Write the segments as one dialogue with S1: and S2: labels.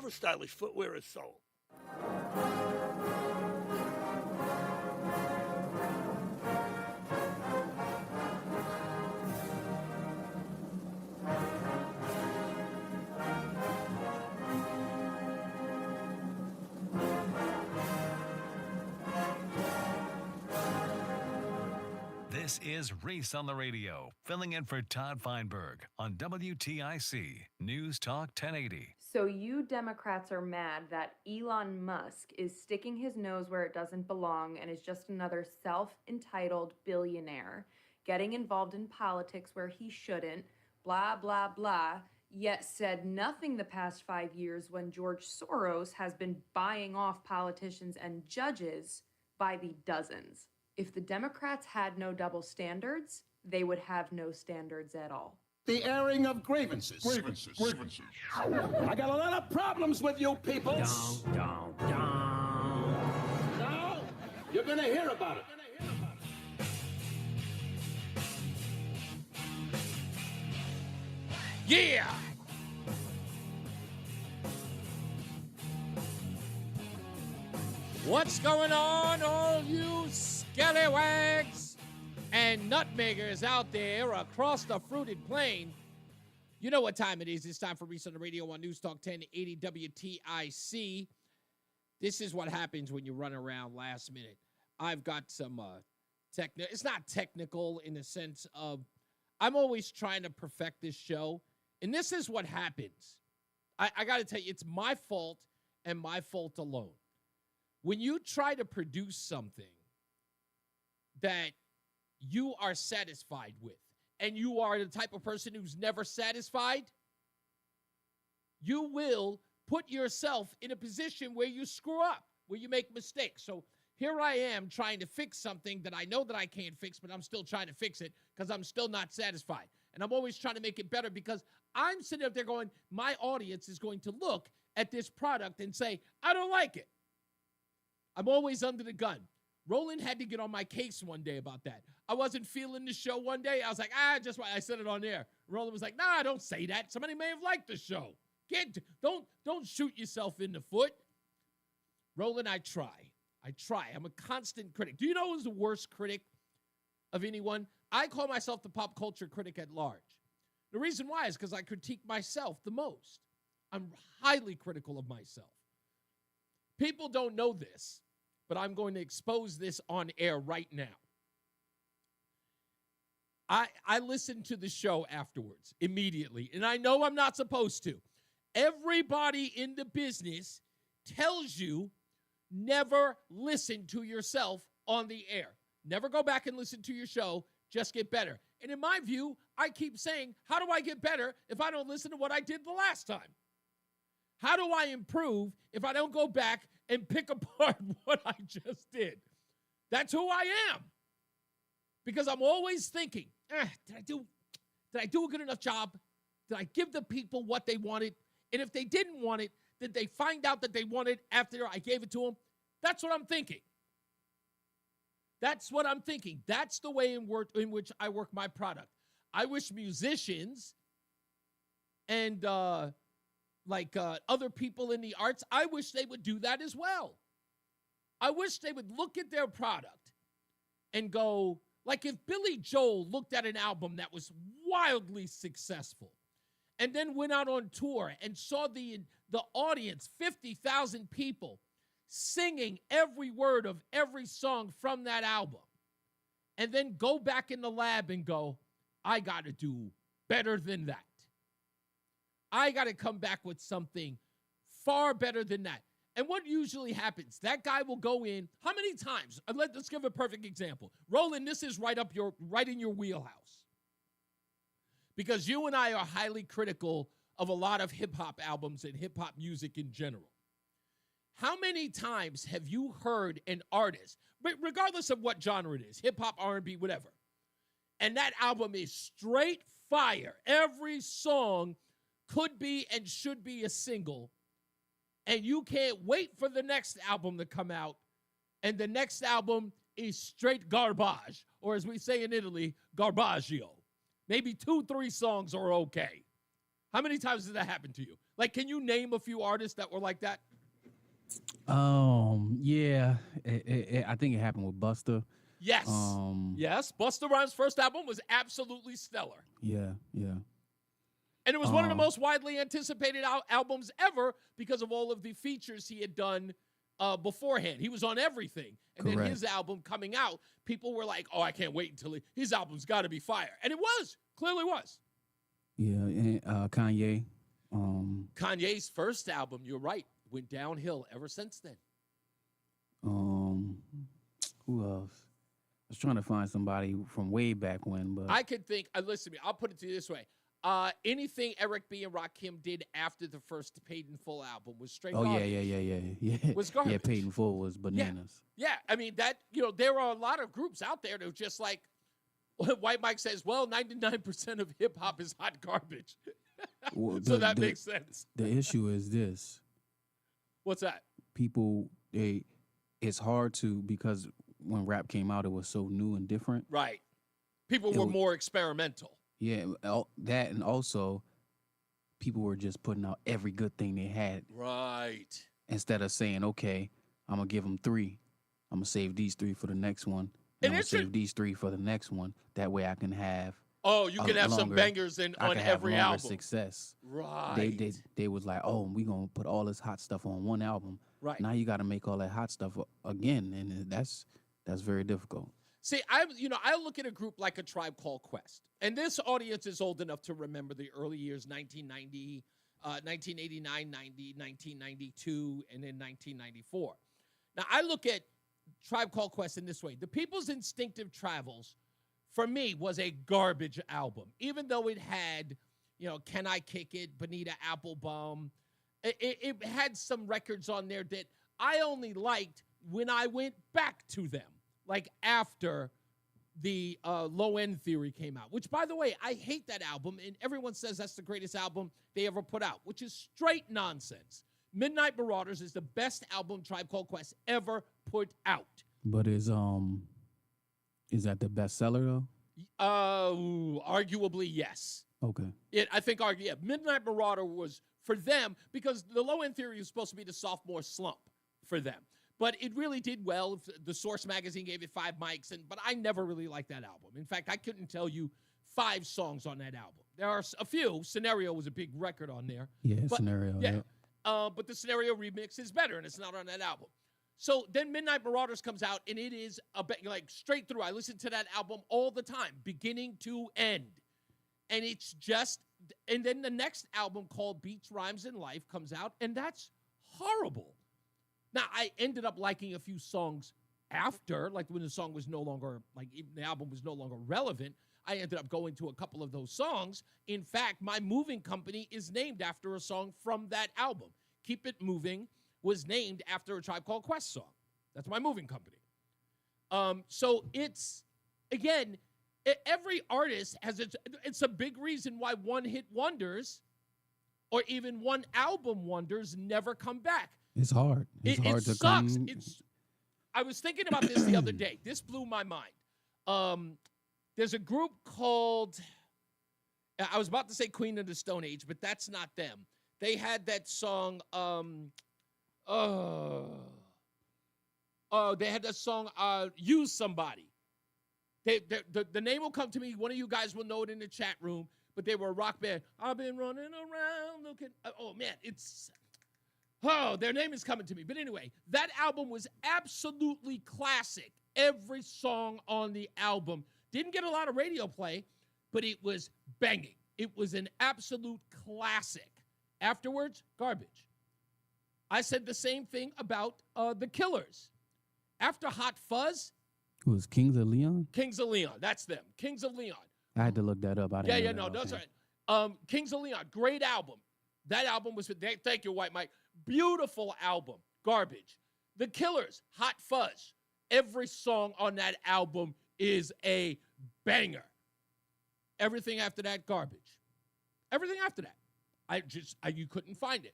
S1: super stylish footwear is sold.
S2: This is Reese on the radio, filling in for Todd Feinberg on WTIC News Talk 1080.
S3: So you Democrats are mad that Elon Musk is sticking his nose where it doesn't belong and is just another self-entitled billionaire, getting involved in politics where he shouldn't, blah, blah, blah, yet said nothing the past 5 years when George Soros has been buying off politicians and judges by the dozens. If the Democrats had no double standards, they would have no standards at all.
S4: The airing of grievances. I got a lot of problems with you people. No, you're gonna hear about it.
S5: Yeah! What's going on, all you scallywags and nutmeggers out there across the fruited plain? You know what time it is. It's time for Reese on the radio on News Talk 1080 WTIC. This is what happens when you run around last minute. I've got some it's not technical in the sense of I'm always trying to perfect this show. And this is what happens. I got to tell you, it's my fault and my fault alone. When you try to produce something that you are satisfied with, and you are the type of person who's never satisfied, you will put yourself in a position where you screw up, where you make mistakes. So here I am trying to fix something that I know that I can't fix, but I'm still trying to fix it because I'm still not satisfied. And I'm always trying to make it better because I'm sitting up there going, my audience is going to look at this product and say, I don't like it. I'm always under the gun. Roland had to get on my case one day about that. I wasn't feeling the show one day. I was like, just why I said it on air. Roland was like, nah, don't say that. Somebody may have liked the show. Don't shoot yourself in the foot. Roland, I try. I'm a constant critic. Do you know who's the worst critic of anyone? I call myself the pop culture critic at large. The reason why is because I critique myself the most. I'm highly critical of myself. People don't know this, but I'm going to expose this on air right now. I listen to the show afterwards, immediately, and I know I'm not supposed to. Everybody in the business tells you never listen to yourself on the air. Never go back and listen to your show, just get better. And in my view, I keep saying, how do I get better if I don't listen to what I did the last time? How do I improve if I don't go back and pick apart what I just did? That's who I am. Because I'm always thinking, did I do a good enough job? Did I give the people what they wanted? And if they didn't want it, did they find out that they wanted after I gave it to them? That's what I'm thinking. That's what I'm thinking. That's the way in which I work my product. I wish musicians and other people in the arts, I wish they would do that as well. I wish they would look at their product and go, like if Billy Joel looked at an album that was wildly successful and then went out on tour and saw the audience, 50,000 people, singing every word of every song from that album, and then go back in the lab and go, I got to do better than that. I got to come back with something far better than that. And what usually happens, that guy will go in, how many times? Let's give a perfect example. Roland, this is right in your wheelhouse. Because you and I are highly critical of a lot of hip-hop albums and hip-hop music in general. How many times have you heard an artist, regardless of what genre it is, hip-hop, R&B, whatever, and that album is straight fire. Every song could be and should be a single, and you can't wait for the next album to come out, and the next album is straight garbage, or as we say in Italy, garbaggio. Maybe 2-3 songs are okay. How many times does that happen to you? Like, can you name a few artists that were like that?
S1: Yeah, I think it happened with Busta.
S5: Yes. Yes. Busta Rhymes' first album was absolutely stellar.
S1: Yeah.
S5: And it was one of the most widely anticipated albums ever because of all of the features he had done beforehand. He was on everything. And
S1: Correct.
S5: then his album coming out, people were like, oh, I can't wait until his album's got to be fire. And it was. Clearly was.
S1: Yeah, and Kanye.
S5: Kanye's first album, you're right, went downhill ever since then.
S1: Who else? I was trying to find somebody from way back when, but
S5: I could think, listen to me, I'll put it to you this way. Anything Eric B. and Rakim did after the first Paid in Full album was straight garbage.
S1: Yeah.
S5: Was garbage.
S1: Yeah, Paid in Full was bananas.
S5: Yeah, I mean, there are a lot of groups out there that are just like, White Mike says, well, 99% of hip-hop is hot garbage.
S1: Well,
S5: So that makes sense.
S1: The issue is this.
S5: What's that?
S1: People, it's hard to, because when rap came out, it was so new and different.
S5: Right. People were more experimental.
S1: Yeah, that, and also people were just putting out every good thing they had.
S5: Right.
S1: Instead of saying, okay, I'm going to give them 3. I'm going to save these 3 for the next one. And I'm going to save these 3 for the next one. That way I can have
S5: you can have some bangers on every album.
S1: Success.
S5: Right.
S1: They was like, oh, we going to put all this hot stuff on one album.
S5: Right.
S1: Now you got to make all that hot stuff again, and that's very difficult.
S5: See, I look at a group like A Tribe Called Quest, and this audience is old enough to remember the early years, 1990, 1989, 90, 1992, and then 1994. Now, I look at Tribe Called Quest in this way. The People's Instinctive Travels, for me, was a garbage album, even though it had, Can I Kick It, Bonita Applebum. It had some records on there that I only liked when I went back to them. Like after the Low End Theory came out, which, by the way, I hate that album, and everyone says that's the greatest album they ever put out, which is straight nonsense. Midnight Marauders is the best album Tribe Called Quest ever put out.
S1: But is that the bestseller though?
S5: Arguably, yes.
S1: Okay.
S5: I think Midnight Marauder was for them because the Low End Theory was supposed to be the sophomore slump for them. But it really did well. The Source magazine gave it 5 mics, but I never really liked that album. In fact, I couldn't tell you 5 songs on that album. There are a few. Scenario was a big record on there.
S1: Yeah, Scenario.
S5: Yeah. But the Scenario remix is better, and it's not on that album. So then Midnight Marauders comes out, and it is like straight through. I listen to that album all the time, beginning to end. And it's just, and then the next album called Beats, Rhymes, and Life comes out, and that's horrible. Now, I ended up liking a few songs after, like when the song was no longer, like the album was no longer relevant. I ended up going to a couple of those songs. In fact, my moving company is named after a song from that album. Keep It Moving was named after a Tribe Called Quest song. That's my moving company. So it's, again, every artist has it's a big reason why one-hit wonders or even one album wonders never come back.
S1: It's hard. It's hard to
S5: sucks.
S1: come.
S5: I was thinking about this the other day. This blew my mind. There's a group called, I was about to say Queen of the Stone Age, but that's not them. They had that song, they had that song, Use Somebody. The name will come to me. One of you guys will know it in the chat room, but they were a rock band. I've been running around looking, oh man, their name is coming to me. But anyway, that album was absolutely classic. Every song on the album didn't get a lot of radio play, but it was banging. It was an absolute classic. Afterwards, garbage. I said the same thing about The Killers. After Hot Fuzz.
S1: Who was Kings of Leon?
S5: Kings of Leon. That's them. Kings of Leon.
S1: I had to look that up.
S5: That's right. Kings of Leon. Great album. That album was, thank you, White Mike. Beautiful album. Garbage. The Killers. Hot Fuzz. Every song on that album is a banger. Everything after that, garbage. Everything after that. You couldn't find it.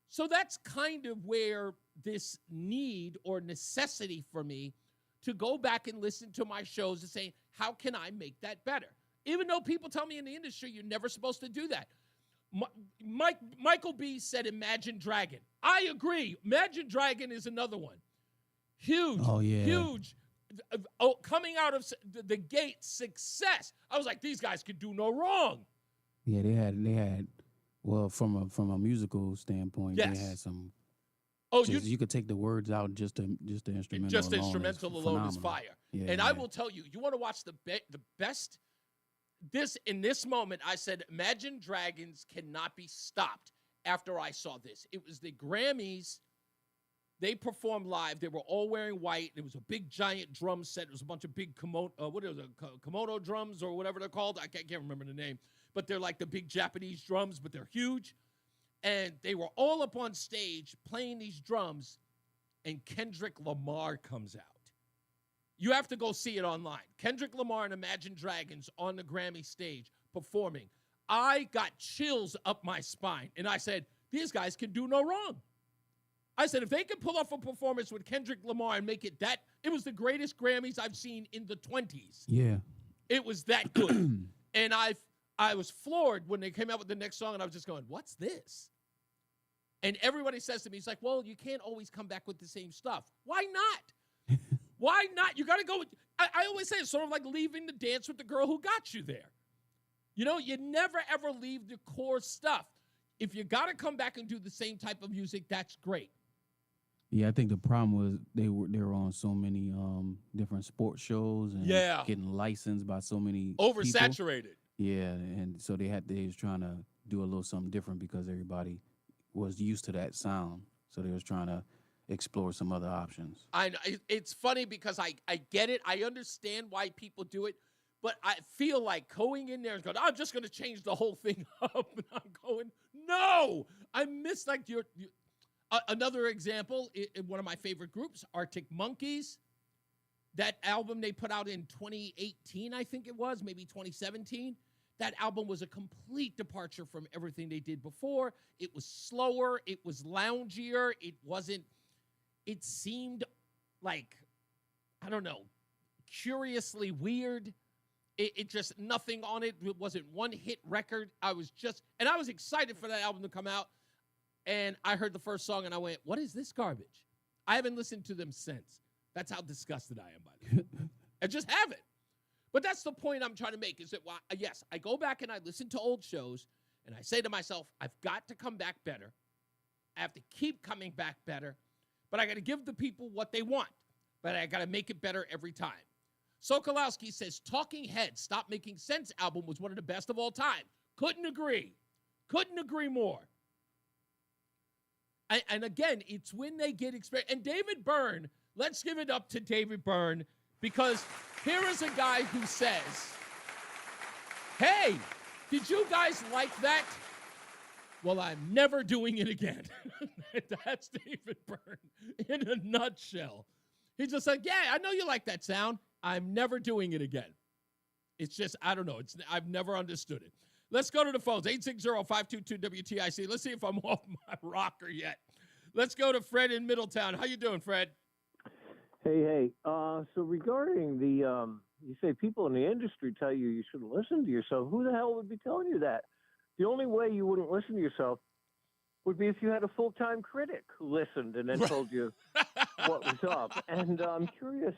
S5: So that's kind of where this need or necessity for me to go back and listen to my shows and say, how can I make that better? Even though people tell me in the industry, you're never supposed to do that. Michael B said Imagine Dragon. I agree. Imagine Dragon is another one. Huge.
S1: Oh, yeah.
S5: Huge. Coming out of the gate, success. I was like, these guys could do no wrong.
S1: Yeah, they had. Well, from a musical standpoint,
S5: Yes.
S1: they had some.
S5: Oh,
S1: you could take the words out, just the instrumental.
S5: Just the
S1: alone
S5: instrumental
S1: is
S5: alone is
S1: phenomenal.
S5: fire.
S1: Yeah,
S5: And
S1: yeah.
S5: I will tell you, you want to watch the best. In this moment, I said, Imagine Dragons cannot be stopped after I saw this. It was the Grammys. They performed live. They were all wearing white. It was a big, giant drum set. It was a bunch of big kimono drums or whatever they're called. I can't remember the name. But they're like the big Japanese drums, but they're huge. And they were all up on stage playing these drums, and Kendrick Lamar comes out. You have to go see it online. Kendrick Lamar and Imagine Dragons on the Grammy stage performing. I got chills up my spine, and I said, these guys can do no wrong. I said, if they can pull off a performance with Kendrick Lamar and make it that, it was the greatest Grammys I've seen in the 20s.
S1: Yeah.
S5: It was that good. And I was floored when they came out with the next song, and I was just going, what's this? And everybody says to me, he's like, well, you can't always come back with the same stuff. Why not? Why not? You got to go with, I always say it's sort of like leaving the dance with the girl who got you there. You know, you never, ever leave the core stuff. If you got to come back and do the same type of music, that's great.
S1: Yeah, I think the problem was they were on so many different sports shows and getting licensed by so many
S5: oversaturated.
S1: People. Yeah, and so they was trying to do a little something different because everybody was used to that sound. So they was trying to explore some other options.
S5: I know it's funny because I get it. I understand why people do it, but I feel like going in there and going, I'm just going to change the whole thing up. And I'm going, no, I miss like your another example, one of my favorite groups, Arctic Monkeys. That album they put out in 2018, I think it was, maybe 2017. That album was a complete departure from everything they did before. It was slower. It was loungier. It seemed like, I don't know, curiously weird. It just, nothing on it. It wasn't one hit record. I was excited for that album to come out. And I heard the first song and I went, what is this garbage? I haven't listened to them since. That's how disgusted I am by them. I just haven't. But that's the point I'm trying to make is that, yes, I go back and I listen to old shows and I say to myself, I've got to come back better. I have to keep coming back better. But I got to give the people what they want. But I got to make it better every time. Sokolowski says, Talking Heads Stop Making Sense album was one of the best of all time. Couldn't agree. Couldn't agree more. And again, it's when they get experience. And David Byrne, let's give it up to David Byrne, because here is a guy who says, hey, did you guys like that? Well, I'm never doing it again. That's David Byrne in a nutshell. He's just like, yeah, I know you like that sound. I'm never doing it again. It's just, I don't know. I've never understood it. Let's go to the phones, 860-522-WTIC. Let's see if I'm off my rocker yet. Let's go to Fred in Middletown. How you doing, Fred?
S6: Hey. So regarding the, you say people in the industry tell you shouldn't listen to yourself. Who the hell would be telling you that? The only way you wouldn't listen to yourself would be if you had a full-time critic who listened and then told you what was up. And I'm curious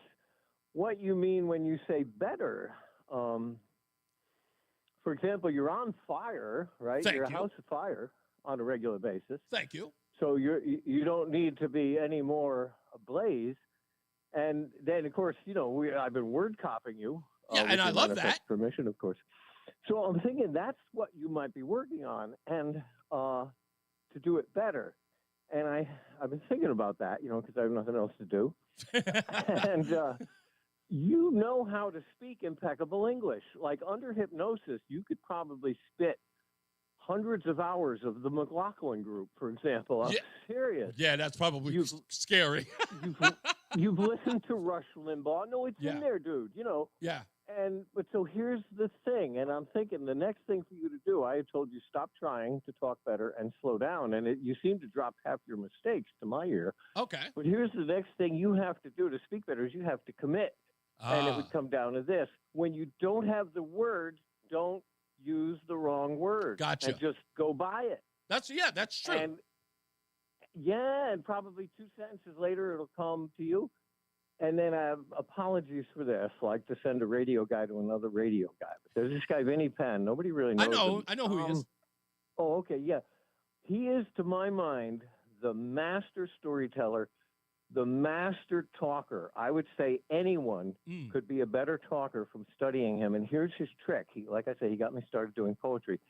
S6: what you mean when you say better. For example, you're on fire, right? You're a house of fire on a regular basis.
S5: Thank you.
S6: So you don't need to be any more ablaze. And then, of course, I've been word copying you.
S5: Yeah, and I love that.
S6: Permission, of course. So I'm thinking that's what you might be working on, and to do it better. And I've been thinking about that, because I have nothing else to do. And you know how to speak impeccable English. Like under hypnosis, you could probably spit hundreds of hours of the McLaughlin Group, for example. I'm serious.
S5: Yeah, that's probably scary.
S6: You've listened to Rush Limbaugh. No, it's in there, dude.
S5: Yeah.
S6: But so here's the thing, and I'm thinking the next thing for you to do, I had told you stop trying to talk better and slow down, and you seem to drop half your mistakes to my ear.
S5: Okay.
S6: But here's the next thing you have to do to speak better is you have to commit. And it would come down to this. When you don't have the words, don't use the wrong word.
S5: Gotcha.
S6: And just go by it.
S5: That's true.
S6: And probably 2 sentences later, it'll come to you. And then apologies for this. Like to send a radio guy to another radio guy. But there's this guy, Vinny Penn. Nobody really knows him.
S5: I know who he is.
S6: Oh, okay, yeah. He is, to my mind, the master storyteller, the master talker. I would say anyone could be a better talker from studying him. And here's his trick. Like I said, he got me started doing poetry.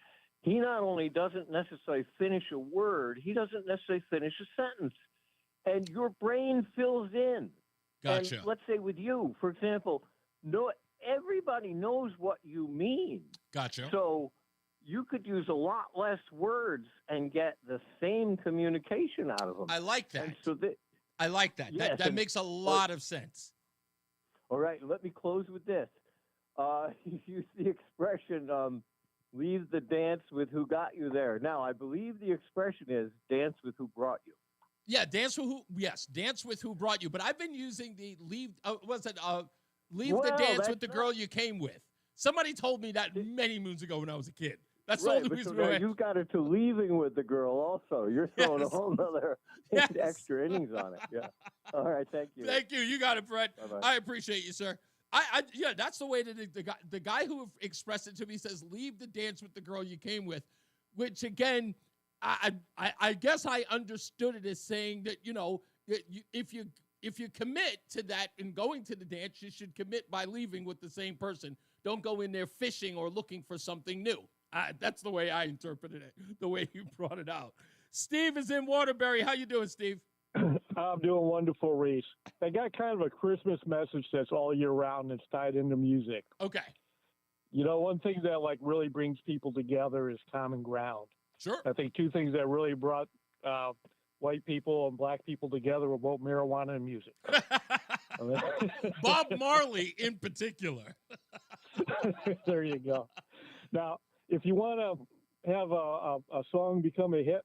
S6: He not only doesn't necessarily finish a word, he doesn't necessarily finish a sentence. And your brain fills in.
S5: Gotcha.
S6: And let's say with you, for example, everybody knows what you mean.
S5: Gotcha.
S6: So you could use a lot less words and get the same communication out of them.
S5: I like that.
S6: And so
S5: I like that.
S6: Yes,
S5: that makes a lot of sense.
S6: All right, let me close with this. You use the expression, leave the dance with who got you there. Now, I believe the expression is dance with who brought you.
S5: Yeah, dance with who brought you. But I've been using the leave the dance with the girl you came with. Somebody told me that many moons ago when I was a kid. That's the only reason why.
S6: You got it to leaving with the girl also. You're throwing a whole other extra innings on it. Yeah. All right. Thank you.
S5: Thank you. You got it, Brett.
S6: Bye-bye.
S5: I appreciate you, sir. That's the way that the guy who expressed it to me says, leave the dance with the girl you came with, which again, I guess I understood it as saying that, if you commit to that and going to the dance, you should commit by leaving with the same person. Don't go in there fishing or looking for something new. That's the way I interpreted it, the way you brought it out. Steve is in Waterbury. How you doing, Steve?
S7: I'm doing wonderful, Reese. I got kind of a Christmas message that's all year round that's tied into music.
S5: Okay.
S7: One thing that really brings people together is common ground.
S5: Sure.
S7: I think two things that really brought white people and black people together were both marijuana and music.
S5: Bob Marley in particular.
S7: There you go. Now, if you want to have a song become a hit,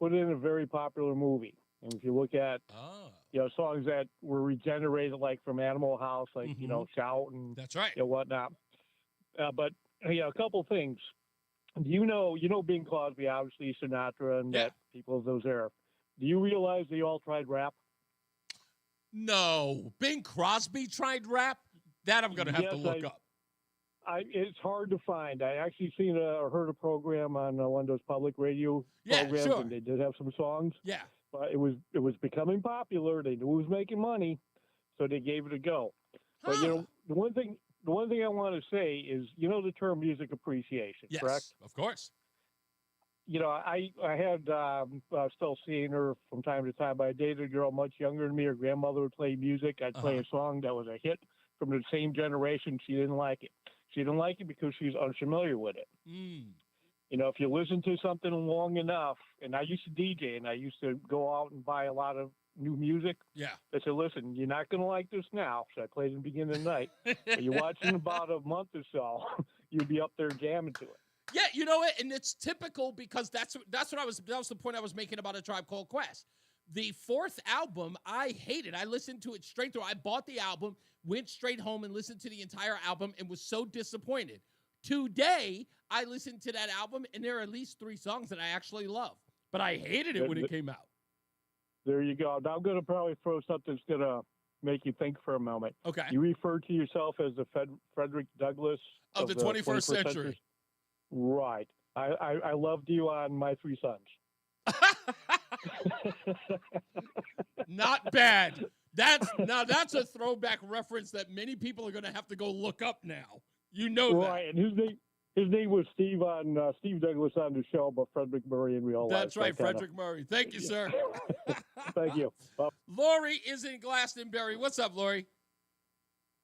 S7: put it in a very popular movie. And if you look at songs that were regenerated, like from Animal House, like Shout and
S5: that's right,
S7: whatnot. But a couple things. You know Bing Crosby, obviously Sinatra, and that people of those era. Do you realize they all tried rap?
S5: No, Bing Crosby tried rap. That I'm going to have to look up.
S7: It's hard to find. I actually heard a program on one of those public radio programs,
S5: sure.
S7: And they did have some songs.
S5: Yeah,
S7: but it was becoming popular. They knew it was making money, so they gave it a go. But the one thing I want to say is, the term music appreciation,
S5: yes,
S7: correct?
S5: Of course.
S7: I had still seeing her from time to time. But I dated a girl much younger than me. Her grandmother would play music. I'd play a song that was a hit from the same generation. She didn't like it. She didn't like it because she's unfamiliar with it. If you listen to something long enough, and I used to DJ, and I used to go out and buy a lot of new music.
S5: Yeah.
S7: I said, listen, you're not going to like this now. So I played in the beginning of the night. But you watch in about a month or so, you'll be up there jamming to it.
S5: Yeah, you know what? And it's typical because that was the point I was making about A Tribe Called Quest. The fourth album, I hated. I listened to it straight through. I bought the album, went straight home and listened to the entire album and was so disappointed. Today, I listened to that album, and there are at least 3 songs that I actually love. But I hated it when it came out.
S7: There you go. Now I'm going to probably throw something that's going to make you think for a moment.
S5: Okay.
S7: You refer to yourself as the Frederick Douglass
S5: of the 21st century.
S7: Right. I loved you on My 3 Sons.
S5: Not bad. That's a throwback reference that many people are going to have to go look up now.
S7: Right, and his name was Steve Douglas on the show, but Frederick Murray in real life.
S5: That's right, Frederick Murray. Thank you, sir.
S7: Thank you.
S5: Lori is in Glastonbury. What's up, Lori?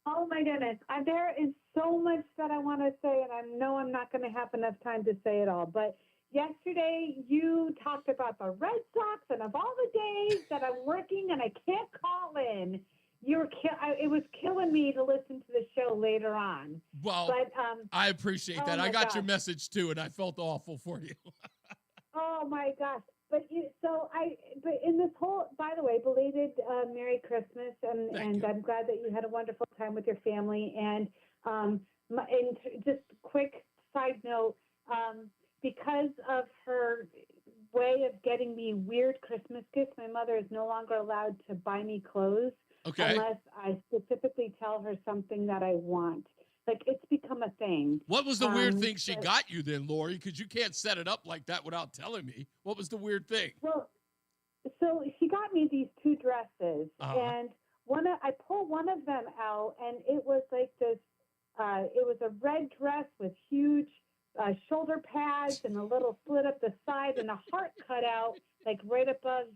S8: Oh, my goodness. There is so much that I want to say, and I know I'm not going to have enough time to say it all. But yesterday, you talked about the Red Sox, and of all the days that I'm working and I can't call in, it was killing me to listen to the show later on.
S5: Well,
S8: but,
S5: I appreciate that. I got your message, too, and I felt awful for you.
S8: Oh, my gosh. But in this whole, by the way, belated Merry Christmas, and I'm glad that you had a wonderful time with your family. And just quick side note, because of her way of getting me weird Christmas gifts, my mother is no longer allowed to buy me clothes unless I specifically tell her something that I want. Like, it's become a thing.
S5: What was the weird thing she got you then, Lori? Because you can't set it up like that without telling me. What was the weird thing?
S8: Well, so she got me these 2 dresses, and I pulled one of them out, and it was like this. It was a red dress with huge shoulder pads and a little slit up the side and a heart cut out, like right above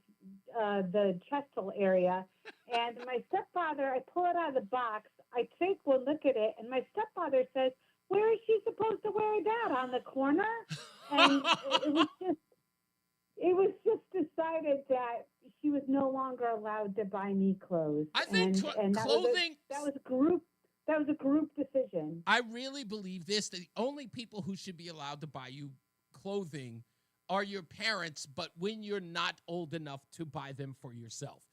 S8: the chest hole area. And my stepfather, I pull it out of the box. I take one look at it, and my stepfather says, "Where is she supposed to wear that? On the corner?" And it was just decided that she was no longer allowed to buy me clothes.
S5: I think clothing.
S8: That was a group decision.
S5: I really believe this. The only people who should be allowed to buy you clothing are your parents, but when you're not old enough to buy them for yourself.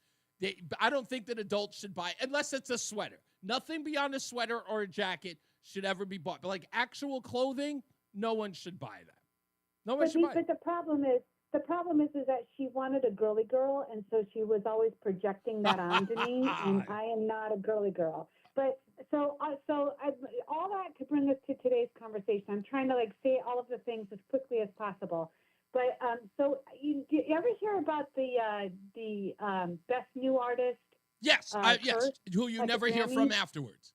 S5: I don't think that adults should buy, unless it's a sweater. Nothing beyond a sweater or a jacket should ever be bought. But like actual clothing, no one should buy that. No one should buy it.
S8: But the problem is that she wanted a girly girl, and so she was always projecting that onto me, and I am not a girly girl. But all that to bring us to today's conversation. I'm trying to say all of the things as quickly as possible. But so you ever hear about the best new artist?
S5: Yes, yes. Who you never hear from afterwards.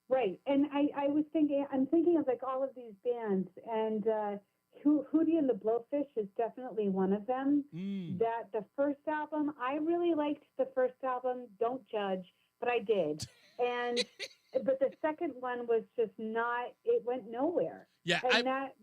S8: Right, and I'm thinking of all of these bands, and Hootie and the Blowfish is definitely one of them. That the first album, I really liked the first album. Don't judge, but I did. And but the second one was just not. It went nowhere.
S5: Yeah,
S8: and that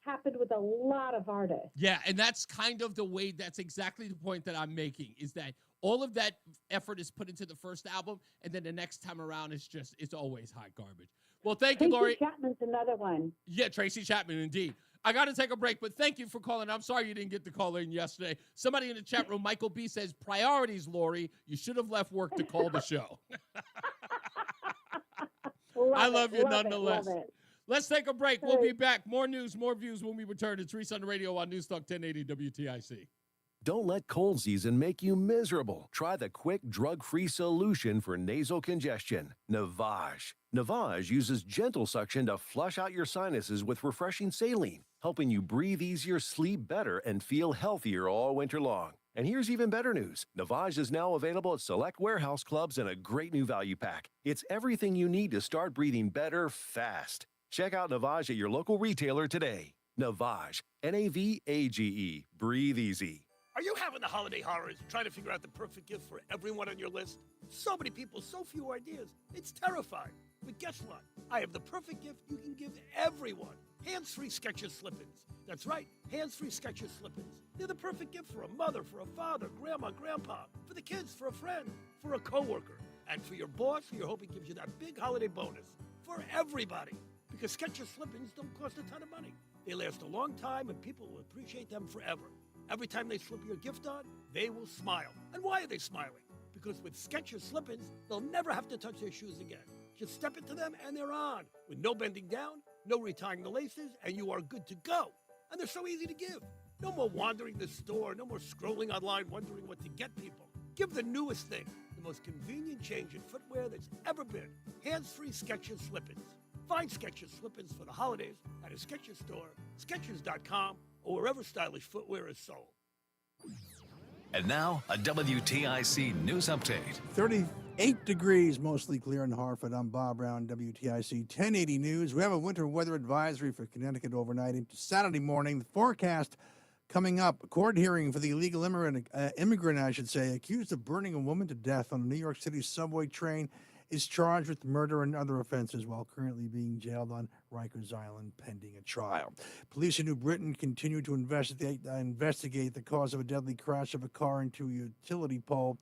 S8: happened with a lot of artists.
S5: Yeah, and that's kind of the way. That's exactly the point that I'm making. Is that all of that effort is put into the first album, and then the next time around, it's always hot garbage. Well, thank you, Lori.
S8: Tracy Chapman's another one.
S5: Yeah, Tracy Chapman, indeed. I got to take a break, but thank you for calling. I'm sorry you didn't get to call in yesterday. Somebody in the chat room, Michael B, says, priorities, Lori. You should have left work to call the show. I love you nonetheless.
S8: Love it.
S5: Let's take a break. We'll be back. More news, more views when we return. It's Reese on the radio on News Talk 1080 WTIC.
S9: Don't let cold season make you miserable. Try the quick, drug-free solution for nasal congestion, Navage. Navage uses gentle suction to flush out your sinuses with refreshing saline, helping you breathe easier, sleep better, and feel healthier all winter long. And here's even better news. Navage is now available at select warehouse clubs in a great new value pack. It's everything you need to start breathing better fast. Check out Navage at your local retailer today. Navage, Navage, breathe easy.
S4: Are you having the holiday horrors trying to figure out the perfect gift for everyone on your list? So many people, so few ideas. It's terrifying. But guess what? I have the perfect gift you can give everyone. Hands-free Skechers slip-ins. That's right, hands-free Skechers slip-ins. They're the perfect gift for a mother, for a father, grandma, grandpa, for the kids, for a friend, for a coworker, and for your boss who you're hoping gives you that big holiday bonus. For everybody. Because Skechers slip-ins don't cost a ton of money. They last a long time and people will appreciate them forever. Every time they slip your gift on, they will smile. And why are they smiling? Because with Skechers slip-ins, they'll never have to touch their shoes again. Just step into them and they're on, with no bending down, no retying the laces, and you are good to go. And they're so easy to give. No more wandering the store, no more scrolling online wondering what to get people. Give the newest thing, the most convenient change in footwear that's ever been. Hands-free Skechers slip-ins. Find Skechers slip-ins for the holidays at a Skechers store, Skechers.com, or wherever stylish footwear is sold.
S2: And now, a WTIC news update.
S10: 38 degrees, mostly clear in Hartford. I'm Bob Brown, WTIC 1080 News. We have a winter weather advisory for Connecticut overnight into Saturday morning. The forecast coming up, a court hearing for the illegal immigrant, accused of burning a woman to death on a New York City subway train, is charged with murder and other offenses while currently being jailed on Rikers Island pending a trial. Police in New Britain continue to investigate the cause of a deadly crash of a car into a utility pole.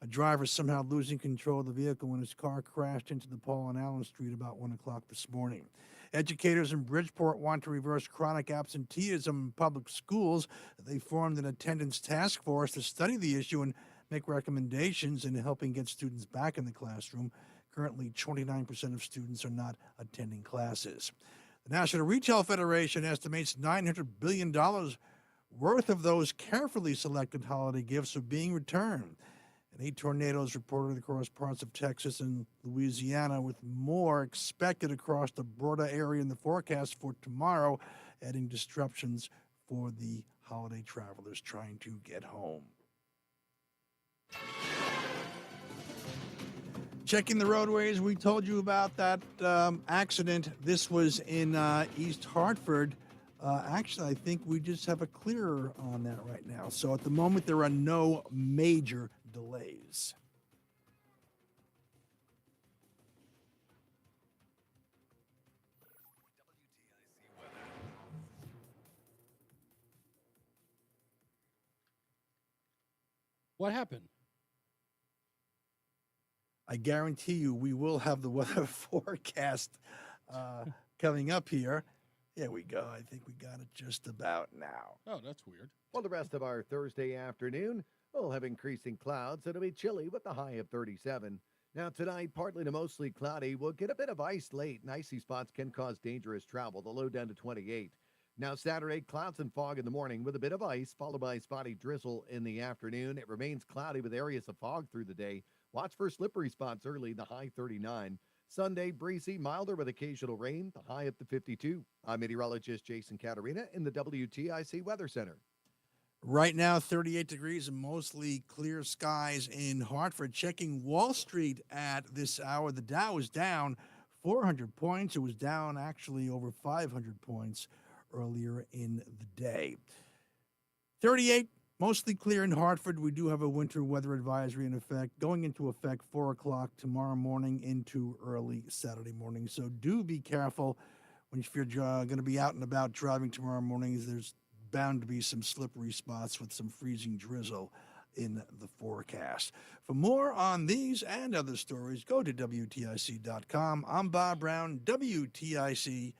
S10: A driver somehow losing control of the vehicle when his car crashed into the pole on Allen Street about 1 o'clock this morning. Educators in Bridgeport want to reverse chronic absenteeism in public schools. They formed an attendance task force to study the issue and make recommendations in helping get students back in the classroom. Currently, 29% of students are not attending classes. The National Retail Federation estimates $900 billion worth of those carefully selected holiday gifts are being returned. And 8 tornadoes reported across parts of Texas and Louisiana, with more expected across the broader area in the forecast for tomorrow, adding disruptions for the holiday travelers trying to get home. Checking the roadways, we told you about that accident. This was in East Hartford. Actually, I think we just have a clearer on that right now. So at the moment, there are no major delays.
S5: What happened?
S10: I guarantee you we will have the weather forecast coming up here. There we go. I think we got it just about now.
S5: Oh, that's weird.
S11: Well, the rest of our Thursday afternoon, we'll have increasing clouds. It'll be chilly with a high of 37. Now, tonight, partly to mostly cloudy. We'll get a bit of ice late, and icy spots can cause dangerous travel. The low down to 28. Now, Saturday, clouds and fog in the morning with a bit of ice, followed by spotty drizzle in the afternoon. It remains cloudy with areas of fog through the day. Watch for slippery spots early, the high 39. Sunday, breezy, milder with occasional rain, the high up to 52. I'm meteorologist Jason Caterina in the WTIC Weather Center.
S10: Right now, 38 degrees and mostly clear skies in Hartford. Checking Wall Street at this hour, the Dow is down 400 points. It was down actually over 500 points earlier in the day. 38, mostly clear in Hartford. We do have a winter weather advisory in effect, going into effect 4 o'clock tomorrow morning into early Saturday morning. So do be careful if you're going to be out and about driving tomorrow morning. There's bound to be some slippery spots with some freezing drizzle in the forecast. For more on these and other stories, go to WTIC.com. I'm Bob Brown, WTIC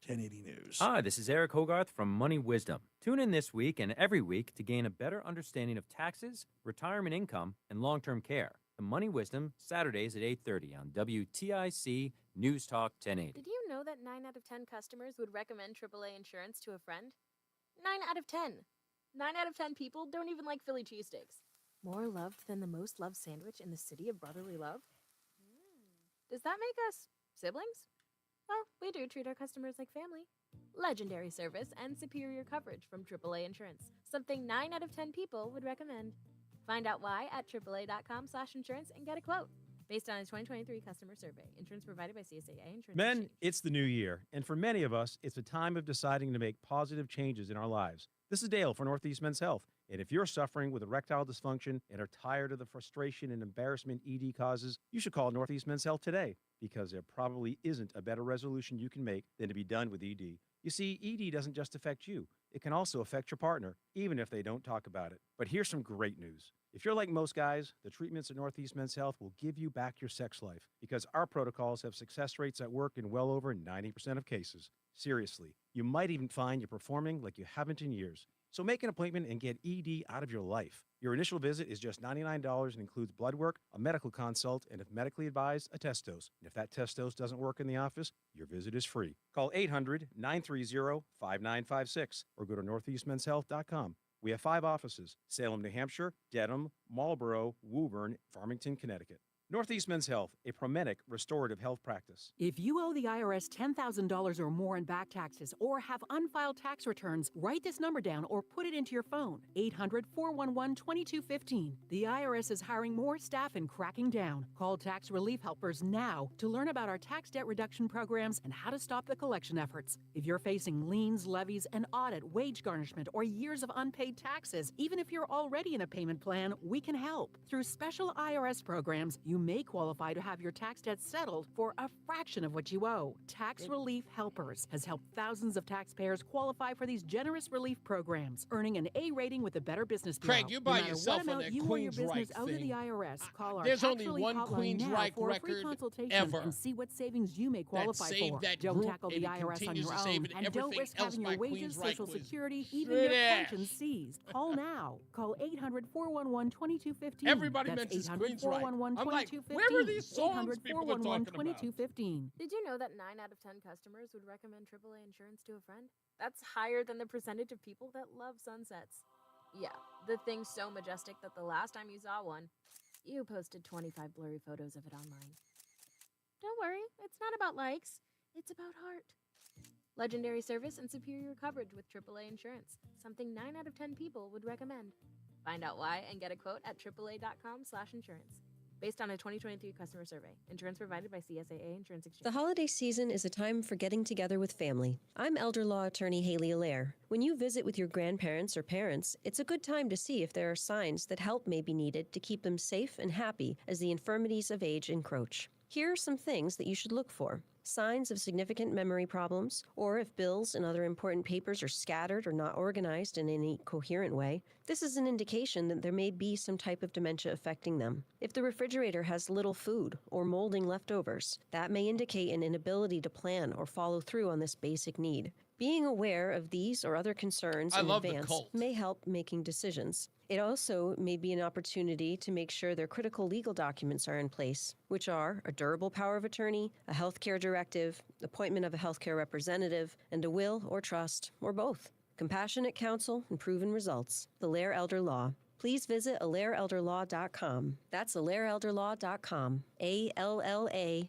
S10: 1080 News.
S12: Hi, this is Eric Hogarth from Money Wisdom. Tune in this week and every week to gain a better understanding of taxes, retirement income, and long-term care. The Money Wisdom, Saturdays at 8:30 on WTIC News Talk 1080.
S13: Did you know that 9 out of 10 customers would recommend AAA insurance to a friend? 9 out of 10. 9 out of 10 people don't even like Philly cheesesteaks. More loved than the most loved sandwich in the city of brotherly love? Does that make us siblings? Well, we do treat our customers like family. Legendary service and superior coverage from AAA Insurance. Something 9 out of 10 people would recommend. Find out why at AAA.com/insurance and get a quote. Based on a 2023 customer survey. Insurance provided by CSAA Insurance.
S14: Men, it's the new year, and for many of us, it's a time of deciding to make positive changes in our lives. This is Dale for Northeast Men's Health, and if you're suffering with erectile dysfunction and are tired of the frustration and embarrassment ED causes, you should call Northeast Men's Health today, because there probably isn't a better resolution you can make than to be done with ED. You see, ED doesn't just affect you. It can also affect your partner, even if they don't talk about it. But here's some great news. If you're like most guys, the treatments at Northeast Men's Health will give you back your sex life, because our protocols have success rates that work in well over 90% of cases. Seriously, you might even find you're performing like you haven't in years. So make an appointment and get ED out of your life. Your initial visit is just $99 and includes blood work, a medical consult, and if medically advised, a test dose. And if that test dose doesn't work in the office, your visit is free. Call 800-930-5956 or go to northeastmenshealth.com. We have 5 offices: Salem, New Hampshire, Dedham, Marlborough, Woburn, Farmington, Connecticut. Northeast Men's Health, a Promedic restorative health practice.
S15: If you owe the IRS $10,000 or more in back taxes or have unfiled tax returns, write this number down or put it into your phone. 800-411-2215. The IRS is hiring more staff and cracking down. Call Tax Relief Helpers now to learn about our tax debt reduction programs and how to stop the collection efforts. If you're facing liens, levies, an audit, wage garnishment, or years of unpaid taxes, even if you're already in a payment plan, we can help. Through special IRS programs, you may qualify to have your tax debt settled for a fraction of what you owe. Tax Relief Helpers has helped thousands of taxpayers qualify for these generous relief programs, earning an A rating with the Better Business Bureau.
S5: Craig, you buy
S15: no
S5: yourself
S15: what
S5: on
S15: amount
S5: that
S15: you or your
S5: Queensryche
S15: business owe to
S5: thing.
S15: the IRS. Call our
S5: There's
S15: tax
S5: only
S15: relief
S5: one
S15: hotline now
S5: Queensryche
S15: for a free
S5: record
S15: consultation
S5: ever
S15: and see what savings you may qualify
S5: saved
S15: for.
S5: that
S15: Don't
S5: group,
S15: tackle
S5: and
S15: the
S5: it
S15: IRS on
S5: continues
S15: your
S5: to save
S15: own,
S5: it.
S15: and don't
S5: Everything
S15: risk
S5: else
S15: having your
S5: by
S15: wages,
S5: Queensryche
S15: Social
S5: was
S15: Security, even
S5: straight
S15: your
S5: ass.
S15: pension seized. Call now. Call 800-411-2215.
S5: Everybody
S15: That's
S5: mentions
S15: 800-411-2215.
S5: like, where are these songs people are talking about?
S15: 2215.
S13: Did you know that 9 out of 10 customers would recommend AAA insurance to a friend? That's higher than the percentage of people that love sunsets. Yeah, the thing's so majestic that the last time you saw one, you posted 25 blurry photos of it online. Don't worry, it's not about likes, it's about heart. Legendary service and superior coverage with AAA insurance, something 9 out of 10 people would recommend. Find out why and get a quote at AAA.com/insurance. Based on a 2023 customer survey. Insurance provided by CSAA Insurance Exchange.
S16: The holiday season is a time for getting together with family. I'm elder law attorney Haley Allaire. When you visit with your grandparents or parents, it's a good time to see if there are signs that help may be needed to keep them safe and happy as the infirmities of age encroach. Here are some things that you should look for. Signs of significant memory problems, or if bills and other important papers are scattered or not organized in any coherent way. This is an indication that there may be some type of dementia affecting them. If the refrigerator has little food or molding leftovers, that may indicate an inability to plan or follow through on this basic need. Being aware of these or other concerns in advance may help making decisions. It also may be an opportunity to make sure their critical legal documents are in place, which are a durable power of attorney, a healthcare directive, appointment of a healthcare representative, and a will or trust, or both. Compassionate counsel and proven results. The Allaire Elder Law. Please visit AllaireElderLaw.com. That's AllaireElderLaw.com. ALLAIRE.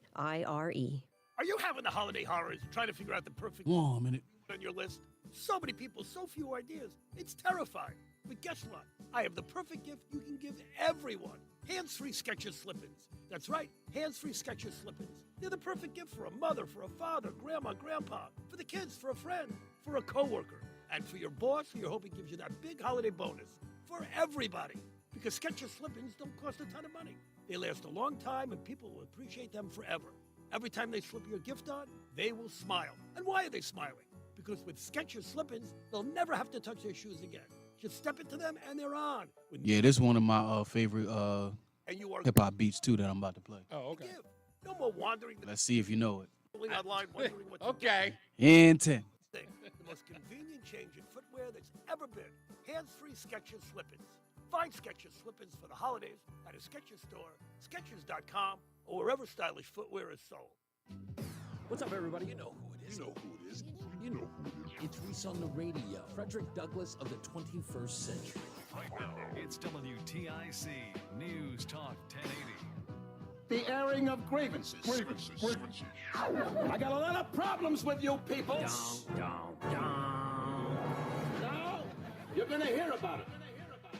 S4: Are you having the holiday horrors trying to figure out the perfect
S1: Hold on a minute.
S4: on your list? So many people, so few ideas. It's terrifying. But guess what? I have the perfect gift you can give everyone. Hands-free Skechers slip-ins. That's right, hands-free Skechers slip-ins. They're the perfect gift for a mother, for a father, grandma, grandpa, for the kids, for a friend, for a coworker, and for your boss who you're hoping gives you that big holiday bonus. For everybody. Because Skechers slip-ins don't cost a ton of money. They last a long time and people will appreciate them forever. Every time they slip your gift on, they will smile. And why are they smiling? Because with Skechers slip-ins, they'll never have to touch their shoes again. Just step into them and they're on.
S1: Yeah, this is one of my favorite hip-hop beats, too, that I'm about to play.
S5: Oh, okay.
S4: No more wandering
S1: Let's see if you know it.
S4: online wondering what to
S5: Okay.
S1: In 10.
S4: get. The most convenient change in footwear that's ever been. Hands-free Skechers slip-ins. Find Skechers slip-ins for the holidays at a Skechers store, Skechers.com, or wherever stylish footwear is sold.
S17: What's up, everybody? You know who it is. You know who it is. You know who it is. It's Reese on the radio. Frederick Douglass of the 21st century.
S2: Right now, it's WTIC News Talk 1080.
S18: The airing of grievances. I got a lot of problems with you people. Now, you're going to hear about it.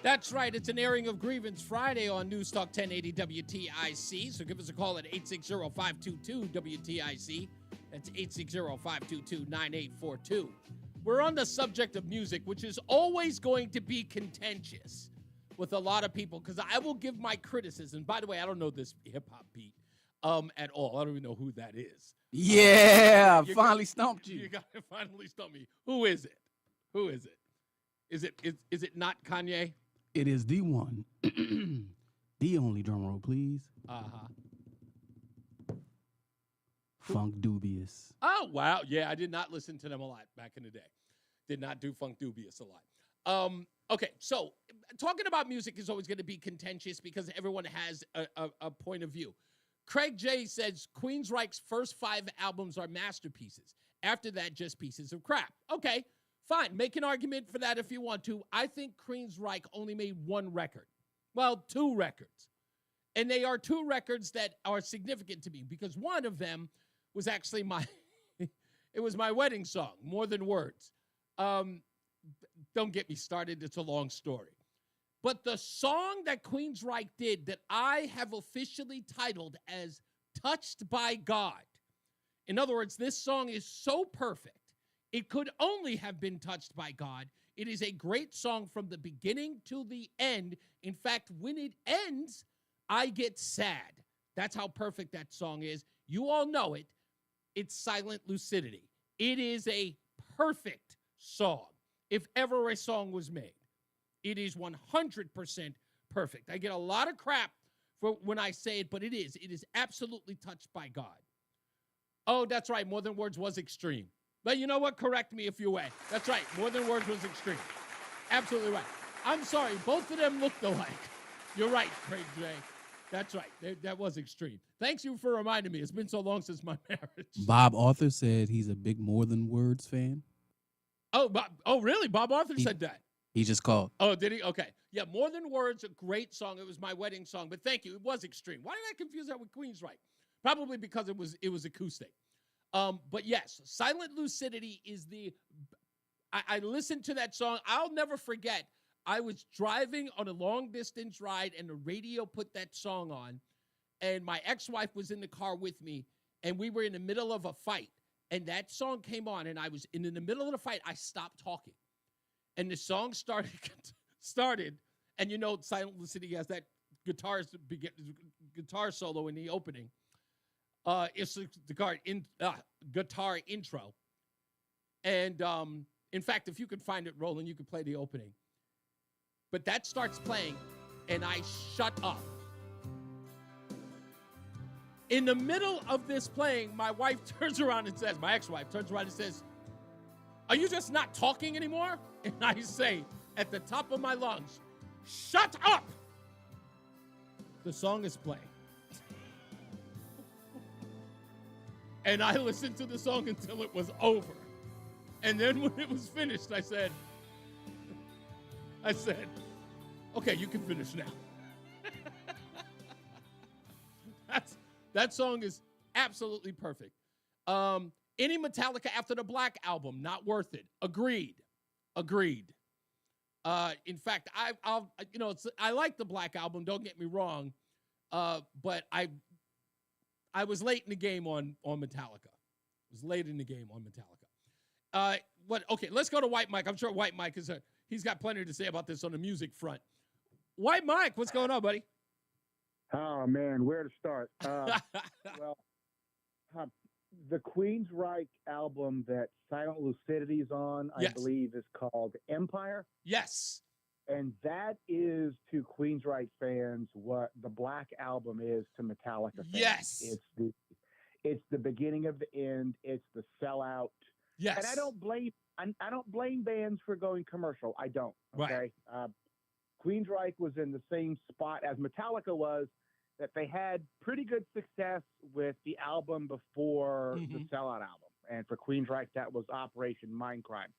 S5: That's right. It's an airing of grievance Friday on News Talk 1080 WTIC. So give us a call at 860-522-WTIC. That's 860-522-9842. We're on the subject of music, which is always going to be contentious with a lot of people, because I will give my criticism. By the way, I don't know this hip-hop beat at all. I don't even know who that is.
S1: Yeah, finally stumped you.
S5: You got to finally stump me. Who is it? Who is it? Is it not Kanye?
S1: It is the one, the only, drum roll, please. Funk Dubious.
S5: Oh, wow. Yeah, I did not listen to them a lot back in the day. Did not do Funk Dubious a lot. Okay, so talking about music is always going to be contentious because everyone has a point of view. Craig J says Queensryche's first 5 albums are masterpieces. After that, just pieces of crap. Okay, fine. Make an argument for that if you want to. I think Queensryche only made 1 record. Well, 2 records. And they are 2 records that are significant to me because one of them was actually it was my wedding song, More Than Words. Don't get me started. It's a long story. But the song that Queensryche did that I have officially titled as Touched by God. In other words, this song is so perfect. It could only have been touched by God. It is a great song from the beginning to the end. In fact, when it ends, I get sad. That's how perfect that song is. You all know it. It's Silent Lucidity. It is a perfect song. If ever a song was made, it is 100% perfect. I get a lot of crap for when I say it, but it is. It is absolutely touched by God. Oh, that's right. More Than Words was extreme. But you know what? Correct me if you will. That's right. More Than Words was extreme. Absolutely right. I'm sorry. Both of them looked alike. You're right, Craig J. That's right. That was extreme. Thanks you for reminding me. It's been so long since my marriage.
S1: Bob Arthur said he's a big More Than Words fan.
S5: Oh, really? Bob Arthur said that.
S1: He just called.
S5: Oh, did he? Okay. Yeah, More Than Words, a great song. It was my wedding song, but thank you. It was extreme. Why did I confuse that with Queensryche? Probably because it was acoustic. But yes, Silent Lucidity is I listened to that song. I'll never forget. I was driving on a long distance ride and the radio put that song on, and my ex-wife was in the car with me, and we were in the middle of a fight, and that song came on, and I was in the middle of the fight. I stopped talking, and the song started, and you know, Silent Lucidity has that guitar solo in the opening. It's the guitar intro, and in fact, if you could find it, Roland, you could play the opening. But that starts playing, and I shut up. In the middle of this playing, my wife turns around and says, my ex-wife turns around and says, "Are you just not talking anymore?" And I say, at the top of my lungs, "Shut up!" The song is playing. And I listened to the song until it was over. And then when it was finished, I said, "Okay, you can finish now." That song is absolutely perfect. Any Metallica after the Black album, not worth it. Agreed. In fact, I like the Black album. Don't get me wrong, but I was late in the game on Metallica. Okay, let's go to White Mike. I'm sure White Mike he's got plenty to say about this on the music front. White Mike, what's going on, buddy?
S19: Oh man, where to start? The Queensryche album that Silent Lucidity is on, I believe, is called Empire.
S5: Yes.
S19: And that is to Queensryche fans what the Black album is to Metallica fans.
S5: Yes.
S19: It's the beginning of the end. It's the sellout.
S5: Yes.
S19: And I don't blame bands for going commercial. I don't. Okay.
S5: Right.
S19: Queensryche was in the same spot as Metallica was, that they had pretty good success with the album before the sellout album. And for Queensryche, that was Operation Mindcrime,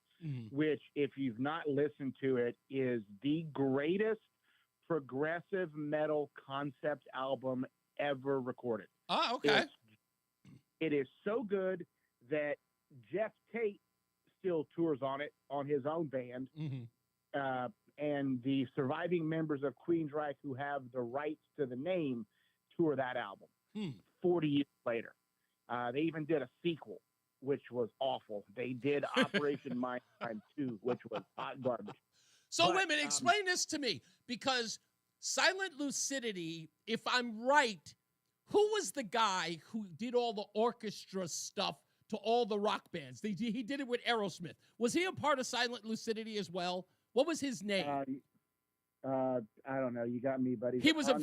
S19: which, if you've not listened to it, is the greatest progressive metal concept album ever recorded.
S5: Oh, okay.
S19: It is so good that Jeff Tate still tours on it on his own band. And the surviving members of Queensryche who have the rights to the name tour that album 40 years later. They even did a sequel, which was awful. They did Operation Mindcrime 2, which was hot garbage.
S5: So wait a minute, explain this to me, because Silent Lucidity, if I'm right, who was the guy who did all the orchestra stuff to all the rock bands? He did it with Aerosmith. Was he a part of Silent Lucidity as well? What was his name?
S19: I don't know. You got me, buddy.
S5: He was he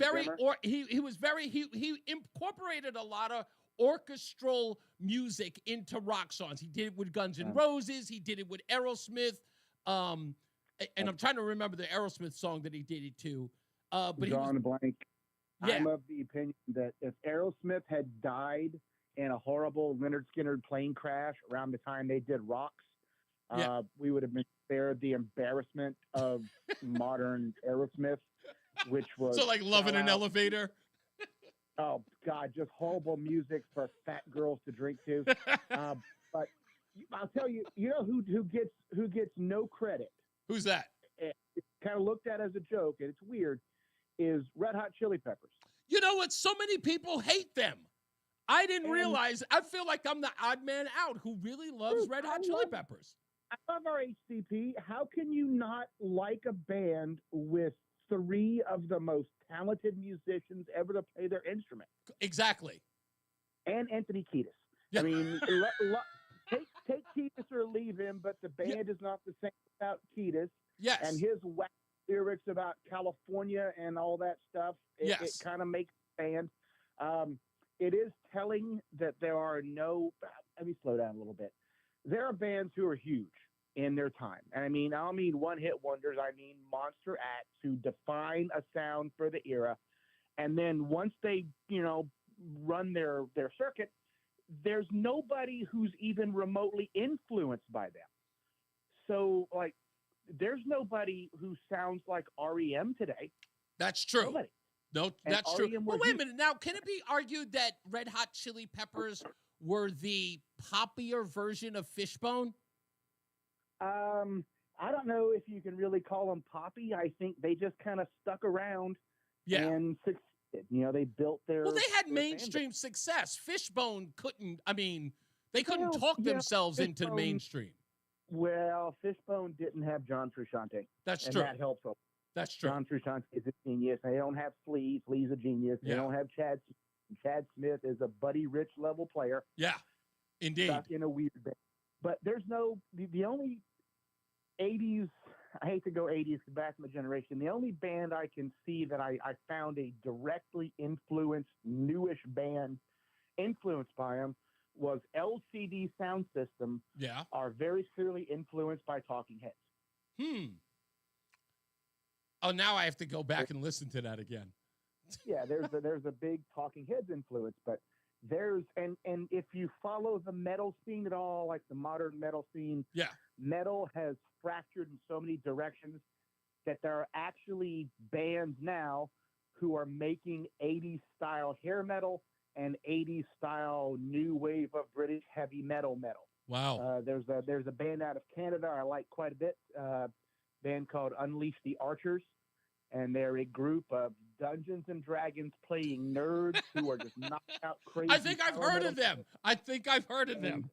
S5: incorporated a lot of orchestral music into rock songs. He did it with Guns N' Roses. He did it with Aerosmith. And I'm trying to remember the Aerosmith song that he did it to. But
S19: Drawing a blank.
S5: Yeah.
S19: I'm of the opinion that if Aerosmith had died in a horrible Leonard Skinner plane crash around the time they did Rocks, we would have been spared the embarrassment of modern Aerosmith, which was
S5: so like Love in an Elevator.
S19: Oh God, just horrible music for fat girls to drink to. But I'll tell you, you know who gets no credit?
S5: Who's that?
S19: It's kind of looked at as a joke, and it's weird. Is Red Hot Chili Peppers?
S5: You know what? So many people hate them. I didn't realize. I feel like I'm the odd man out who really loves Red Hot Chili Peppers.
S19: I love our HCP. How can you not like a band with three of the most talented musicians ever to play their instrument?
S5: Exactly.
S19: And Anthony Kiedis. I mean, take Kiedis or leave him, but the band is not the same without Kiedis.
S5: Yes.
S19: And his whack lyrics about California and all that stuff, it kind of makes the band. It is telling that there are let me slow down a little bit. There are bands who are huge in their time. And I don't mean one-hit wonders. I mean monster acts who define a sound for the era. And then once they, run their circuit, there's nobody who's even remotely influenced by them. So, like, there's nobody who sounds like REM today.
S5: That's true.
S19: Nobody.
S5: No,
S19: And
S5: that's true.
S19: REM
S5: Well,
S19: were
S5: wait a
S19: huge.
S5: minute. Now, can it be argued that Red Hot Chili Peppers were the poppier version of Fishbone?
S19: I don't know if you can really call them poppy. I think they just kind of stuck around and succeeded. They built their.
S5: Well, they had
S19: their
S5: mainstream success. Fishbone couldn't. I mean, they couldn't
S19: Well,
S5: talk
S19: yeah,
S5: themselves into
S19: Fishbone-
S5: mainstream.
S19: Well, Fishbone didn't have John Frusciante.
S5: That's
S19: and
S5: true.
S19: That helps a lot.
S5: That's true.
S19: John Frusciante is a genius. They don't have Flea. Flea's a genius. They
S5: Yeah.
S19: don't have Chad. Chad Smith is a Buddy Rich level player.
S5: Yeah, indeed.
S19: Stuck in a weird band. But there's no the only 80s. I hate to go 80s back in the generation. The only band I can see that I found a directly influenced newish band influenced by them was LCD Sound System.
S5: Yeah.
S19: Are very clearly influenced by Talking Heads.
S5: Oh, now I have to go back and listen to that again.
S19: Yeah, there's a big Talking Heads influence, but there's and if you follow the metal scene at all, like the modern metal scene,
S5: yeah,
S19: metal has fractured in so many directions that there are actually bands now who are making 80s style hair metal and 80s style new wave of British heavy metal.
S5: Wow.
S19: There's a band out of Canada I like quite a bit, band called Unleash the Archers, and they're a group of Dungeons and Dragons playing nerds who are just knocked out crazy.
S5: I think I've
S19: power
S5: heard
S19: metal.
S5: of them. I think I've heard of them.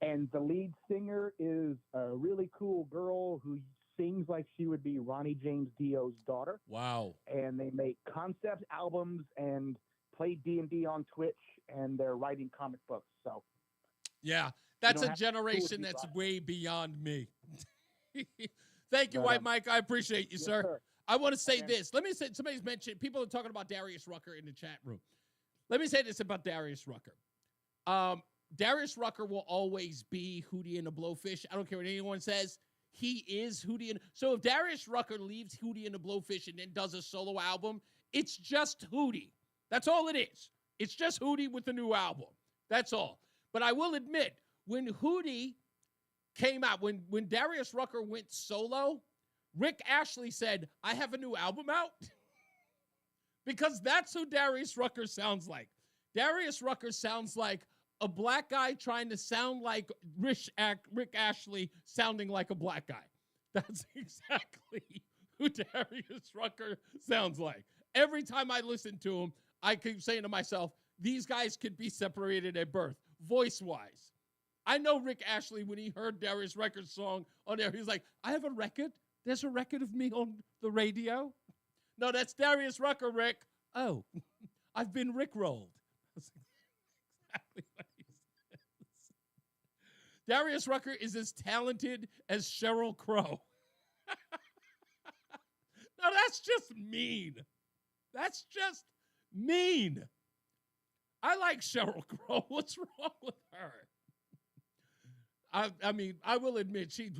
S19: And the lead singer is a really cool girl who sings like she would be Ronnie James Dio's daughter.
S5: Wow.
S19: And they make concept albums and play D&D on Twitch, and they're writing comic books. So
S5: Yeah, that's
S19: don't
S5: a
S19: have to do
S5: generation
S19: it,
S5: that's
S19: but-
S5: way beyond me. Thank you,
S19: But,
S5: White Mike. I appreciate you,
S19: yes,
S5: sir.
S19: sir.
S5: I want to say
S19: Okay.
S5: this. Let me say, somebody's mentioned, people are talking about Darius Rucker in the chat room. Let me say this about Darius Rucker. Darius Rucker will always be Hootie and the Blowfish. I don't care what anyone says. He is Hootie and... So if Darius Rucker leaves Hootie and the Blowfish and then does a solo album, it's just Hootie. That's all it is. It's just Hootie with a new album. That's all. But I will admit, when Hootie came out, when Darius Rucker went solo, Rick Ashley said, I have a new album out. Because that's who Darius Rucker sounds like. Darius Rucker sounds like a black guy trying to sound like Rick Ashley sounding like a black guy. That's exactly who Darius Rucker sounds like. Every time I listen to him, I keep saying to myself, these guys could be separated at birth, voice-wise. I know Rick Ashley, when he heard Darius Rucker's song on there, he's like, I have a record? There's a record of me on the radio? No, that's Darius Rucker, Rick. Oh, I've been Rickrolled. That's exactly what he says. Darius Rucker is as talented as Sheryl Crow. Now, that's just mean. That's just mean. I like Sheryl Crow. What's wrong with her? I mean, I will admit, she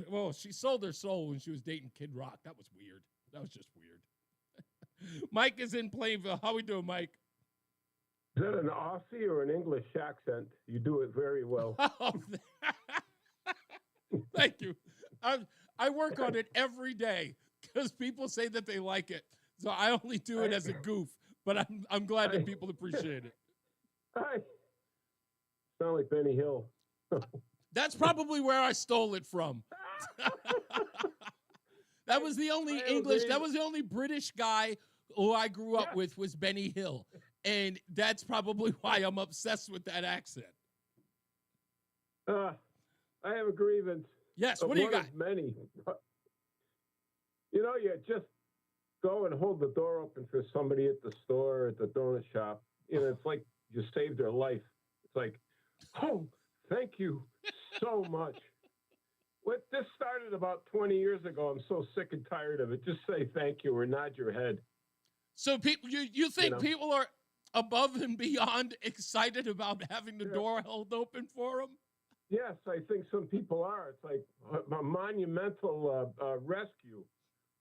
S5: sold her soul when she was dating Kid Rock. That was weird. That was just weird. Mike is in Plainville. How we doing, Mike?
S20: Is that an Aussie or an English accent? You do it very well.
S5: Thank you. I work on it every day because people say that they like it. So I only do it as a goof, but I'm glad that people appreciate it.
S20: Hi. Sound like Benny Hill.
S5: That's probably where I stole it from. That was the only English, that was the only British guy who I grew up with was Benny Hill. And that's probably why I'm obsessed with that accent.
S20: I have a grievance.
S5: Yes,
S20: of
S5: what do you
S20: one
S5: got?
S20: of many. You just go and hold the door open for somebody at the store, at the donut shop. It's like you saved their life. It's like, oh, thank you so much. This started about 20 years ago. I'm so sick and tired of it. Just say thank you or nod your head.
S5: So people, you think people are above and beyond excited about having the door held open for them?
S20: Yes, I think some people are. It's like a monumental rescue.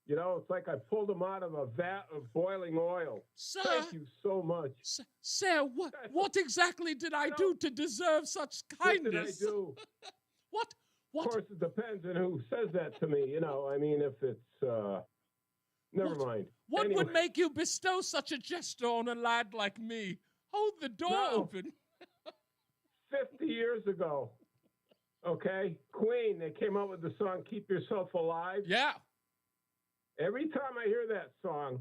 S20: You know, it's like I pulled them out of a vat of boiling oil.
S5: Sir,
S20: thank you so much.
S5: Sir, what exactly did I do to deserve such kindness?
S20: What did I do?
S5: What?
S20: Of course, it depends on who says that to me. You know, I mean, if it's, never mind.
S5: What
S20: Anyway,
S5: would make you bestow such a gesture on a lad like me? Hold the door open.
S20: 50 years ago, okay, Queen, they came out with the song Keep Yourself Alive.
S5: Yeah.
S20: Every time I hear that song,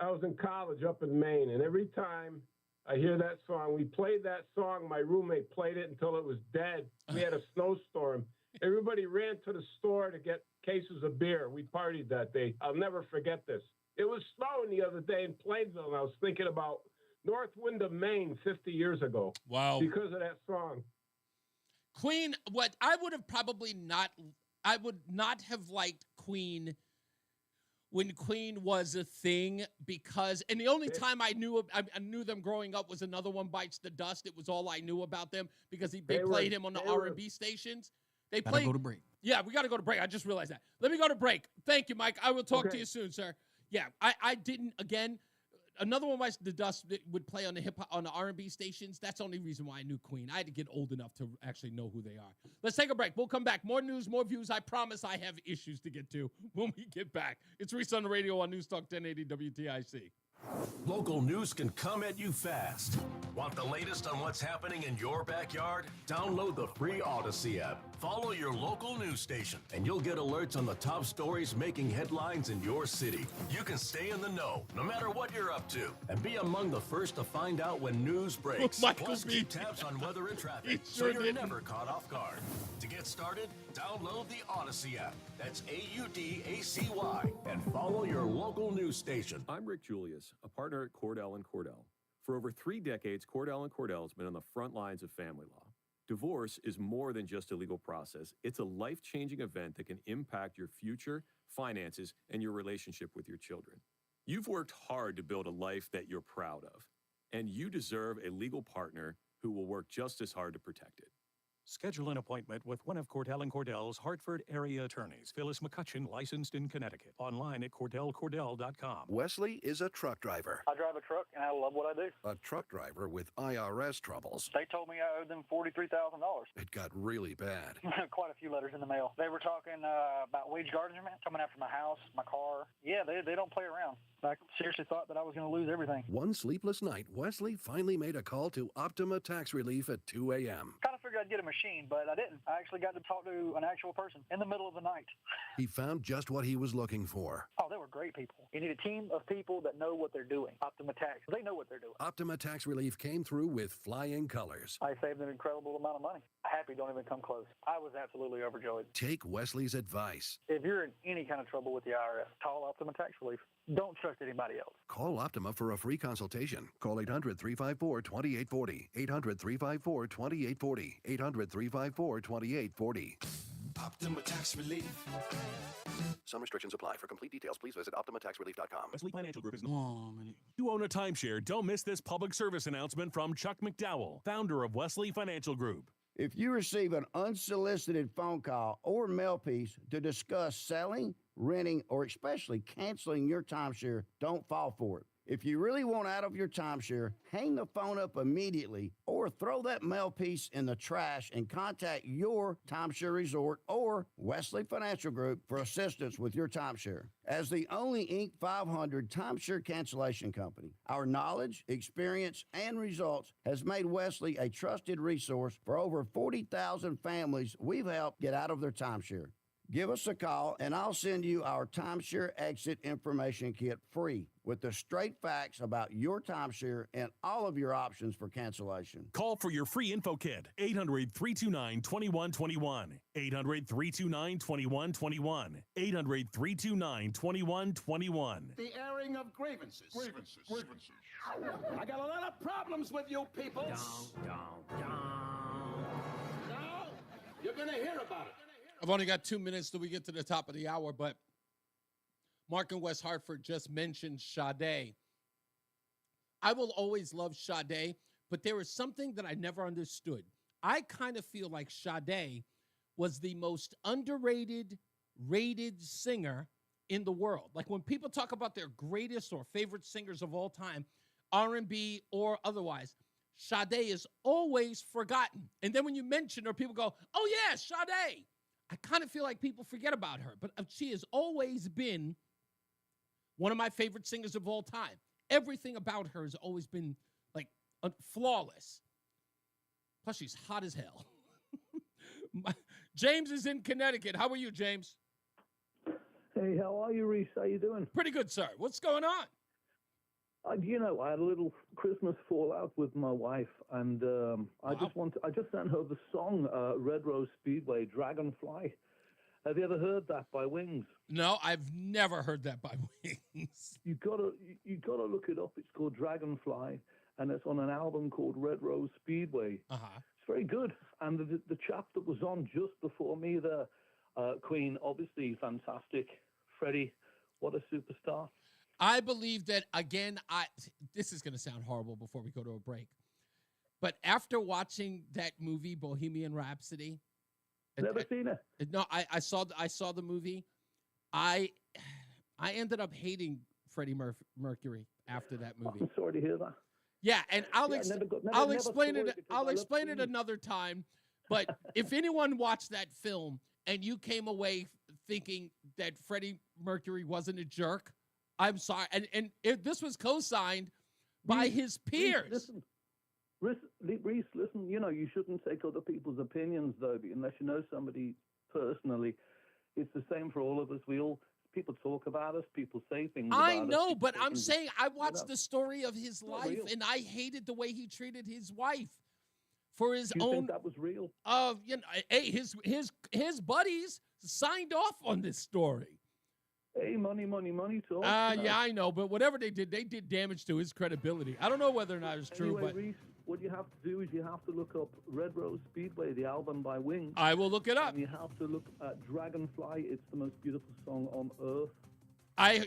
S20: I was in college up in Maine, and every time I hear that song, we played that song. My roommate played it until it was dead. We had a snowstorm. Everybody ran to the store to get cases of beer. We partied that day. I'll never forget this. It was snowing the other day in Plainville, and I was thinking about North Windham, Maine, 50 years ago.
S5: Wow.
S20: Because of that song.
S5: Queen, what I would have probably not, I would not have liked Queen when Queen was a thing, because, and the only time I knew them growing up was Another One Bites the Dust. It was all I knew about them because they played him on the R&B stations. They played.
S1: Go to break.
S5: Yeah, we got to go to break. I just realized that. Let me go to break. Thank you, Mike. I will talk to you soon, sir. Yeah, I didn't, again, Another One Bites the Dust would play on the on the R&B stations. That's the only reason why I knew Queen. I had to get old enough to actually know who they are. Let's take a break. We'll come back. More news, more views. I promise I have issues to get to when we get back. It's Reese on the radio on News Talk 1080 WTIC.
S9: Local news can come at you fast. Want the latest on what's happening in your backyard? Download the free Odyssey app. Follow your local news station, and you'll get alerts on the top stories making headlines in your city. You can stay in the know, no matter what you're up to, and be among the first to find out when news breaks. Plus, keep tabs on weather and traffic, so you're never caught off guard. To get started, download the Odyssey app. That's AUDACY, and follow your local news station.
S21: I'm Rick Julius, a partner at Cordell & Cordell. For over 3 decades, Cordell & Cordell has been on the front lines of family law. Divorce is more than just a legal process. It's a life-changing event that can impact your future, finances, and your relationship with your children. You've worked hard to build a life that you're proud of, and you deserve a legal partner who will work just as hard to protect it.
S22: Schedule an appointment with one of Cordell & Cordell's Hartford area attorneys. Phyllis McCutcheon, licensed in Connecticut. Online at CordellCordell.com.
S9: Wesley is a truck driver.
S23: I drive a truck, and I love what I do.
S9: A truck driver with IRS troubles.
S23: They told me I owed them $43,000.
S9: It got really bad.
S23: Quite a few letters in the mail. They were talking about wage garnishment, coming after my house, my car. Yeah, they don't play around. I seriously thought that I was going to lose everything.
S9: One sleepless night, Wesley finally made a call to Optima Tax Relief at 2 a.m.
S23: Kind of figured I'd get a machine, but I didn't. I actually got to talk to an actual person in the middle of the night.
S9: He found just what he was looking for.
S23: Oh, they were great people. You need a team of people that know what they're doing. Optima Tax, they know what they're doing.
S9: Optima Tax Relief came through with flying colors.
S23: I saved an incredible amount of money. Happy don't even come close. I was absolutely overjoyed.
S9: Take Wesley's advice.
S23: If you're in any kind of trouble with the IRS, call Optima Tax Relief. Don't trust anybody else.
S9: Call Optima for a free consultation. Call 800-354-2840. 800-354-2840. 800-354-2840.
S24: Optima Tax Relief.
S9: Some restrictions apply. For complete details, please visit OptimaTaxRelief.com.
S22: Wesley Financial Group is
S2: You own a timeshare. Don't miss this public service announcement from Chuck McDowell, founder of Wesley Financial Group.
S25: If you receive an unsolicited phone call or mail piece to discuss selling, renting, or especially canceling your timeshare, don't fall for it. If you really want out of your timeshare, hang the phone up immediately or throw that mail piece in the trash and contact your timeshare resort or Wesley Financial Group for assistance with your timeshare. As the only Inc. 500 timeshare cancellation company, our knowledge, experience, and results has made Wesley a trusted resource for over 40,000 families we've helped get out of their timeshare. Give us a call, and I'll send you our timeshare exit information kit free with the straight facts about your timeshare and all of your options for cancellation.
S2: Call for your free info kit. 800-329-2121. 800-329-2121. 800-329-2121.
S18: The airing of grievances. I got a lot of problems with you people. Now, you're going to hear about it.
S5: I've only got 2 minutes till we get to the top of the hour, but Mark in West Hartford just mentioned Sade. I will always love Sade, but there is something that I never understood. I kind of feel like Sade was the most underrated, rated singer in the world. Like when people talk about their greatest or favorite singers of all time, R&B or otherwise, Sade is always forgotten. And then when you mention her, people go, oh yeah, Sade. I kind of feel like people forget about her, but she has always been one of my favorite singers of all time. Everything about her has always been like flawless. Plus, she's hot as hell. James is in Connecticut. How are you, James?
S3: Hey, how are you, Reese? How you doing?
S5: Pretty good, sir. What's going on?
S3: I had a little Christmas fallout with my wife, and I just sent her the song Red Rose Speedway, Dragonfly. Have you ever heard that by Wings?
S5: No, I've never heard that by Wings.
S3: You gotta look it up. It's called Dragonfly, and it's on an album called Red Rose Speedway. It's very good. And the chap that was on just before me, the Queen, obviously fantastic. Freddie, what a superstar.
S5: I believe that, again, this is going to sound horrible before we go to a break, but after watching that movie, Bohemian Rhapsody.
S3: Never seen it.
S5: No, I saw the movie. I ended up hating Freddie Mercury after that movie.
S3: I'm sorry to hear that.
S5: Yeah, and I'll explain it. I'll
S3: I
S5: explain it another time. But if anyone watched that film and you came away thinking that Freddie Mercury wasn't a jerk, I'm sorry. And this was co-signed by his peers.
S3: Reese, listen, you shouldn't take other people's opinions, though, unless you know somebody personally. It's the same for all of us. People talk about us, people say things about us.
S5: I know, but I'm saying I watched the story of his life, and I hated the way he treated his wife for his own.
S3: You think that was real?
S5: Hey, his buddies signed off on this story.
S3: Hey, money talk.
S5: Yeah, I know, but whatever they did damage to his credibility. I don't know whether or not it's true,
S3: anyway,
S5: but
S3: Reese, what you have to do is you have to look up Red Rose Speedway, the album by Wings.
S5: I will look it up.
S3: And you have to look at Dragonfly. It's the most beautiful song on earth.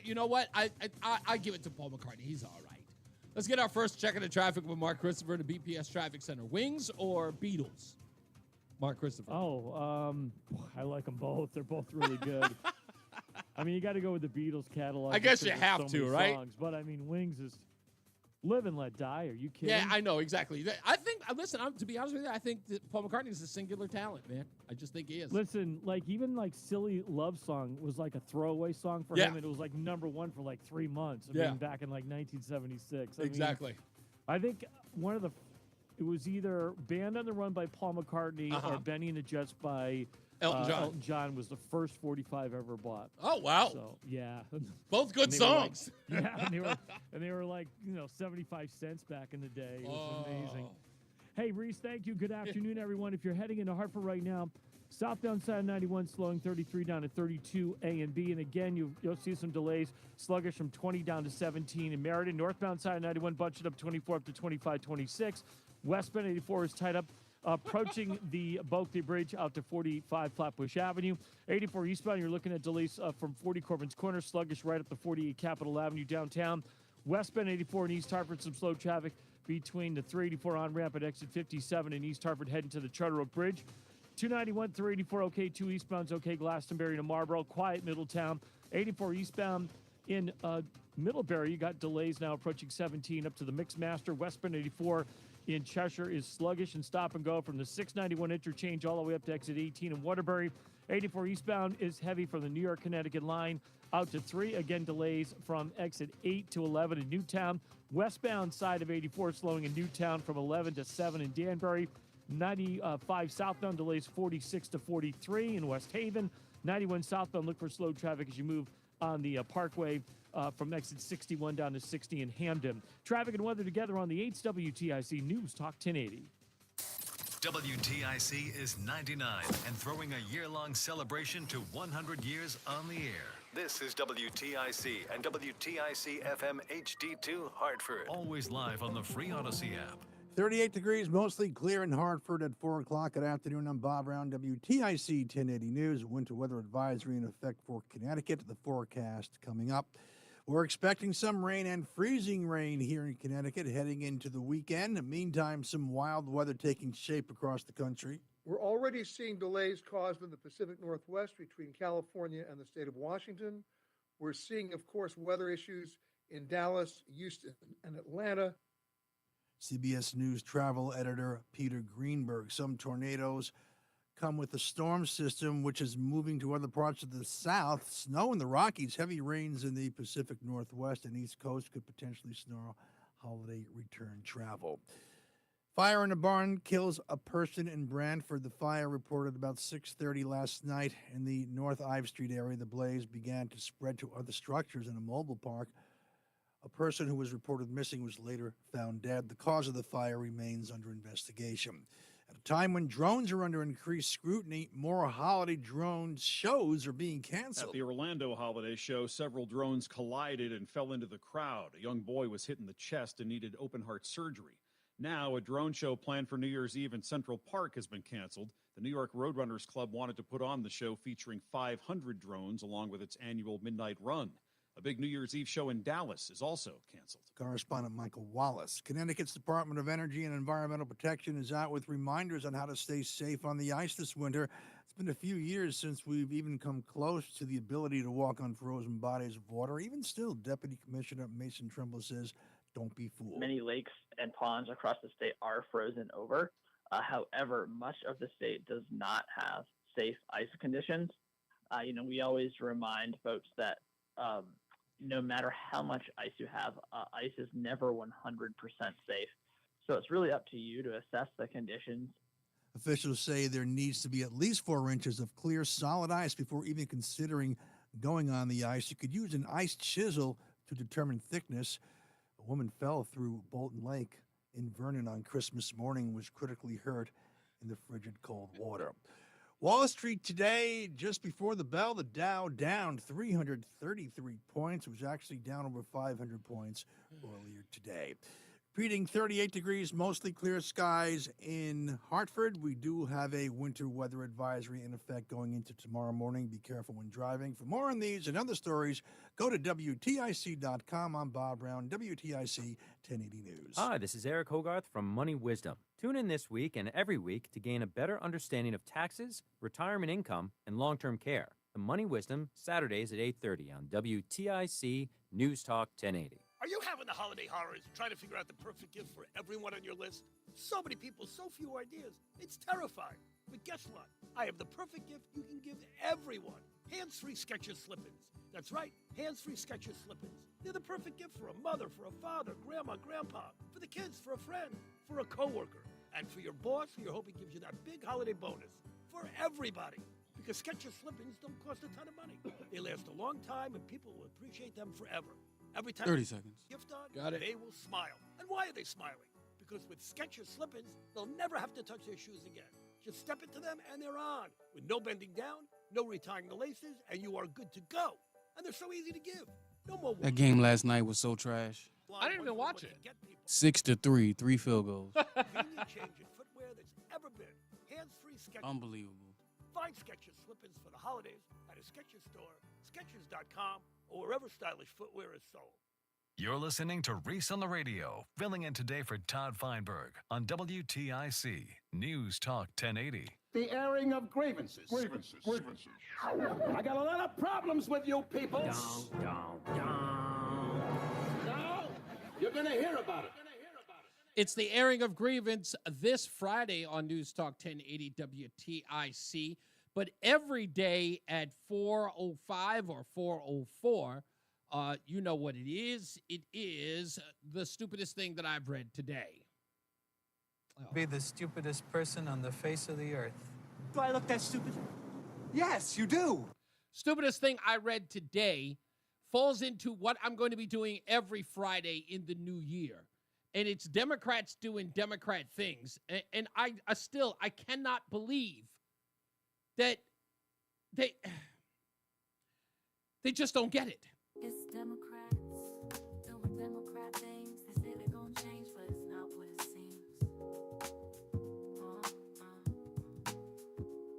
S5: You know what? I give it to Paul McCartney. He's all right. Let's get our first check of the traffic with Mark Christopher at the BPS Traffic Center. Wings or Beatles? Mark Christopher.
S6: I like them both. They're both really good. I mean, you got to go with the Beatles catalog.
S5: I guess you
S6: because
S5: have
S6: there's so
S5: to,
S6: many
S5: right?
S6: Songs. But I mean, Wings is live and let die. Are you kidding?
S5: Yeah, I know, exactly. I think, listen, to be honest with you, I think that Paul McCartney is a singular talent, man. I just think he is.
S6: Listen, even Silly Love Song was like a throwaway song for him, and it was like #1 for like 3 months. I mean, back in like 1976.
S5: Exactly.
S6: I think it was either Band on the Run by Paul McCartney or Benny and the Jets by
S5: Elton John.
S6: Elton John was the first 45 ever bought.
S5: Oh, wow.
S6: So, yeah.
S5: Both good songs.
S6: And they were like, 75 cents back in the day. It was amazing. Hey, Reese, thank you. Good afternoon, everyone. If you're heading into Hartford right now, southbound side of 91 slowing 33 down to 32 A and B. And again, you'll see some delays, sluggish from 20 down to 17 in Meriden. Northbound side of 91 bunched up 24 up to 25, 26. Westbound 84 is tied up, approaching the Bulkley Bridge out to 45 Flatbush Avenue. 84 eastbound, you're looking at delays from 40 Corbin's Corner, sluggish right up to 48 Capitol Avenue downtown. Westbound 84 in East Hartford, some slow traffic between the 384 on-ramp at exit 57 in East Hartford heading to the Charter Oak Bridge. 291, 384, okay, 2 eastbound's okay, Glastonbury to Marlboro, quiet Middletown. 84 eastbound in Middlebury, you got delays now approaching 17 up to the Mixmaster. Westbound 84 in Cheshire is sluggish and stop and go from the 691 interchange all the way up to exit 18 in Waterbury. 84 eastbound is heavy from the New York Connecticut line out to 3. Again, delays from exit 8 to 11 in Newtown. Westbound side of 84 slowing in Newtown from 11 to 7 in Danbury. 95 southbound delays 46 to 43 in West Haven. 91 southbound, look for slow traffic as you move on the Parkway from exit 61 down to 60 in Hamden. Traffic and weather together on the 8's WTIC News Talk 1080.
S2: WTIC is 99 and throwing a year-long celebration to 100 years on the air. This is WTIC and WTIC FM HD2 Hartford. Always live on the free Odyssey app.
S10: 38 degrees, mostly clear in Hartford at 4 o'clock. Good afternoon. I'm Bob Brown, WTIC 1080 News. Winter weather advisory in effect for Connecticut. The forecast coming up. We're expecting some rain and freezing rain here in Connecticut heading into the weekend. Meantime, some wild weather taking shape across the country.
S7: We're already seeing delays caused in the Pacific Northwest between California and the state of Washington. We're seeing, of course, weather issues in Dallas, Houston, and Atlanta.
S10: CBS News travel editor Peter Greenberg. Some tornadoes come with the storm system, which is moving to other parts of the south. Snow in the Rockies, heavy rains in the Pacific Northwest and East Coast could potentially snarl holiday return travel. Fire in a barn kills a person in Brantford. The fire reported about 6:30 last night in the North Ive Street area. The blaze began to spread to other structures in a mobile park. A person who was reported missing was later found dead. The cause of the fire remains under investigation. At a time when drones are under increased scrutiny, more holiday drone shows are being canceled.
S8: At the Orlando Holiday Show, several drones collided and fell into the crowd. A young boy was hit in the chest and needed open heart surgery. Now, a drone show planned for New Year's Eve in Central Park has been canceled. The New York Roadrunners Club wanted to put on the show featuring 500 drones along with its annual Midnight Run. A big New Year's Eve show in Dallas is also canceled.
S10: Correspondent Michael Wallace. Connecticut's Department of Energy and Environmental Protection is out with reminders on how to stay safe on the ice this winter. It's been a few years since we've even come close to the ability to walk on frozen bodies of water. Even still, Deputy Commissioner Mason Trimble says, don't be fooled.
S11: Many lakes and ponds across the state are frozen over. However, much of the state does not have safe ice conditions. We always remind folks that no matter how much ice you have, ice is never 100% safe. So it's really up to you to assess the conditions.
S10: Officials say there needs to be at least 4 inches of clear, solid ice before even considering going on the ice. You could use an ice chisel to determine thickness. A woman fell through Bolton Lake in Vernon on Christmas morning and was critically hurt in the frigid cold water. Wall Street today, just before the bell, the Dow down 333 points. It was actually down over 500 points earlier today. Reading 38 degrees, mostly clear skies in Hartford. We do have a winter weather advisory in effect going into tomorrow morning. Be careful when driving. For more on these and other stories, go to WTIC.com. I'm Bob Brown, WTIC 1080 News.
S12: Hi, this is Eric Hogarth from Money Wisdom. Tune in this week and every week to gain a better understanding of taxes, retirement income, and long-term care. The Money Wisdom, Saturdays at 8:30 on WTIC News Talk 1080.
S4: Are you having the holiday horrors, trying to figure out the perfect gift for everyone on your list? So many people, so few ideas. It's terrifying. But guess what? I have the perfect gift you can give everyone. Hands-free Skechers slip-ins. That's right, hands-free Skechers slip-ins. They're the perfect gift for a mother, for a father, grandma, grandpa, for the kids, for a friend, for a coworker, and for your boss who you're hoping gives you that big holiday bonus. For everybody. Because Skechers slip-ins don't cost a ton of money. They last a long time and people will appreciate them forever. Every time
S1: 30 seconds.
S4: Gift on,
S1: Got it.
S4: they will smile. And why are they smiling? Because with Skechers slip-ins, they'll never have to touch their shoes again. Just step into them and they're on. With no bending down, no retying the laces, and you are good to go. And they're so easy to give. No more
S1: That game last night was so trash.
S5: I didn't even watch it.
S1: 6-3, 3 field goals.
S4: Convenient change in footwear that's ever been. Hands-free Skechers.
S1: Unbelievable.
S4: Find Skechers slip-ins for the holidays at a Skechers store, Skechers.com, or wherever stylish footwear is sold.
S2: You're listening to Reese on the Radio, filling in today for Todd Feinberg on WTIC News Talk 1080.
S18: The airing of grievances. Grievances. I got a lot of problems with you people. No, you're going to hear about it.
S5: It's the airing of grievance this Friday on News Talk 1080 WTIC. But every day at 4:05 or 4:04, you know what it is. It is the stupidest thing that I've read today.
S14: Be the stupidest person on the face of the earth.
S26: Do I look that stupid? Yes, you do.
S5: Stupidest thing I read today falls into what I'm going to be doing every Friday in the new year. And it's Democrats doing Democrat things. And I cannot believe that they just don't get it.
S27: It's Democrats doing Democrat things. They say they're gonna change, but it's not what it seems.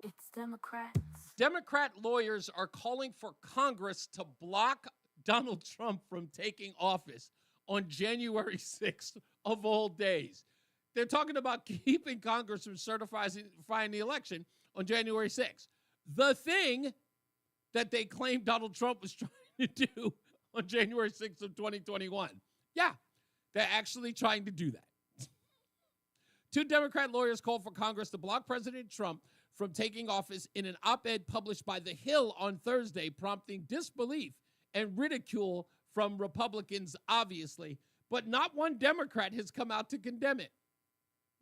S27: It's Democrats.
S5: Democrat lawyers are calling for Congress to block Donald Trump from taking office on January 6th of all days. They're talking about keeping Congress from certifying the election on January 6th. The thing that they claim Donald Trump was trying to do on January 6th of 2021. Yeah, they're actually trying to do that. Two Democrat lawyers called for Congress to block President Trump from taking office in an op-ed published by The Hill on Thursday, prompting disbelief and ridicule from Republicans, obviously. But not one Democrat has come out to condemn it.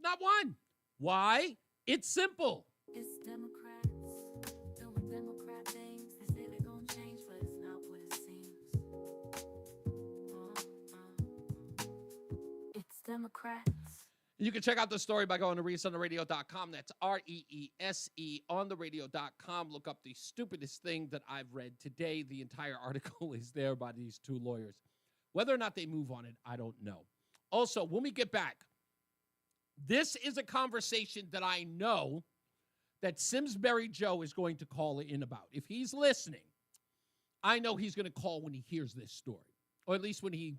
S5: Not one. Why? It's simple.
S27: It's Democrats doing Democrat things. They say they're gonna change, but it's not what it seems. It's Democrats.
S5: You can check out the story by going to reeseontheradio.com. That's REESE on the radio.com. Look up the stupidest thing that I've read today. The entire article is there by these two lawyers. Whether or not they move on it, I don't know. Also, when we get back, this is a conversation that I know that Simsbury Joe is going to call in about. If he's listening, I know he's going to call when he hears this story, or at least when he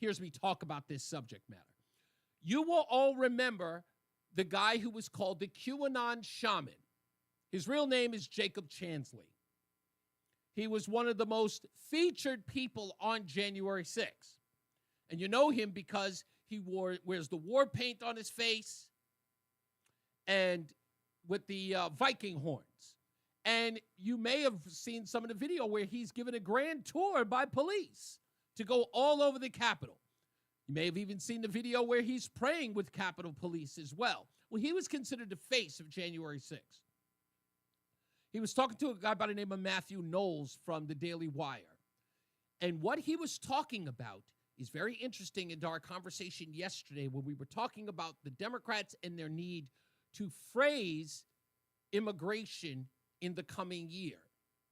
S5: hears me talk about this subject matter. You will all remember the guy who was called the QAnon shaman. His real name is Jacob Chansley. He was one of the most featured people on January 6th. And you know him because he wears the war paint on his face and with the Viking horns. And you may have seen some of the video where he's given a grand tour by police to go all over the Capitol. You may have even seen the video where he's praying with Capitol Police as well. Well, he was considered the face of January 6th. He was talking to a guy by the name of Matthew Knowles from the Daily Wire. And what he was talking about is very interesting in our conversation yesterday when we were talking about the Democrats and their need to phrase immigration in the coming year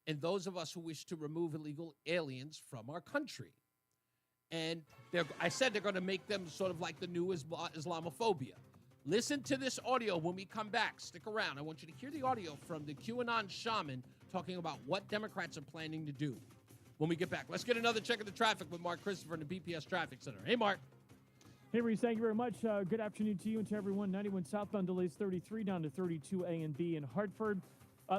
S5: and those of us who wish to remove illegal aliens from our country. And I said they're going to make them sort of like the new Islamophobia. Listen to this audio when we come back. Stick around. I want you to hear the audio from the QAnon shaman talking about what Democrats are planning to do when we get back. Let's get another check of the traffic with Mark Christopher in the BPS Traffic Center. Hey, Mark.
S6: Hey, Reese, thank you very much. Good afternoon to you and to everyone. 91 southbound delays 33 down to 32 A and B in Hartford.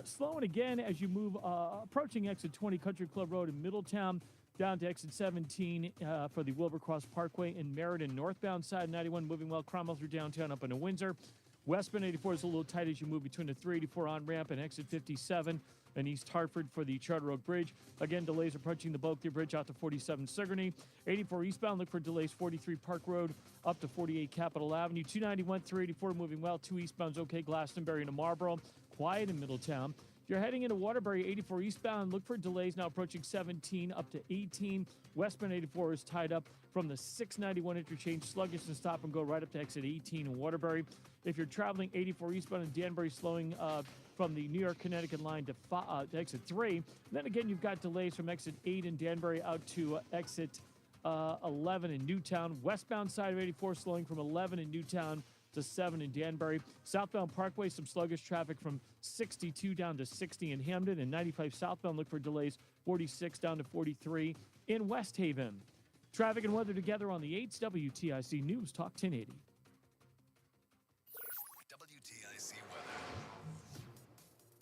S6: Slowing again as you move approaching exit 20 Country Club Road in Middletown. Down to exit 17 for the Wilbur-Cross Parkway in Meriden. Northbound side 91 moving well. Cromwell through downtown up into Windsor. Westbound 84 is a little tight as you move between the 384 on-ramp and exit 57 in East Hartford for the Charter Oak Bridge. Again, delays approaching the Bulkley Bridge out to 47 Sigourney. 84 eastbound, look for delays 43 Park Road up to 48 Capitol Avenue. 291, 384 moving well. 2 eastbounds okay. Glastonbury to Marlboro. Quiet in Middletown. You're heading into Waterbury, 84 eastbound. Look for delays now approaching 17 up to 18. Westbound 84 is tied up from the 691 interchange. Sluggish and stop and go right up to exit 18 in Waterbury. If you're traveling 84 eastbound in Danbury, slowing from the New York, Connecticut line to exit 3. Then again, you've got delays from exit 8 in Danbury out to exit 11 in Newtown. Westbound side of 84 slowing from 11 in Newtown to 7 in Danbury. Southbound Parkway, some sluggish traffic from 62 down to 60 in Hamden. And 95 southbound, look for delays 46 down to 43 in West Haven. Traffic and weather together on the 8's WTIC News Talk 1080.
S2: WTIC weather.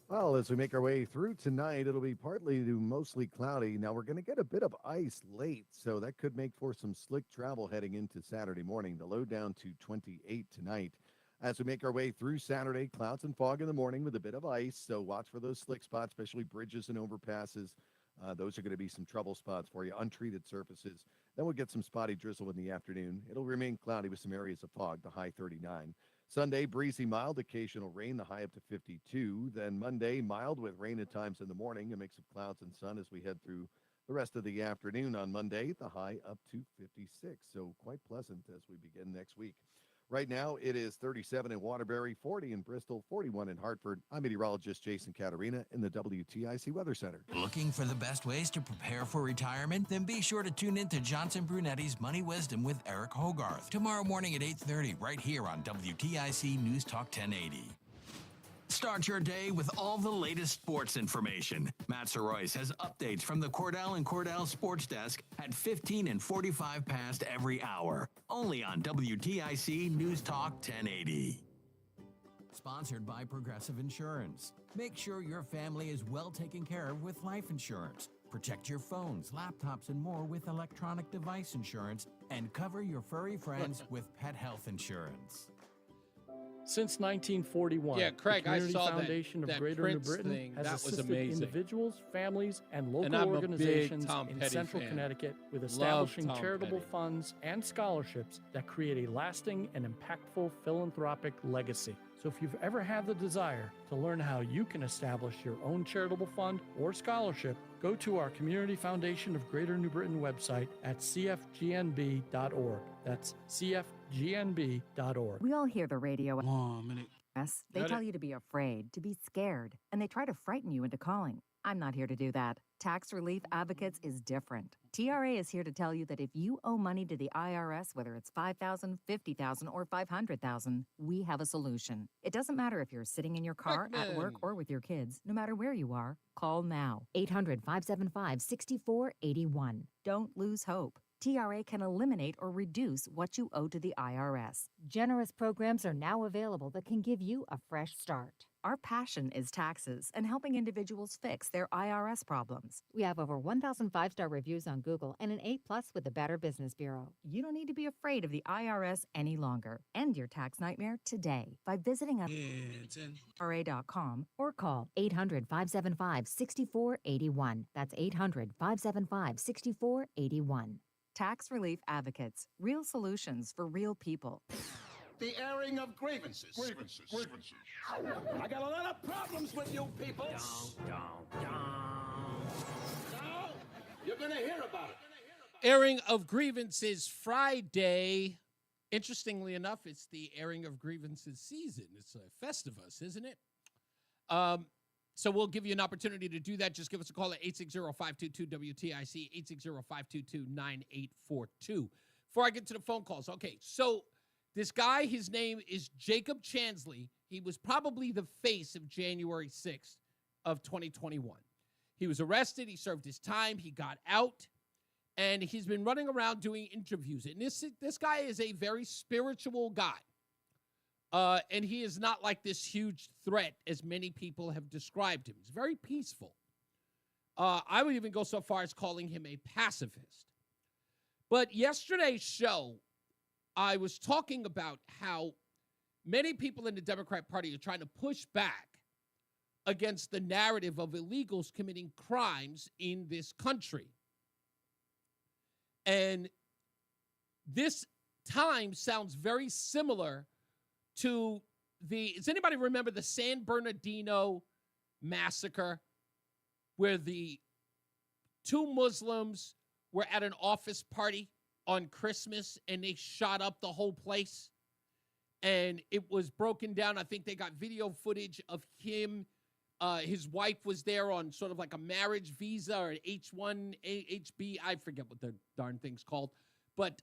S13: Well, as we make our way through tonight, it'll be partly to mostly cloudy. Now, we're going to get a bit of ice late, so that could make for some slick travel heading into Saturday morning. The low down to 28 tonight. As we make our way through Saturday, clouds and fog in the morning with a bit of ice, so watch for those slick spots, especially bridges and overpasses. Those are going to be some trouble spots for you, untreated surfaces. Then we'll get some spotty drizzle in the afternoon. It'll remain cloudy with some areas of fog, the high 39. Sunday, breezy, mild, occasional rain, the high up to 52. Then Monday, mild with rain at times in the morning, a mix of clouds and sun as we head through the rest of the afternoon. On Monday, the high up to 56. So quite pleasant as we begin next week. Right now, it is 37 in Waterbury, 40 in Bristol, 41 in Hartford. I'm meteorologist Jason Caterina in the WTIC Weather Center.
S15: Looking for the best ways to prepare for retirement? Then be sure to tune in to Johnson Brunetti's Money Wisdom with Eric Hogarth tomorrow morning at 8:30 right here on WTIC News Talk 1080. Start your day with all the latest sports information. Matt Soroyce has updates from the Cordell and Cordell Sports Desk at 15 and 45 past every hour. Only on WTIC News Talk 1080. Sponsored by Progressive Insurance. Make sure your family is well taken care of with life insurance. Protect your phones, laptops, and more with electronic device insurance, and cover your furry friends with pet health insurance.
S6: Since 1941,
S5: Yeah, Craig,
S6: the
S5: I
S6: Community
S5: saw that-
S6: Foundation
S5: that
S6: of Greater
S5: Prince
S6: New Britain
S5: thing.
S6: has
S5: That was
S6: assisted
S5: amazing.
S6: individuals, families, and local
S5: I'm a big
S6: organizations
S5: Tom
S6: in
S5: Petty
S6: Central
S5: fan.
S6: Connecticut with
S5: Love
S6: establishing
S5: Tom
S6: charitable
S5: Petty.
S6: funds and scholarships that create a lasting and impactful philanthropic legacy. So if you've ever had the desire to learn how you can establish your own charitable fund or scholarship, go to our Community Foundation of Greater New Britain website at cfgnb.org. That's cfgnb.org.
S16: We all hear the radio. Yes, they
S6: Got
S16: tell
S6: it.
S16: you to be afraid, to be scared, and they try to frighten you into calling. I'm not here to do that. Tax Relief Advocates is different. TRA is here to tell you that if you owe money to the IRS, whether it's $5,000, $50,000, or $500,000, we have a solution. It doesn't matter if you're sitting in your car, at work, or with your kids. No matter where you are, call now. 800-575-6481. Don't lose hope. TRA can eliminate or reduce what you owe to the IRS.
S17: Generous programs are now available that can give you a fresh start.
S16: Our passion is taxes and helping individuals fix their IRS problems.
S17: We have over 1,000 five-star reviews on Google and an A+ with the Better Business Bureau.
S16: You don't need to be afraid of the IRS any longer. End your tax nightmare today by visiting us TRA.com
S17: Or call 800-575-6481. That's 800-575-6481.
S16: Tax Relief Advocates. Real solutions for real people.
S18: The airing of grievances. I got a lot of problems with you people. No, you're gonna hear about it.
S5: Airing of grievances Friday. Interestingly enough, it's the airing of grievances season. It's a Festivus, isn't it? So we'll give you an opportunity to do that. Just give us a call at 860-522-WTIC, 860-522-9842. Before I get to the phone calls, okay, so this guy, his name is Jacob Chansley. He was probably the face of January 6th of 2021. He was arrested. He served his time. He got out. And he's been running around doing interviews. And this guy is a very spiritual guy. And he is not like this huge threat as many people have described him. He's very peaceful. I would even go so far as calling him a pacifist. But yesterday's show, I was talking about how many people in the Democrat Party are trying to push back against the narrative of illegals committing crimes in this country. And this time sounds very similar to does anybody remember the San Bernardino massacre where the two Muslims were at an office party on Christmas and they shot up the whole place and it was broken down? I think they got video footage of him. His wife was there on sort of like a marriage visa or an H1, HB. I forget what the darn thing's called. But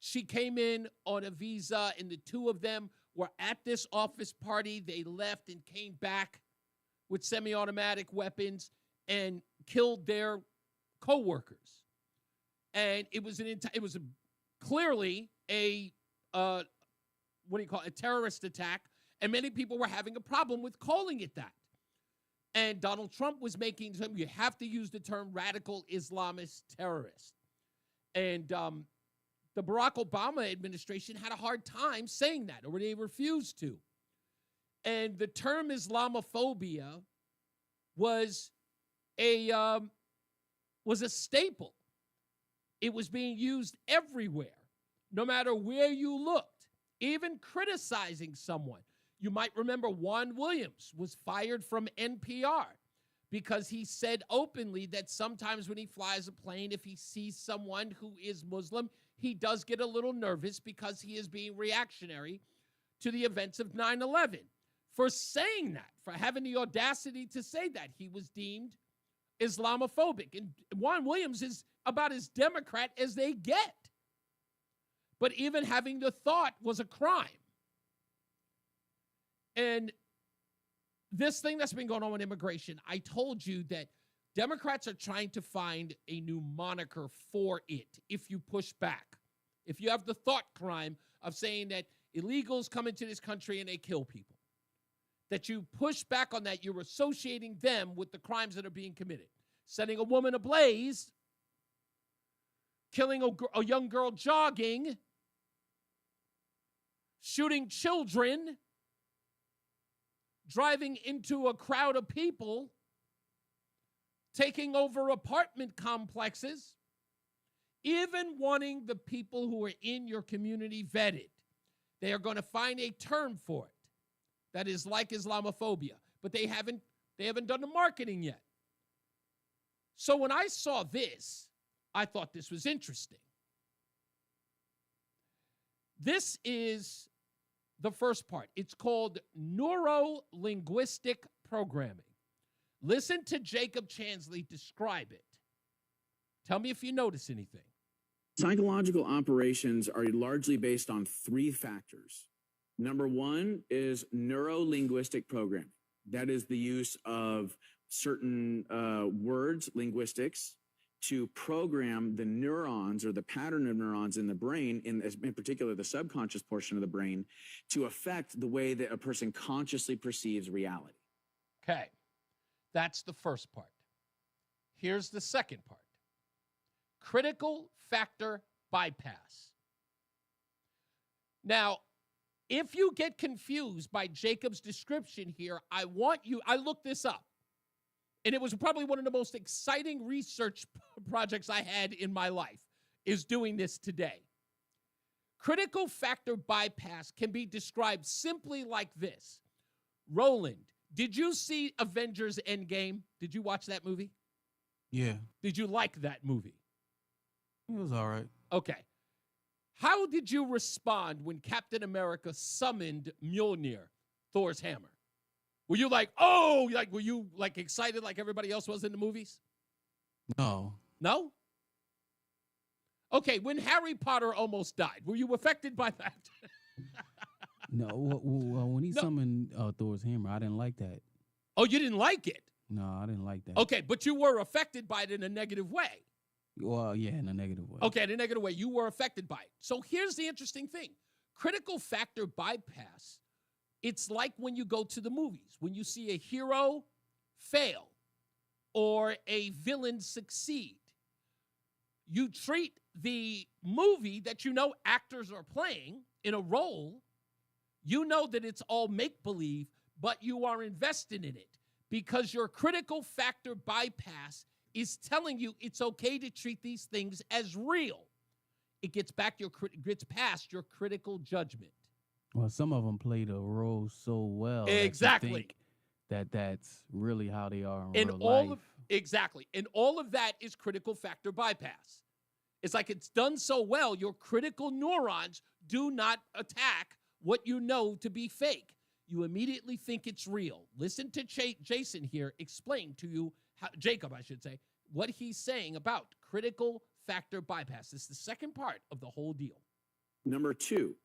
S5: she came in on a visa, and the two of them were at this office party. They left and came back with semi-automatic weapons and killed their co-workers. And it was clearly a terrorist attack, and many people were having a problem with calling it that. And Donald Trump was making some, you have to use the term radical Islamist terrorist. And the Barack Obama administration had a hard time saying that, or they refused to. And the term Islamophobia was a staple. It was being used everywhere, no matter where you looked, even criticizing someone. You might remember Juan Williams was fired from NPR because he said openly that sometimes when he flies a plane, if he sees someone who is Muslim, he does get a little nervous because he is being reactionary to the events of 9/11. For saying that, for having the audacity to say that, he was deemed Islamophobic. And Juan Williams is about as Democrat as they get. But even having the thought was a crime. And this thing that's been going on with immigration, I told you that Democrats are trying to find a new moniker for it if you push back. If you have the thought crime of saying that illegals come into this country and they kill people, that you push back on that, you're associating them with the crimes that are being committed. setting a woman ablaze, killing a young girl jogging, shooting children, driving into a crowd of people, taking over apartment complexes, even wanting the people who are in your community vetted. They are going to find a term for it that is like Islamophobia, but they haven't done the marketing yet. So when I saw this, I thought this was interesting. This is the first part. It's called neuro-linguistic programming. Listen to Jacob Chansley describe it. Tell me if you notice anything.
S9: Psychological operations are largely based on three factors. Number one is neuro-linguistic programming. That is the use of certain words, linguistics, to program the neurons or the pattern of neurons in the brain, in particular the subconscious portion of the brain, to affect the way that a person consciously perceives reality.
S5: Okay, that's the first part. Here's the second part. Critical factor bypass. Now, if you get confused by Jacob's description here, I looked this up, and it was probably one of the most exciting research projects I had in my life, is doing this today. Critical factor bypass can be described simply like this. Roland, did you see Avengers Endgame? Did you watch that movie?
S1: Yeah,
S5: Did you like that movie?
S1: it was all right.
S5: Okay. How did you respond when Captain America summoned Mjolnir, Thor's hammer? Were you like, oh, were you excited like everybody else was in the movies?
S1: No.
S5: No? Okay, when Harry Potter almost died, were you affected by that?
S1: No, well, when he summoned Thor's hammer, I didn't like that.
S5: Oh, you didn't like it?
S1: No, I didn't like that.
S5: Okay, but you were affected by it in a negative way.
S1: Well, yeah, in a negative way.
S5: Okay, in a negative way. You were affected by it. So here's the interesting thing. Critical factor bypass, it's like when you go to the movies. When you see a hero fail or a villain succeed, you treat the movie that you know actors are playing in a role, you know that it's all make-believe, but you are invested in it because your critical factor bypass is telling you it's okay to treat these things as real. It gets past your critical judgment.
S1: Well, some of them play the role so well.
S5: Exactly.
S1: That that's really how they are in real life.
S5: Exactly. And all of that is critical factor bypass. It's like it's done so well, your critical neurons do not attack what you know to be fake. You immediately think it's real. Listen to Jason here explain to you, Jacob, I should say, what he's saying about critical factor bypass. This is the second part of the whole deal.
S9: Number two,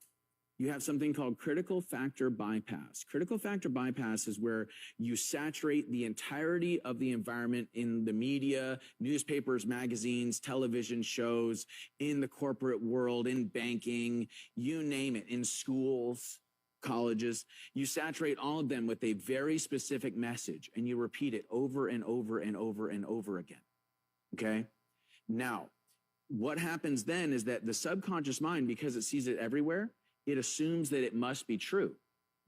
S9: you have something called critical factor bypass. Critical factor bypass is where you saturate the entirety of the environment in the media, newspapers, magazines, television shows, in the corporate world, in banking, you name it, in schools, colleges. You saturate all of them with a very specific message, and you repeat it over and over and over and over again. Okay? Now, what happens then is that the subconscious mind, because it sees it everywhere, it assumes that it must be true,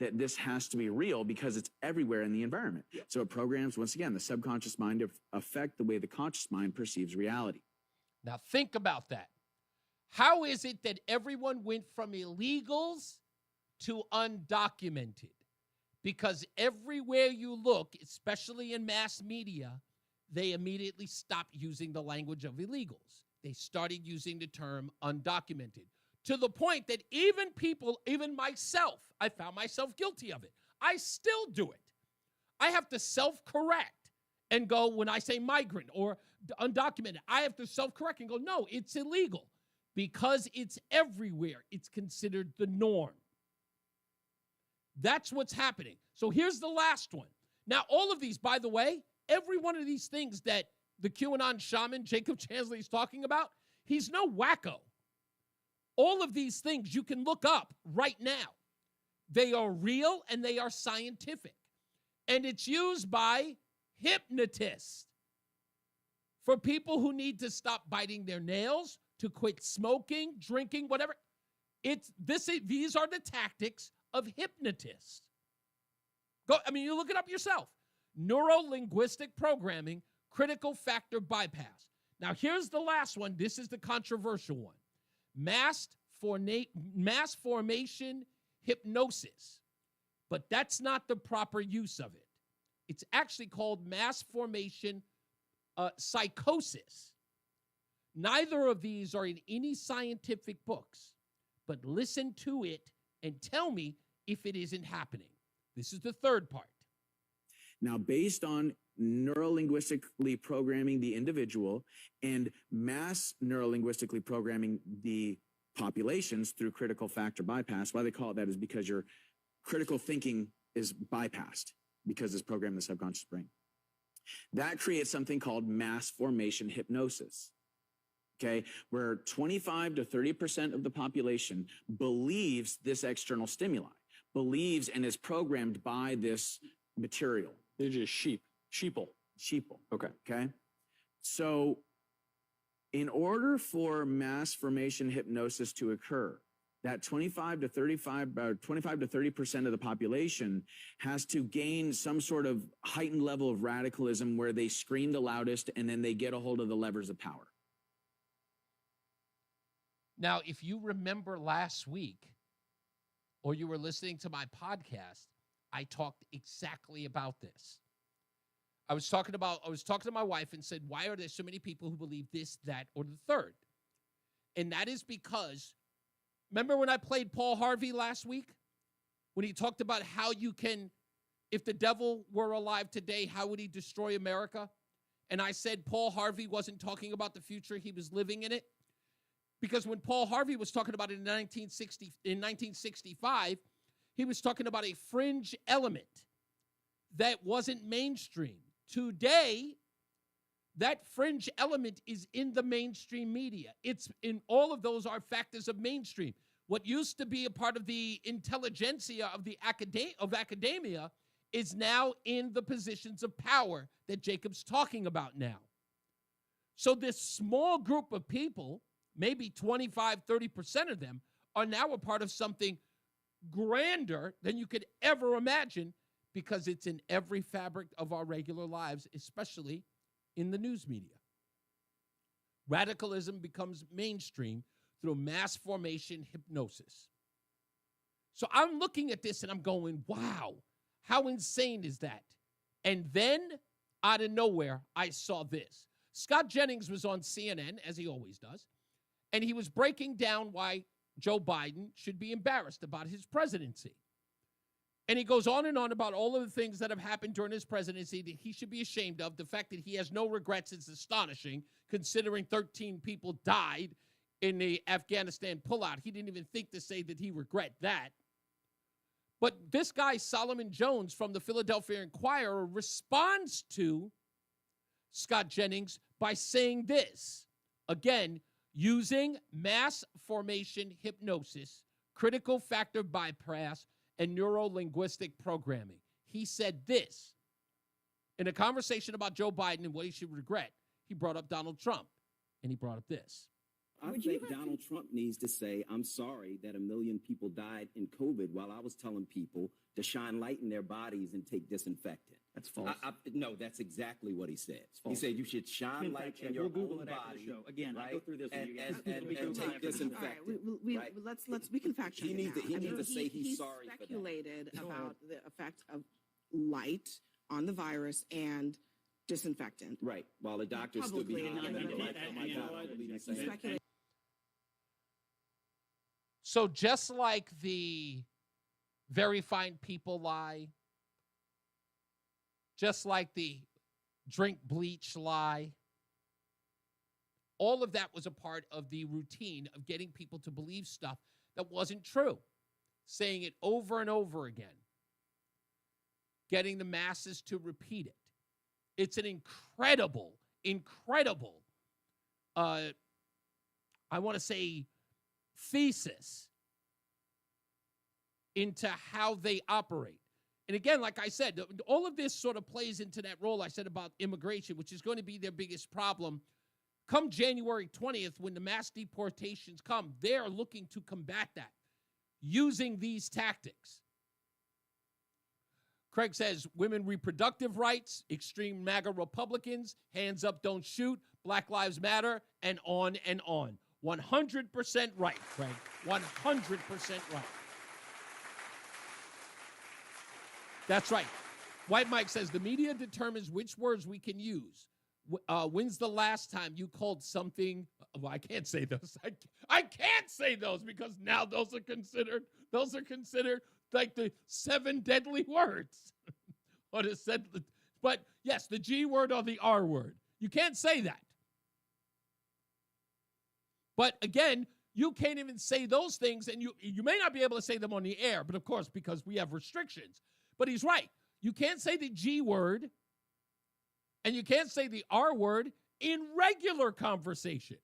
S9: that this has to be real because it's everywhere in the environment. So it programs, once again, the subconscious mind to affect the way the conscious mind perceives reality.
S5: Now think about that. How is it that everyone went from illegals to undocumented? Because everywhere you look, especially in mass media, they immediately stopped using the language of illegals. They started using the term undocumented, to the point that even people, even myself, I found myself guilty of it. I still do it. I have to self-correct and go, when I say migrant or undocumented, I have to self-correct and go, no, it's illegal. Because it's everywhere, it's considered the norm. That's what's happening. So here's the last one. Now, all of these, by the way, every one of these things that the QAnon shaman, Jacob Chansley, is talking about, he's no wacko. All of these things you can look up right now. They are real and they are scientific. And it's used by hypnotists. for people who need to stop biting their nails, to quit smoking, drinking, whatever. These are the tactics of hypnotists. You look it up yourself. Neuro-linguistic programming, critical factor bypass. Now, here's the last one. This is the controversial one. Mass formation hypnosis. But that's not the proper use of it. It's actually called mass formation psychosis. Neither of these are in any scientific books, but listen to it and tell me if it isn't happening. This is the third part.
S9: Now, based on neurolinguistically programming the individual and mass neurolinguistically programming the populations through critical factor bypass, why they call it that is because your critical thinking is bypassed because it's programmed in the subconscious brain. That creates something called mass formation hypnosis. Okay, where 25 to 30% of the population believes this external stimuli, believes and is programmed by this material.
S19: They're just sheeple.
S9: Okay. So in order for mass formation hypnosis to occur, that 25 to 30% of the population has to gain some sort of heightened level of radicalism where they scream the loudest and then they get a hold of the levers of power.
S5: Now, if you remember last week, or you were listening to my podcast, I talked exactly about this. I was talking to my wife and said, why are there so many people who believe this, that, or the third? And that is because, remember when I played Paul Harvey last week? When he talked about how you can, if the devil were alive today, how would he destroy America? And I said Paul Harvey wasn't talking about the future, he was living in it. Because when Paul Harvey was talking about it in 1965, he was talking about a fringe element that wasn't mainstream. Today, that fringe element is in the mainstream media. It's in all of those are factors of mainstream. What used to be a part of the intelligentsia of the academia is now in the positions of power that Jacob's talking about now. So this small group of people, maybe 25, 30% of them, are now a part of something grander than you could ever imagine because it's in every fabric of our regular lives, especially in the news media. Radicalism becomes mainstream through mass formation hypnosis. So I'm looking at this and I'm going, wow, how insane is that? And then out of nowhere, I saw this. Scott Jennings was on CNN, as he always does, and he was breaking down why Joe Biden should be embarrassed about his presidency. And he goes on and on about all of the things that have happened during his presidency that he should be ashamed of. The fact that he has no regrets is astonishing, considering 13 people died in the Afghanistan pullout. He didn't even think to say that he regret that. But this guy, Solomon Jones from the Philadelphia Inquirer, responds to Scott Jennings by saying this. Again, using mass formation hypnosis, critical factor bypass, and neuro-linguistic programming. He said this. In a conversation about Joe Biden and what he should regret, he brought up Donald Trump, and he brought up this.
S20: I think Donald Trump needs to say, I'm sorry that 1 million people died in COVID while I was telling people to shine light in their bodies and take disinfectant.
S19: That's false.
S20: No, that's exactly what he said. He said you should shine light in your own body.
S19: Again,
S20: right?
S19: I go through this
S20: and take disinfectant.
S21: Right, we can fact check.
S20: He needs to say he's sorry for that.
S21: He speculated about the effect of light on the virus and disinfectant.
S20: Right. While the doctor stood behind him.
S5: So just like the very fine people lie, just like the drink bleach lie, all of that was a part of the routine of getting people to believe stuff that wasn't true, saying it over and over again, getting the masses to repeat it. It's an incredible, I want to say, thesis into how they operate. And again, like I said, all of this sort of plays into that role I said about immigration, which is going to be their biggest problem. Come January 20th, when the mass deportations come, they're looking to combat that using these tactics. Craig says women reproductive rights, extreme MAGA Republicans, hands up, don't shoot, Black Lives Matter, and on and on. 100% right, Craig. 100% right. That's right. White Mike says the media determines which words we can use. When's the last time you called something? Well, I can't say those. I can't say those because now those are considered like the 7 deadly words. But yes, the G word or the R word. You can't say that. But again, you can't even say those things, and you may not be able to say them on the air, but of course, because we have restrictions. But he's right. You can't say the G word, and you can't say the R word in regular conversation.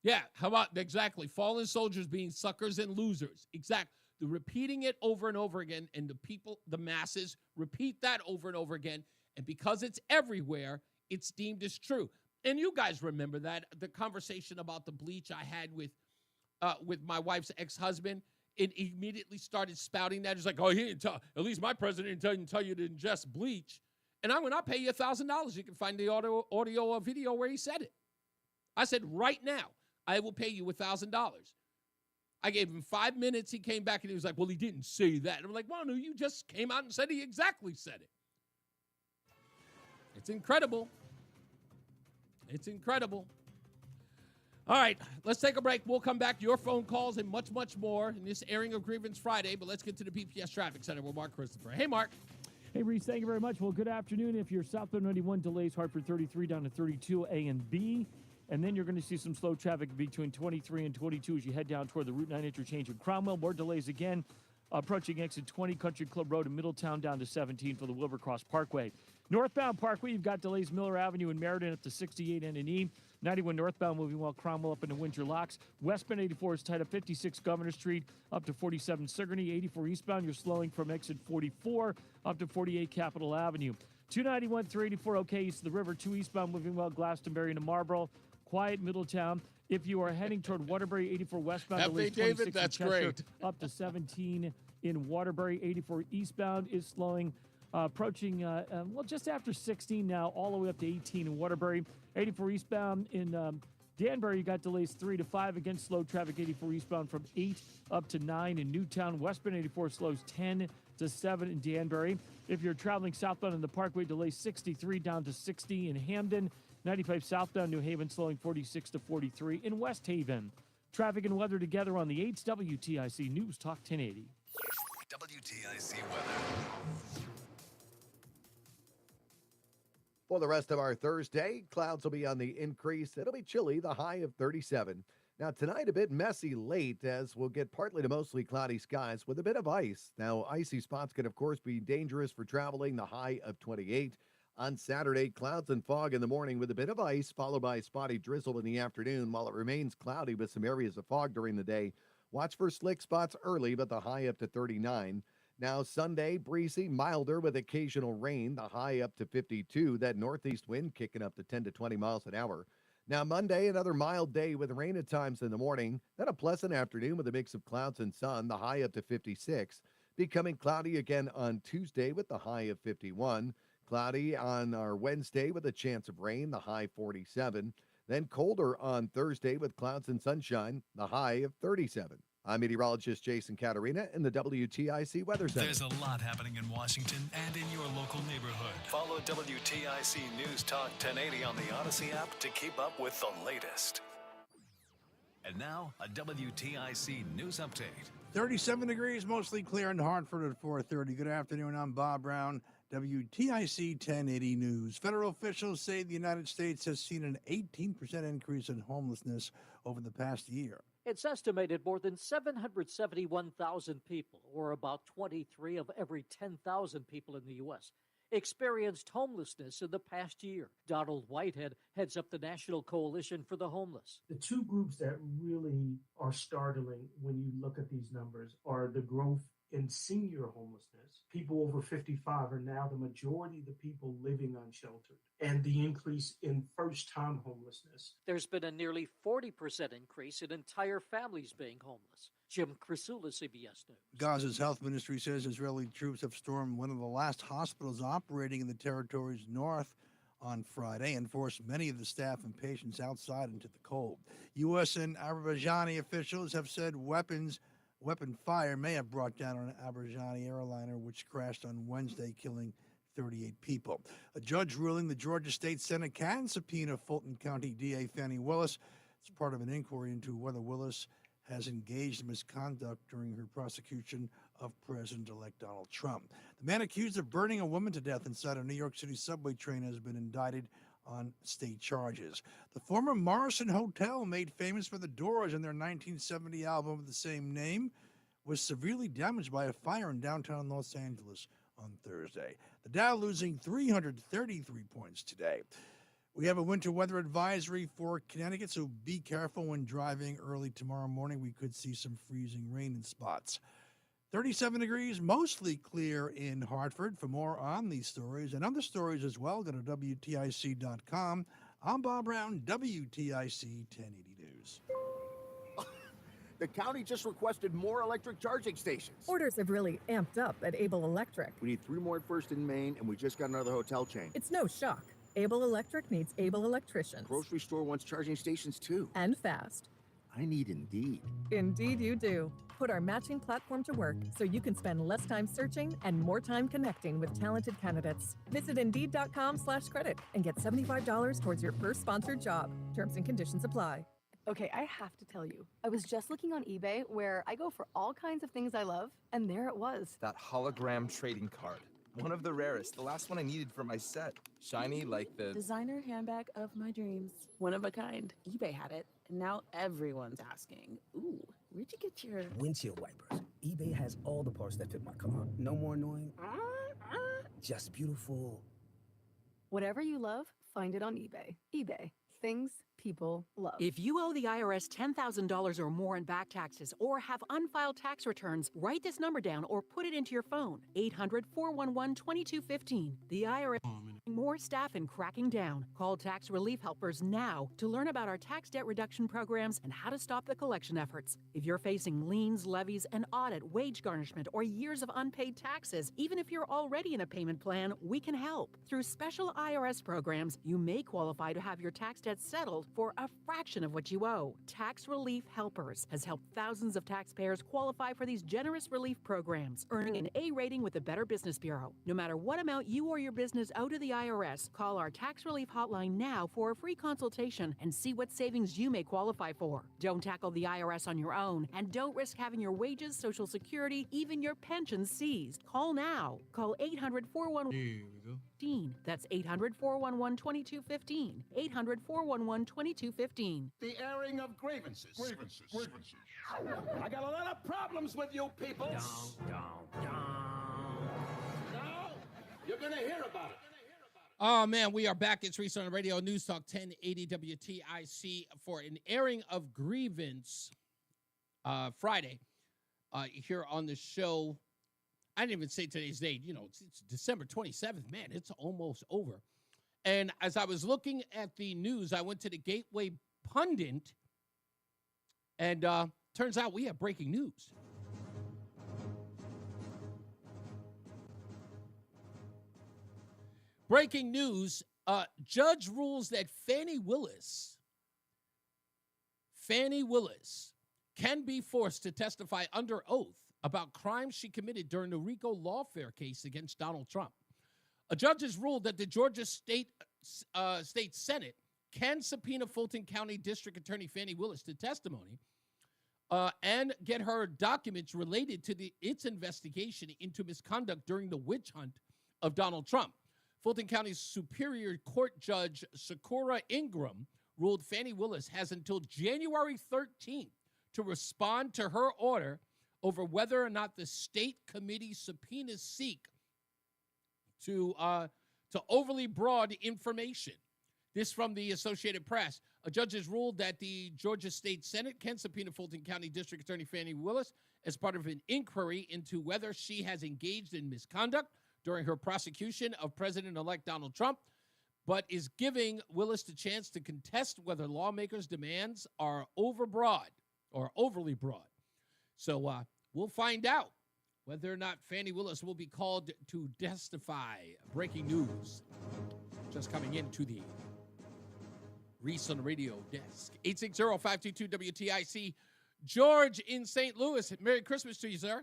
S5: Yeah, how about exactly fallen soldiers being suckers and losers? Exactly. The repeating it over and over again, and the people, the masses, repeat that over and over again, and because it's everywhere, it's deemed as true. And you guys remember that, the conversation about the bleach I had with my wife's ex-husband. It immediately started spouting that. It's like, oh, he didn't tell, at least my president didn't tell you to ingest bleach. And I went, I'll pay you $1,000. You can find the audio or video where he said it. I said, right now, I will pay you $1,000. I gave him 5 minutes. He came back and he was like, well, he didn't say that. And I'm like, well, no, you just came out and said he exactly said it. It's incredible. It's incredible. All right, let's take a break. We'll come back. Your phone calls and much, much more in this airing of Grievance Friday. But let's get to the PPS Traffic Center with Mark Christopher. Hey, Mark.
S6: Hey, Reese, thank you very much. Well, good afternoon. If you're southbound 91, delays Hartford 33 down to 32 A and B. And then you're going to see some slow traffic between 23 and 22 as you head down toward the Route 9 interchange in Cromwell. More delays again, approaching exit 20 Country Club Road in Middletown down to 17 for the Wilbercross Parkway. Northbound Parkway, you've got delays Miller Avenue in Meriden up to 68 N&E. 91 northbound moving well Cromwell up into Winter Locks. Westbound 84 is tight up 56 Governor Street up to 47 Sigourney. 84 eastbound, you're slowing from exit 44 up to 48 Capitol Avenue. 291, 384 okay east of the river. 2 eastbound moving well Glastonbury into Marlboro. Quiet Middletown. If you are heading toward Waterbury, 84 westbound, delays 26
S5: that's
S6: in Chester,
S5: great.
S6: up to 17 in Waterbury. 84 eastbound is slowing, approaching, just after 16 now, all the way up to 18 in Waterbury. 84 eastbound in Danbury, you got delays 3 to 5. Again, slow traffic, 84 eastbound from 8 up to 9 in Newtown. Westbound 84 slows 10 to 7 in Danbury. If you're traveling southbound in the Parkway, delays 63 down to 60 in Hamden. 95 southbound New Haven slowing 46 to 43 in West Haven. Traffic and weather together on the 8's WTIC News Talk 1080.
S2: WTIC weather.
S13: For the rest of our Thursday, clouds will be on the increase. It'll be chilly, the high of 37. Now, tonight a bit messy late as we'll get partly to mostly cloudy skies with a bit of ice. Now, icy spots can, of course, be dangerous for traveling, the high of 28. On Saturday, clouds and fog in the morning with a bit of ice, followed by spotty drizzle in the afternoon, while it remains cloudy with some areas of fog during the day. Watch for slick spots early, but the high up to 39. Now, Sunday, breezy, milder with occasional rain, the high up to 52. That northeast wind kicking up to 10 to 20 miles an hour. Now, Monday, another mild day with rain at times in the morning. Then a pleasant afternoon with a mix of clouds and sun, the high up to 56. Becoming cloudy again on Tuesday with the high of 51. Cloudy on our Wednesday with a chance of rain, the high 47. Then colder on Thursday with clouds and sunshine, the high of 37. I'm meteorologist Jason Caterina in the WTIC Weather Center.
S2: There's a lot happening in Washington and in your local neighborhood. Follow WTIC News Talk 1080 on the Odyssey app to keep up with the latest. And now, a WTIC News Update.
S10: 37 degrees, mostly clear in Hartford at 4:30. Good afternoon. I'm Bob Brown. WTIC 1080 News. Federal officials say the United States has seen an 18% increase in homelessness over the past year.
S3: It's estimated more than 771,000 people, or about 23 of every 10,000 people in the U.S., experienced homelessness in the past year. Donald Whitehead heads up the National Coalition for the Homeless.
S7: The two groups that really are startling when you look at these numbers are the growth in senior homelessness. People over 55 are now the majority of the people living unsheltered, and the increase in first-time homelessness.
S3: There's been a nearly 40% increase in entire families being homeless. Jim Krasula, CBS News.
S10: Gaza's health ministry says Israeli troops have stormed one of the last hospitals operating in the territory's north on Friday and forced many of the staff and patients outside into the cold. U.S. and Azerbaijani officials have said weapon fire may have brought down an Azerbaijani airliner which crashed on Wednesday, killing 38 people. A judge ruling the Georgia State Senate can subpoena Fulton County DA Fannie Willis. It's part of an inquiry into whether Willis has engaged in misconduct during her prosecution of President-elect Donald Trump. The man accused of burning a woman to death inside a New York City subway train has been indicted on state charges. The former Morrison Hotel, made famous for the Doors and their 1970 album of the same name, was severely damaged by a fire in downtown Los Angeles on Thursday. The Dow losing 333 points today. We have a winter weather advisory for Connecticut, so be careful when driving early tomorrow morning. We could see some freezing rain in spots. 37 degrees, mostly clear in Hartford. For more on these stories and other stories as well, go to WTIC.com. I'm Bob Brown, WTIC 1080 News.
S8: The county just requested more electric charging stations.
S11: Orders have really amped up at Able Electric.
S8: We need 3 more at First and Main, and we just got another hotel chain.
S11: It's no shock. Able Electric needs able electricians.
S8: Grocery store wants charging stations too.
S11: And fast.
S8: I need Indeed.
S11: Indeed you do. Put our matching platform to work so you can spend less time searching and more time connecting with talented candidates. Visit Indeed.com/credit and get $75 towards your first sponsored job. Terms and conditions apply.
S22: Okay, I have to tell you, I was just looking on eBay where I go for all kinds of things I love, and there it was.
S23: That hologram trading card. One of the rarest, the last one I needed for my set. Shiny like the
S24: designer handbag of my dreams. One of a kind. eBay had it, and now everyone's asking, ooh, where'd you get your
S25: windshield wipers? eBay has all the parts that fit my car. No more annoying, just beautiful.
S22: Whatever you love, find it on eBay. eBay. Things people love.
S28: If you owe the IRS $10,000 or more in back taxes or have unfiled tax returns, write this number down or put it into your phone. 800-411-2215. The IRS more staff in cracking down. Call Tax Relief Helpers now to learn about our tax debt reduction programs and how to stop the collection efforts. If you're facing liens, levies, an audit, wage garnishment, or years of unpaid taxes, even if you're already in a payment plan, we can help. Through special IRS programs, you may qualify to have your tax debt settled for a fraction of what you owe. Tax Relief Helpers has helped thousands of taxpayers qualify for these generous relief programs, earning an A rating with the Better Business Bureau. No matter what amount you or your business owe to the IRS, call our tax relief hotline now for a free consultation and see what savings you may qualify for. Don't tackle the IRS on your own, and don't risk having your wages, Social Security, even your pension seized. Call now. Call 800-411-15. That's 800-411-2215. 800-411-2215.
S18: The airing of grievances. I got a lot of problems with you people. Now, you're going to hear about it.
S5: Oh, man, we are back. It's Reese on the Radio, News Talk 1080 WTIC for an airing of grievance Friday here on the show. I didn't even say today's date. You know, it's December 27th. Man, it's almost over. And as I was looking at the news, I went to the Gateway Pundit, and turns out we have breaking news. Breaking news, judge rules that Fannie Willis can be forced to testify under oath about crimes she committed during the RICO lawfare case against Donald Trump. A judge has ruled that the Georgia State Senate can subpoena Fulton County District Attorney Fannie Willis to testimony and get her documents related to its investigation into misconduct during the witch hunt of Donald Trump. Fulton County Superior Court Judge Sakura Ingram ruled Fannie Willis has until January 13th to respond to her order over whether or not the state committee subpoenas seek to overly broad information. This from the Associated Press. A judge has ruled that the Georgia State Senate can subpoena Fulton County District Attorney Fannie Willis as part of an inquiry into whether she has engaged in misconduct during her prosecution of President-elect Donald Trump, but is giving Willis the chance to contest whether lawmakers' demands are overbroad or overly broad. So we'll find out whether or not Fannie Willis will be called to testify. Breaking news just coming into the Reese on the radio desk. 860-522-WTIC. George in St. Louis. Merry Christmas to you, sir.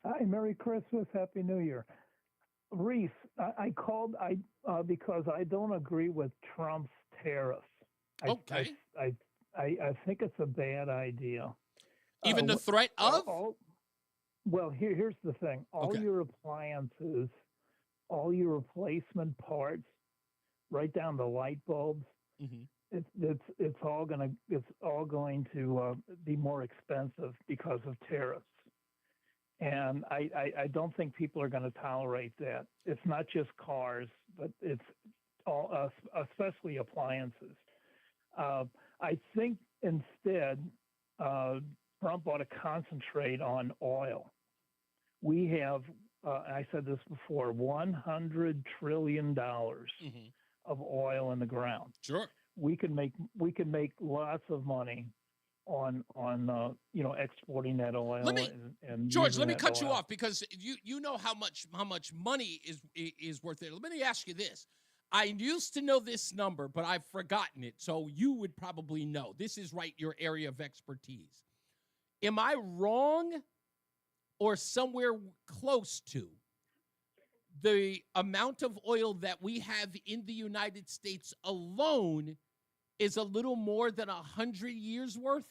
S4: Hi, Merry Christmas, Happy New Year. Reese, I called because I don't agree with Trump's tariffs.
S5: Okay.
S4: I think it's a bad idea.
S5: Even the threat of?
S4: Well, here's the thing. All your appliances, all your replacement parts, right down to light bulbs, it's all going to be more expensive because of tariffs. And I don't think people are going to tolerate that. It's not just cars, but it's all, especially appliances. I think instead, Trump ought to concentrate on oil. We have, I said this before, $100 trillion of oil in the ground.
S5: Sure.
S4: We can make lots of money on exporting that oil. And
S5: George,
S4: using
S5: let me
S4: that
S5: cut you
S4: oil.
S5: off because you know how much money is worth it. Let me ask you this. I used to know this number, but I've forgotten it. So you would probably know. This is right your area of expertise. Am I wrong or somewhere close to the amount of oil that we have in the United States alone is a little more than 100 years worth?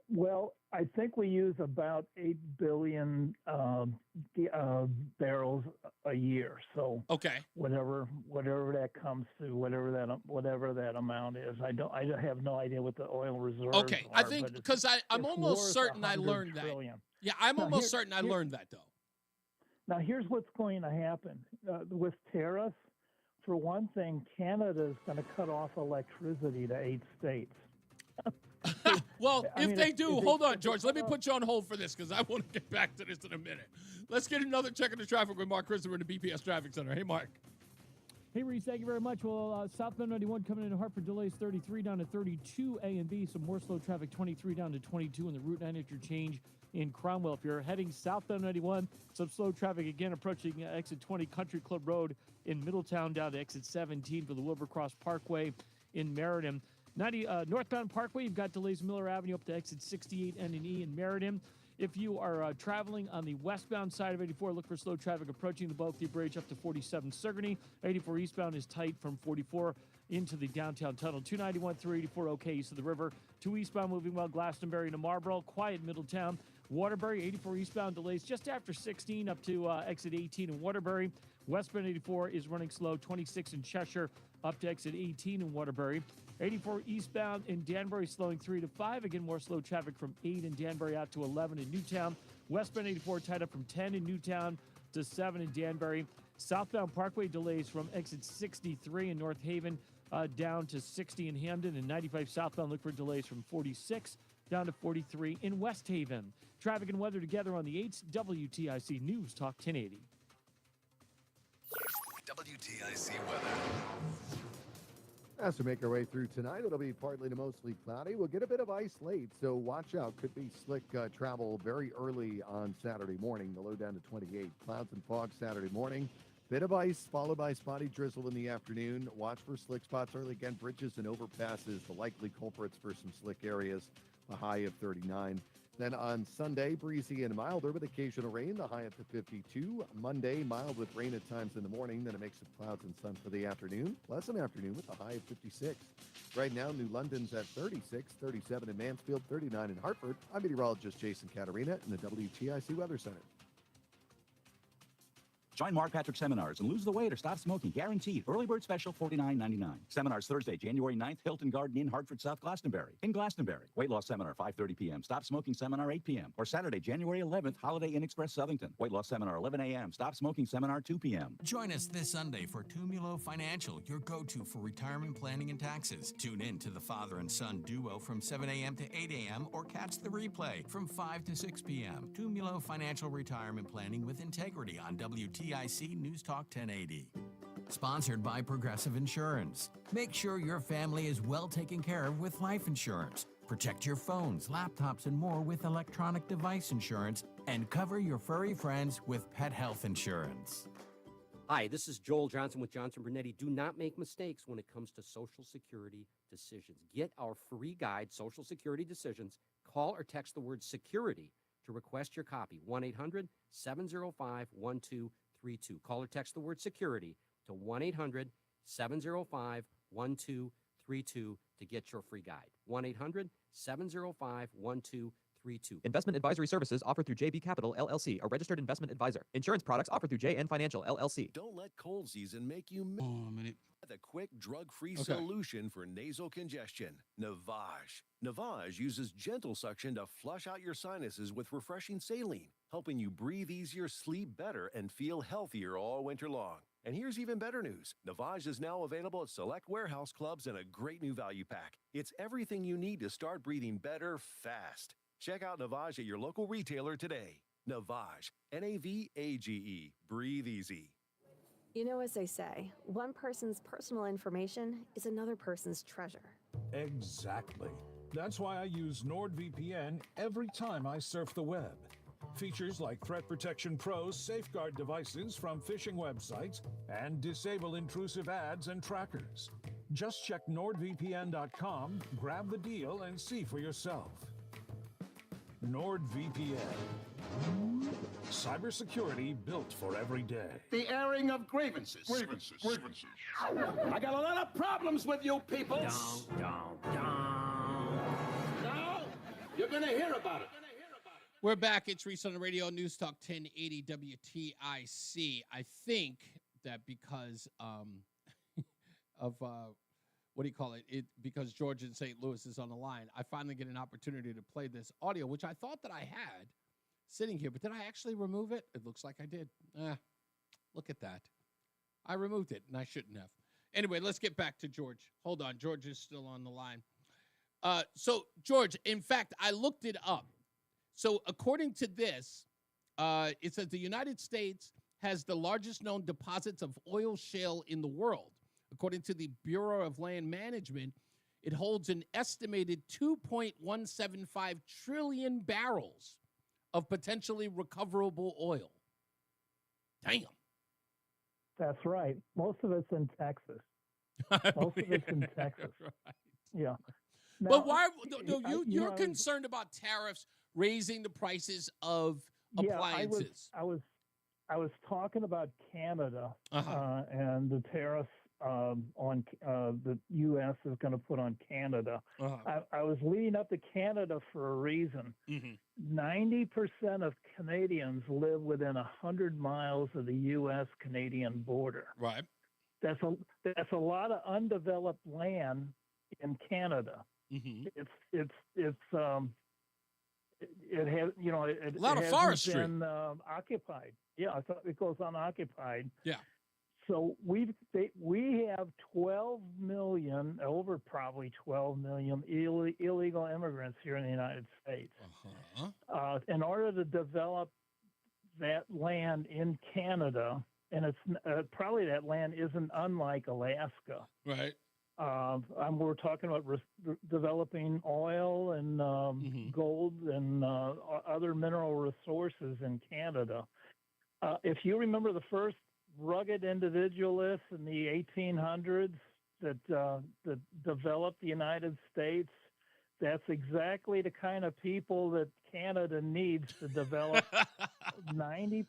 S4: Well, I think we use about 8 billion barrels a year. So whatever that comes to, whatever that amount is, I have no idea what the oil reserves are.
S5: I think because I'm almost certain I learned that. Yeah, I'm almost certain I learned that though.
S4: Now here's what's going to happen with tariffs. For one thing, Canada is going to cut off electricity to 8 states.
S5: Well, if they do, hold on, George. Let me put you on hold for this because I want to get back to this in a minute. Let's get another check of the traffic with Mark Christopher in the BPS Traffic Center. Hey, Mark.
S6: Hey, Reese, thank you very much. Well, southbound 91 coming into Hartford, delays 33 down to 32 A and B. Some more slow traffic, 23 down to 22 in the Route 9 interchange in Cromwell. If you're heading southbound 91, some slow traffic again approaching exit 20 Country Club Road in Middletown down to exit 17 for the Wilbercross Parkway in Meriden. Northbound Parkway, you've got delays Miller Avenue up to exit 68 N and E in Meriden. If you are traveling on the westbound side of 84, look for slow traffic approaching the Bellevue Bridge up to 47 Sigourney. 84 eastbound is tight from 44 into the downtown tunnel. 291 through 84 okay east of the river. 2 eastbound moving well Glastonbury to Marlboro. Quiet Middletown. Waterbury 84 eastbound delays just after 16 up to exit 18 in Waterbury. Westbound 84 is running slow. 26 in Cheshire up to exit 18 in Waterbury. 84 eastbound in Danbury slowing 3 to 5. Again, more slow traffic from 8 in Danbury out to 11 in Newtown. Westbound 84 tied up from 10 in Newtown to 7 in Danbury. Southbound Parkway delays from exit 63 in North Haven down to 60 in Hamden. And 95 southbound look for delays from 46 down to 43 in West Haven. Traffic and weather together on the 8th WTIC News Talk 1080.
S2: WTIC weather.
S13: As we make our way through tonight, it'll be partly to mostly cloudy. We'll get a bit of ice late, so watch out. Could be slick travel very early on Saturday morning. The low down to 28. Clouds and fog Saturday morning. Bit of ice followed by spotty drizzle in the afternoon. Watch for slick spots early. Again, bridges and overpasses, the likely culprits for some slick areas. A high of 39. Then on Sunday, breezy and milder with occasional rain, the high up to 52. Monday, mild with rain at times in the morning, then a mix of clouds and sun for the afternoon. Pleasant afternoon with a high of 56. Right now, New London's at 36, 37 in Mansfield, 39 in Hartford. I'm meteorologist Jason Caterina in the WTIC Weather Center.
S1: Join Mark Patrick seminars and lose the weight or stop smoking. Guaranteed. Early bird special, $49.99. Seminars Thursday, January 9th, Hilton Garden Inn, Hartford, South Glastonbury. In Glastonbury. Weight loss seminar, 5:30 p.m. Stop smoking seminar, 8 p.m. Or Saturday, January 11th, Holiday Inn Express, Southington. Weight loss seminar, 11 a.m. Stop smoking seminar, 2 p.m.
S12: Join us this Sunday for Tumulo Financial, your go-to for retirement planning and taxes. Tune in to the father and son duo from 7 a.m. to 8 a.m. or catch the replay from 5 to 6 p.m. Tumulo Financial Retirement Planning with Integrity on WTIC News Talk 1080. Sponsored by Progressive Insurance. Make sure your family is well taken care of with life insurance. Protect your phones, laptops, and more with electronic device insurance, and cover your furry friends with pet health insurance.
S14: Hi, this is Joel Johnson with Johnson Brunetti. Do not make mistakes when it comes to Social Security decisions. Get our free guide, Social Security Decisions. Call or text the word security to request your copy. 1-800-705-1232. Call or text the word security to 1-800-705-1232 to get your free guide. 1-800-705-1232.
S15: Investment advisory services offered through JB Capital, LLC, a registered investment advisor. Insurance products offered through JN Financial, LLC.
S16: Don't let cold season make you the quick drug-free
S5: Okay.
S16: solution for nasal congestion, Navage. Navage uses gentle suction to flush out your sinuses with refreshing saline, helping you breathe easier, sleep better, and feel healthier all winter long. And here's even better news. Navage is now available at select warehouse clubs in a great new value pack. It's everything you need to start breathing better fast. Check out Navage at your local retailer today. Navage, Navage, breathe easy.
S17: You know, as they say, one person's personal information is another person's treasure.
S26: Exactly. That's why I use NordVPN every time I surf the web. Features like Threat Protection Pro's safeguard devices from phishing websites and disable intrusive ads and trackers. Just check NordVPN.com, grab the deal, and see for yourself. NordVPN. Cybersecurity built for every day.
S18: The airing of grievances. I got a lot of problems with you people. Now, you're going to hear about it.
S5: We're back. It's Reese on the Radio, News Talk 1080 WTIC. I think that because of what do you call it? Because George in St. Louis is on the line, I finally get an opportunity to play this audio, which I thought that I had sitting here, but did I actually remove it? It looks like I did. Look at that. I removed it, and I shouldn't have. Anyway, let's get back to George. Hold on. George is still on the line. So, George, in fact, I looked it up. So, according to this, it says the United States has the largest known deposits of oil shale in the world. According to the Bureau of Land Management, it holds an estimated 2.175 trillion barrels of potentially recoverable oil. Damn.
S4: That's right. Most of it's in Texas. Most of it's in Texas.
S5: Right.
S4: Yeah. Now,
S5: But why? You're concerned about tariffs raising the prices of appliances.
S4: I was talking about Canada and the tariffs on the U.S. is going to put on Canada. I was leading up to Canada for a reason. 90% of Canadians live within 100 miles of the U.S.-Canadian border.
S5: Right.
S4: That's a lot of undeveloped land in Canada. It has, you know, it
S5: a lot of
S4: hasn't
S5: forestry
S4: been occupied. Yeah, I thought it goes unoccupied.
S5: Yeah.
S4: So we have 12 million, over probably 12 million illegal immigrants here in the United States. In order to develop that land in Canada, and it's probably that land isn't unlike Alaska.
S5: Right.
S4: We're talking about developing oil and gold and other mineral resources in Canada. If you remember the first rugged individualists in the 1800s that developed the United States, that's exactly the kind of people that Canada needs to develop 90%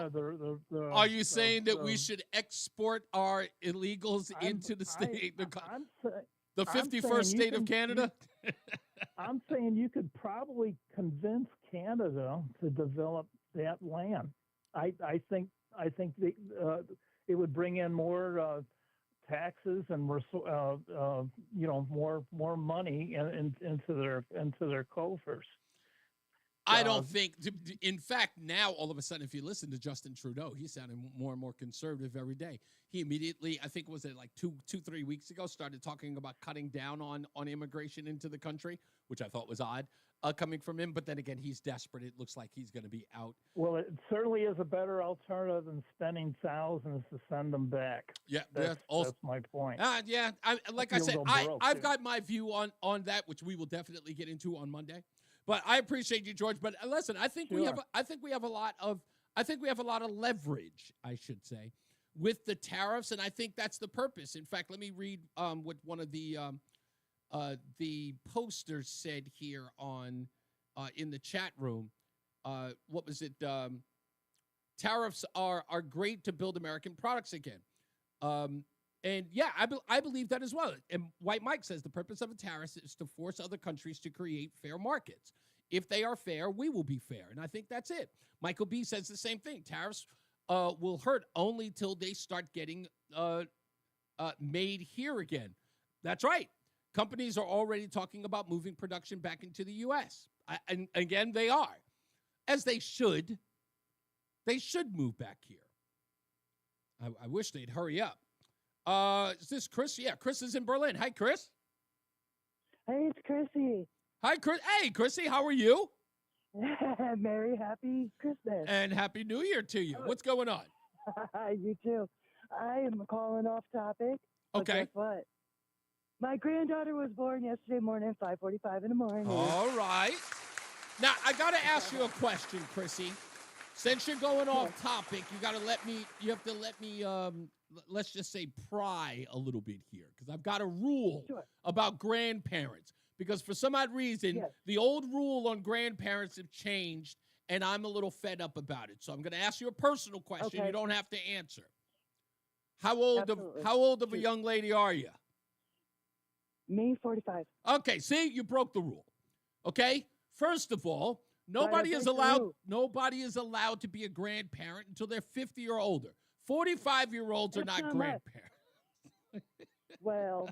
S4: of the
S5: are you saying that we should export our illegals into the state, the 51st state of Canada?
S4: I'm saying you could probably convince Canada to develop that land. I think it would bring in more taxes and more money into their coffers.
S5: I don't think. In fact, now all of a sudden, if you listen to Justin Trudeau, he's sounding more and more conservative every day. He immediately, I think, was it like 3 weeks ago, started talking about cutting down on immigration into the country, which I thought was odd coming from him. But then again, he's desperate. It looks like he's going to be out.
S4: Well, it certainly is a better alternative than spending thousands to send them back.
S5: Yeah,
S4: that's my point.
S5: Yeah, like I said, I've got my view on that, which we will definitely get into on Monday. But I appreciate you, George. But listen, I think we have a lot of leverage, I should say, with the tariffs, and I think that's the purpose. In fact, let me read what one of the posters said here on in the chat room. What was it? Tariffs are great to build American products again. And yeah, I believe that as well. And White Mike says the purpose of a tariff is to force other countries to create fair markets. If they are fair, we will be fair. And I think that's it. Michael B says the same thing. Tariffs will hurt only till they start getting made here again. That's right. Companies are already talking about moving production back into the U.S. And again, they are. As they should. They should move back here. I wish they'd hurry up. Is this Chris? Yeah, Chris is in Berlin. Hi, Chris.
S3: Hey, it's Chrissy.
S5: Hi, Chris. Hey, Chrissy, how are you?
S3: Merry, happy Christmas.
S5: And Happy New Year to you. What's going on?
S3: You too. I am calling off topic.
S5: Okay.
S3: Guess what? My granddaughter was born yesterday morning, 5:45 in the morning.
S5: All right. Now, I got to ask you a question, Chrissy. Since you're going off topic, you have to let me, let's just say, pry a little bit here, because I've got a rule about grandparents. Because for some odd reason, the old rule on grandparents have changed, and I'm a little fed up about it. So I'm going to ask you a personal question.
S3: Okay.
S5: You don't have to answer. How old of a young lady are you?
S3: Me, 45.
S5: Okay, see, you broke the rule. Okay? First of all, nobody is allowed to be a grandparent until they're 50 or older. 45-year-olds are not grandparents.
S3: Well,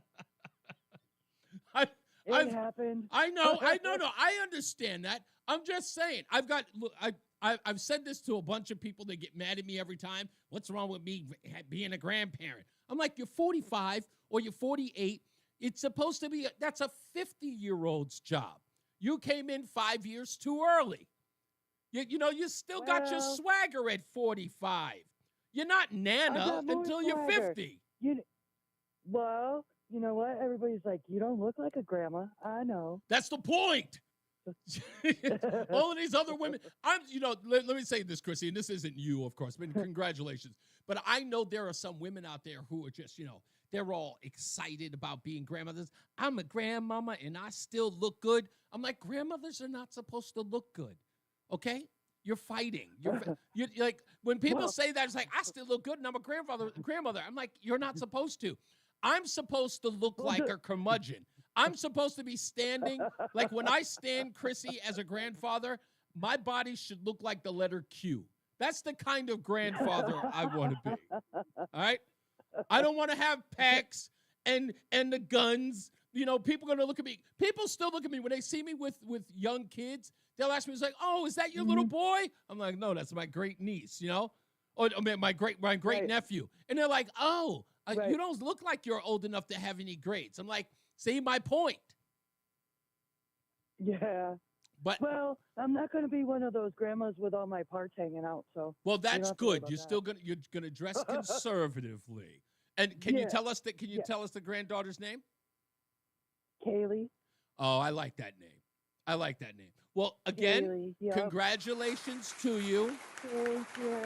S5: it
S3: happened.
S5: I know. I understand that. I'm just saying. I've said this to a bunch of people. They get mad at me every time. What's wrong with me being a grandparent? I'm like, you're 45 or you're 48. It's supposed to be, that's a 50-year-old's job. You came in 5 years too early. You still got your swagger at 45. You're not Nana until you're 50.
S3: Well, you know what? Everybody's like, you don't look like a grandma. I know.
S5: That's the point. All of these other women. Let me say this, Chrissy, and this isn't you, of course, but congratulations. But I know there are some women out there who are just, they're all excited about being grandmothers. I'm a grandmama and I still look good. I'm like, grandmothers are not supposed to look good. Okay? You're fighting. You're like, when people say that, it's like, I still look good and I'm a grandmother. I'm like, you're not supposed to. I'm supposed to look like a curmudgeon. I'm supposed to be standing, like when I stand, Chrissy, as a grandfather, my body should look like the letter Q. That's the kind of grandfather I want to be. All right? I don't want to have pecs and the guns. People are going to look at me. People still look at me when they see me with young kids. They'll ask me, it's like, oh, is that your little boy? I'm like, no, that's my great niece, Or my great nephew. And they're like, oh, you don't look like you're old enough to have any grades. I'm like, see my point.
S3: Yeah. Well, I'm not going to be one of those grandmas with all my parts hanging out. So
S5: that's good. You're gonna dress conservatively. And can you tell us the granddaughter's name?
S3: Kaylee.
S5: Oh, I like that name. Well, again,
S3: Kaylee, yep.
S5: Congratulations to you.
S3: Thank you.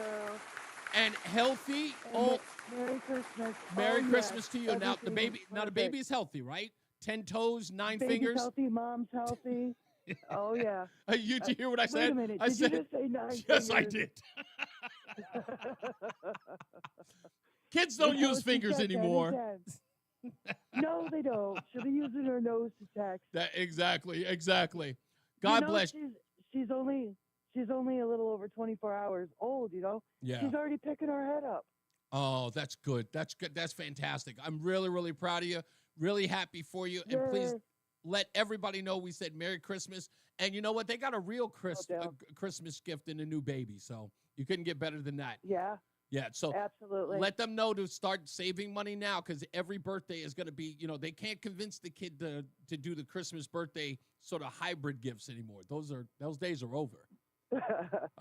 S5: And healthy.
S3: Merry Christmas.
S5: Merry Christmas to you.
S3: Everything
S5: Now the baby is healthy, right? 10 toes, 9
S3: Baby's
S5: fingers.
S3: Healthy. Mom's healthy. Oh yeah.
S5: Did you hear what I said?
S3: Wait a minute. Did you just say 9
S5: Yes,
S3: fingers?
S5: I did. Kids don't use fingers anymore.
S3: No, they don't. She'll be using her nose to text.
S5: Exactly. God bless.
S3: She's only she's only a little over 24 hours old,
S5: Yeah.
S3: She's already picking her head up.
S5: Oh, that's good. That's good. That's fantastic. I'm really, really proud of you. Really happy for you. And please let everybody know we said Merry Christmas. And you know what? They got a real Christmas gift in a new baby. So you couldn't get better than that.
S3: Yeah.
S5: Yeah. So
S3: absolutely.
S5: Let them know to start saving money now, because every birthday is going to be, they can't convince the kid to do the Christmas birthday sort of hybrid gifts anymore. Those days are over. All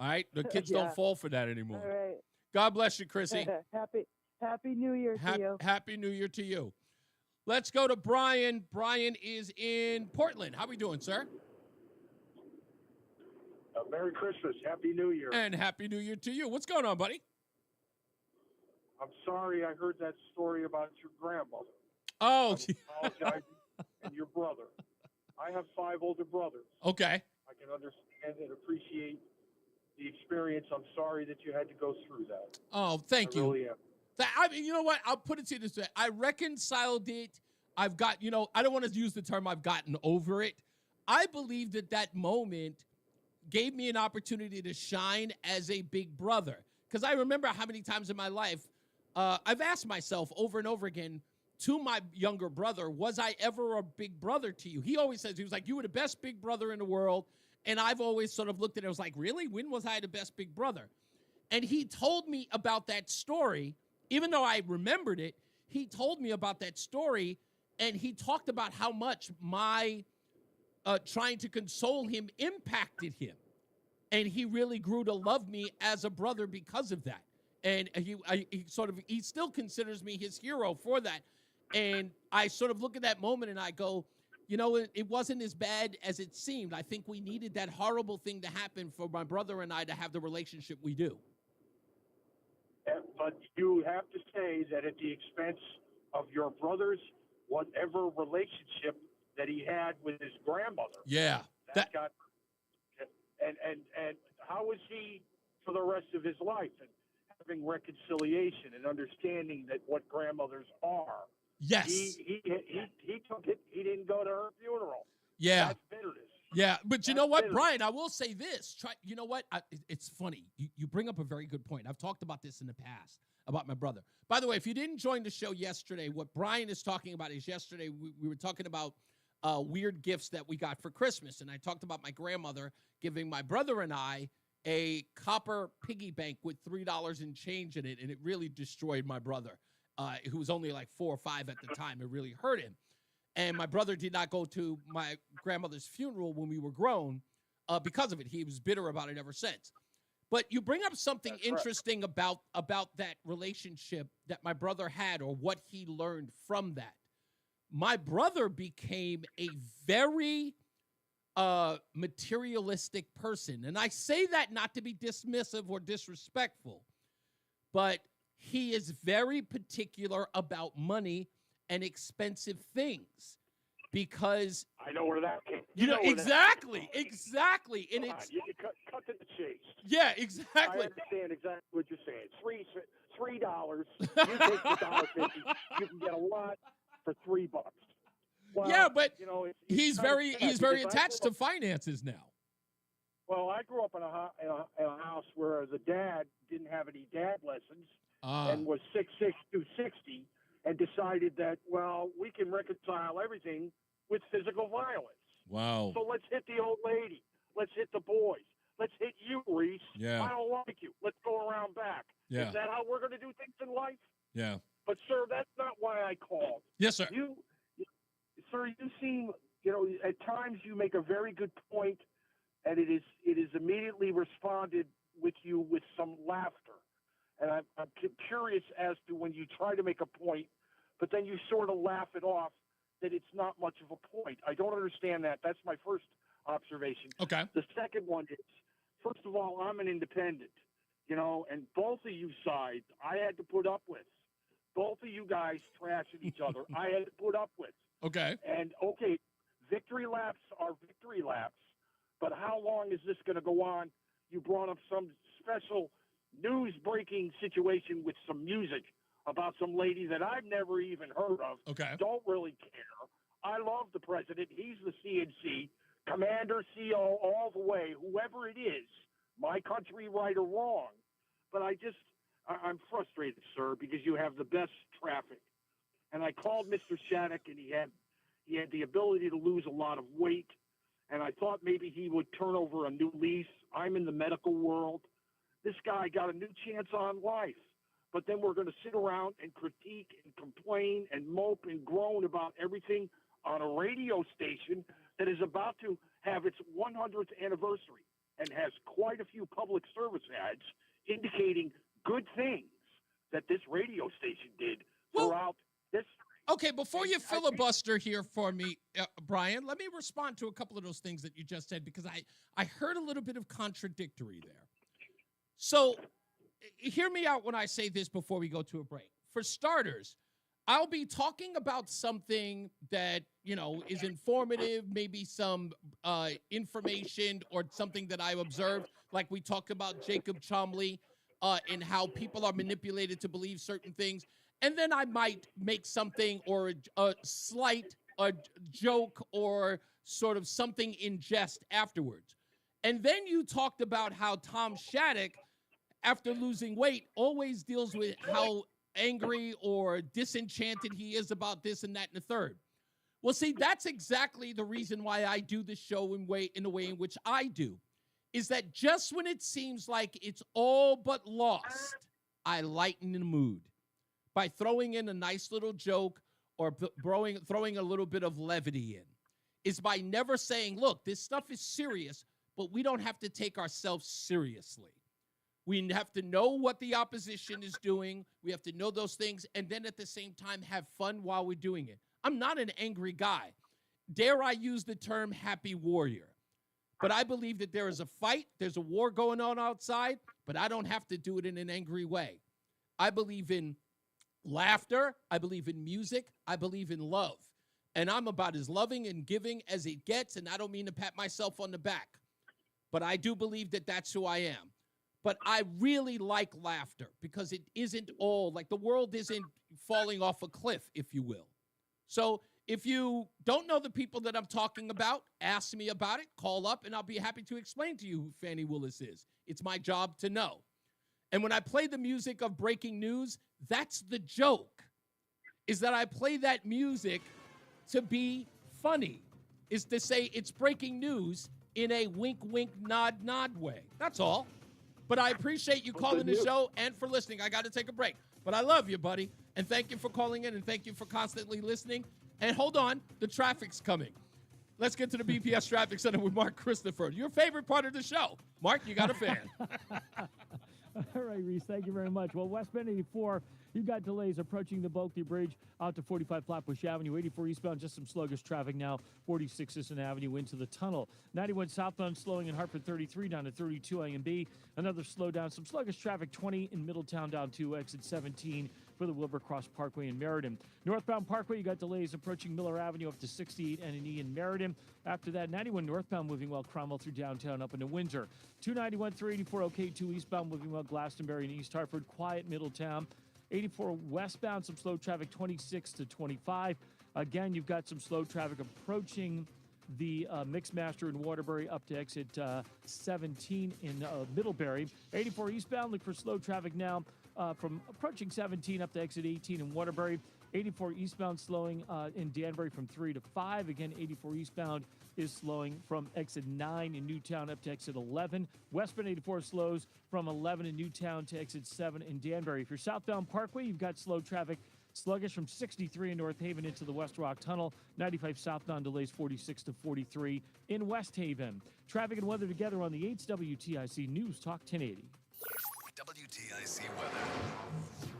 S5: right. The kids don't fall for that anymore.
S3: All right.
S5: God bless you, Chrissy.
S3: Happy New Year to you.
S5: Happy New Year to you. Let's go to Brian. Brian is in Portland. How we doing, sir?
S7: Merry Christmas. Happy New Year.
S5: And Happy New Year to you. What's going on, buddy?
S7: I'm sorry I heard that story about your grandmother.
S5: Oh.
S7: I apologize. And your brother. I have 5 older brothers.
S5: Okay.
S7: I can understand and appreciate the experience. I'm sorry that you had to go through that.
S5: Oh, thank you.
S7: Really am.
S5: I mean, you know what? I'll put it to you this way. I reconciled it. I've got, I don't want to use the term I've gotten over it. I believe that moment gave me an opportunity to shine as a big brother. Because I remember how many times in my life I've asked myself over and over again to my younger brother, was I ever a big brother to you? He always says, he was like, you were the best big brother in the world. And I've always sort of looked at it, I was like, really? When was I the best big brother? And he told me about that story. Even though I remembered it, he told me about that story, and he talked about how much my trying to console him impacted him. And he really grew to love me as a brother because of that. And he still considers me his hero for that. And I sort of look at that moment and I go, it wasn't as bad as it seemed. I think we needed that horrible thing to happen for my brother and I to have the relationship we do.
S7: But you have to say that at the expense of your brother's whatever relationship that he had with his grandmother.
S5: Yeah.
S7: That got, and how is he for the rest of his life, and having reconciliation and understanding that what grandmothers are.
S5: Yes.
S7: He took it. He didn't go to her funeral.
S5: Yeah.
S7: That's bitterness.
S5: Yeah, but you know what, Brian? I will say this. You know what? It's funny. You bring up a very good point. I've talked about this in the past about my brother. By the way, if you didn't join the show yesterday, what Brian is talking about is yesterday we were talking about weird gifts that we got for Christmas, and I talked about my grandmother giving my brother and I a copper piggy bank with $3 and change in it, and it really destroyed my brother, who was only like 4 or 5 at the time. It really hurt him. And my brother did not go to my grandmother's funeral when we were grown because of it. He was bitter about it ever since. But you bring up something interesting about that relationship that my brother had, or what he learned from that. My brother became a very materialistic person. And I say that not to be dismissive or disrespectful, but he is very particular about money and expensive things, because
S7: I know where that came.
S5: Exactly. And it's
S7: you cut to the chase.
S5: Yeah, exactly.
S7: I understand exactly what you're saying. $3. You take the $1.50. You can get a lot for $3. Well,
S5: yeah, but
S7: he's
S5: very attached to finances now.
S7: Well, I grew up in a house where the dad didn't have any dad lessons and was 6'6", 260. And decided that, well, we can reconcile everything with physical violence.
S5: Wow.
S7: So let's hit the old lady. Let's hit the boys. Let's hit you, Reese.
S5: Yeah.
S7: I don't like you. Let's go around back.
S5: Yeah.
S7: Is that how we're going to do things in life?
S5: Yeah.
S7: But, sir, that's not why I called.
S5: Yes, sir.
S7: Sir, you seem, at times you make a very good point, and it is immediately responded with you with some laughter. And I'm curious as to when you try to make a point, but then you sort of laugh it off, that it's not much of a point. I don't understand that. That's my first observation.
S5: Okay.
S7: The second one is, first of all, I'm an independent, and both of you sides I had to put up with. Both of you guys trashing each other, I had to put up with.
S5: Okay.
S7: And, okay, victory laps are victory laps, but how long is this going to go on? You brought up some special news-breaking situation with some music about some lady that I've never even heard of.
S5: Okay.
S7: Don't really care. I love the president. He's the CNC, commander, CO, all the way, whoever it is. my country, right or wrong. But I'm frustrated, sir, because you have the best traffic. And I called Mr. Shattuck, and he had the ability to lose a lot of weight. And I thought maybe he would turn over a new leaf. I'm in the medical world. This guy got a new chance on life. But then we're going to sit around and critique and complain and mope and groan about everything on a radio station that is about to have its 100th anniversary and has quite a few public service ads indicating good things that this radio station did throughout history.
S5: Okay, before you filibuster here for me, Brian, let me respond to a couple of those things that you just said, because I heard a little bit of contradictory there. So hear me out when I say this before we go to a break. For starters, I'll be talking about something that, is informative, maybe some information or something that I've observed, like we talked about Jacob Chomley and how people are manipulated to believe certain things. And then I might make something or a slight joke or sort of something in jest afterwards. And then you talked about how Tom Shattuck, after losing weight, always deals with how angry or disenchanted he is about this and that and the third. Well, see, that's exactly the reason why I do the show in the way in which I do, is that just when it seems like it's all but lost, I lighten the mood by throwing in a nice little joke or throwing a little bit of levity in, is by never saying, look, this stuff is serious, but we don't have to take ourselves seriously. We have to know what the opposition is doing. We have to know those things, and then at the same time have fun while we're doing it. I'm not an angry guy. Dare I use the term happy warrior? But I believe that there is a fight, there's a war going on outside, but I don't have to do it in an angry way. I believe in laughter. I believe in music. I believe in love. And I'm about as loving and giving as it gets, and I don't mean to pat myself on the back. But I do believe that that's who I am. But I really like laughter because it isn't all, like the world isn't falling off a cliff, if you will. So if you don't know the people that I'm talking about, ask me about it, call up, and I'll be happy to explain to you who Fannie Willis is. It's my job to know. And when I play the music of breaking news, that's the joke, is that I play that music to be funny, is to say it's breaking news in a wink, wink, nod, nod way. That's all. But I appreciate you calling the show and for listening. I got to take a break. But I love you, buddy. And thank you for calling in, and thank you for constantly listening. And hold on, the traffic's coming. Let's get to the BPS Traffic Center with Mark Christopher. Your favorite part of the show. Mark, you got a fan.
S6: All right, Reese, thank you very much. Well, westbound 84, you've got delays approaching the Bulkley Bridge out to 45 Flatbush Avenue. 84 eastbound, just some sluggish traffic now. 46 Sisson Avenue into the tunnel. 91 southbound slowing in Hartford 33 down to 32 A and B. Another slowdown, some sluggish traffic 20 in Middletown down to exit 17 for the Wilbur Cross Parkway in Meriden. Northbound Parkway, you got delays approaching Miller Avenue up to 68 N&E in Meriden. After that, 91 northbound moving well Cromwell through downtown up into Windsor. 291 384 OK2 eastbound moving well Glastonbury and East Hartford. Quiet Middletown. 84 westbound, some slow traffic 26 to 25. Again, you've got some slow traffic approaching the Mixmaster in Waterbury up to exit 17 in Middlebury. 84 eastbound, look for slow traffic now from approaching 17 up to exit 18 in Waterbury. 84 eastbound slowing in Danbury from 3 to 5. Again, 84 eastbound is slowing from exit 9 in Newtown up to exit 11. Westbound 84 slows from 11 in Newtown to exit 7 in Danbury. If you're southbound Parkway, you've got slow traffic sluggish from 63 in North Haven into the West Rock Tunnel. 95 southbound delays 46 to 43 in West Haven. Traffic and weather together on the 8's WTIC News Talk 1080.
S2: WTIC weather.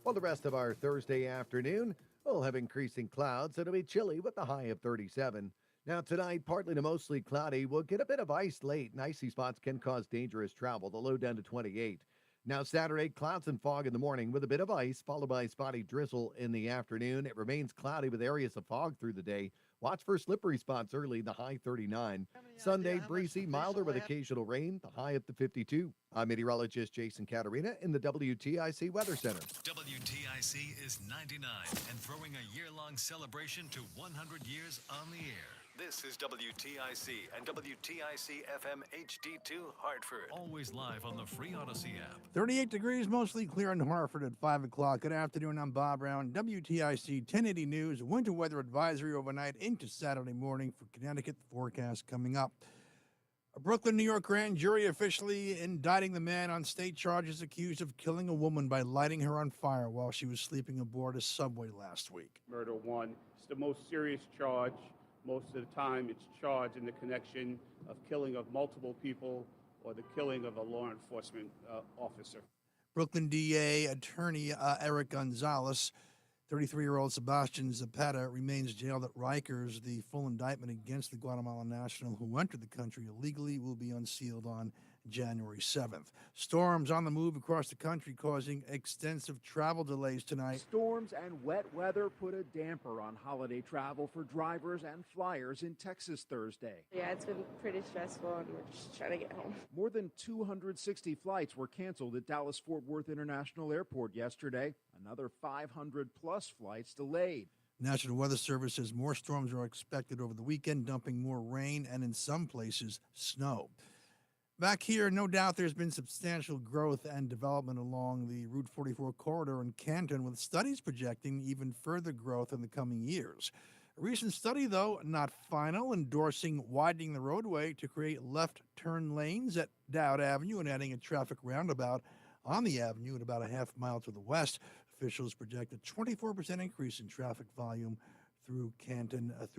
S13: Well, the rest of our Thursday afternoon, we'll have increasing clouds. It'll be chilly with a high of 37. Now tonight, partly to mostly cloudy. We'll get a bit of ice late, and icy spots can cause dangerous travel. The low down to 28. Now Saturday, clouds and fog in the morning with a bit of ice, followed by spotty drizzle in the afternoon. It remains cloudy with areas of fog through the day. Watch for slippery spots early, the high 39. Sunday, breezy, milder with occasional rain, the high up to 52. I'm meteorologist Jason Caterina in the WTIC Weather Center.
S2: WTIC is 99 and throwing a year-long celebration to 100 years on the air. This is WTIC and WTIC FM HD2 Hartford. Always live on the free Odyssey app.
S8: 38 degrees, mostly clear in Hartford at 5 o'clock. Good afternoon. I'm Bob Brown. WTIC 1080 News. Winter weather advisory overnight into Saturday morning for Connecticut. The forecast coming up. A Brooklyn, New York grand jury officially indicting the man on state charges accused of killing a woman by lighting her on fire while she was sleeping aboard a subway last week.
S9: Murder one. It's the most serious charge. Most of the time, it's charged in the connection of killing of multiple people or the killing of a law enforcement officer.
S8: Brooklyn DA attorney Eric Gonzalez, 33-year-old Sebastian Zapata remains jailed at Rikers. The full indictment against the Guatemalan national who entered the country illegally will be unsealed on January 7th. Storms on the move across the country causing extensive travel delays tonight.
S10: Storms and wet weather put a damper on holiday travel for drivers and flyers in Texas Thursday.
S11: Yeah, it's been pretty stressful and we're just trying to get home.
S10: More than 260 flights were canceled at Dallas-Fort Worth International Airport yesterday. Another 500-plus flights delayed.
S8: National Weather Service says more storms are expected over the weekend, dumping more rain and in some places snow. Back here, no doubt there's been substantial growth and development along the Route 44 corridor in Canton, with studies projecting even further growth in the coming years. A recent study, though, not final, endorsing widening the roadway to create left turn lanes at Dowd Avenue and adding a traffic roundabout on the avenue at about a half mile to the west. Officials project a 24% increase in traffic volume through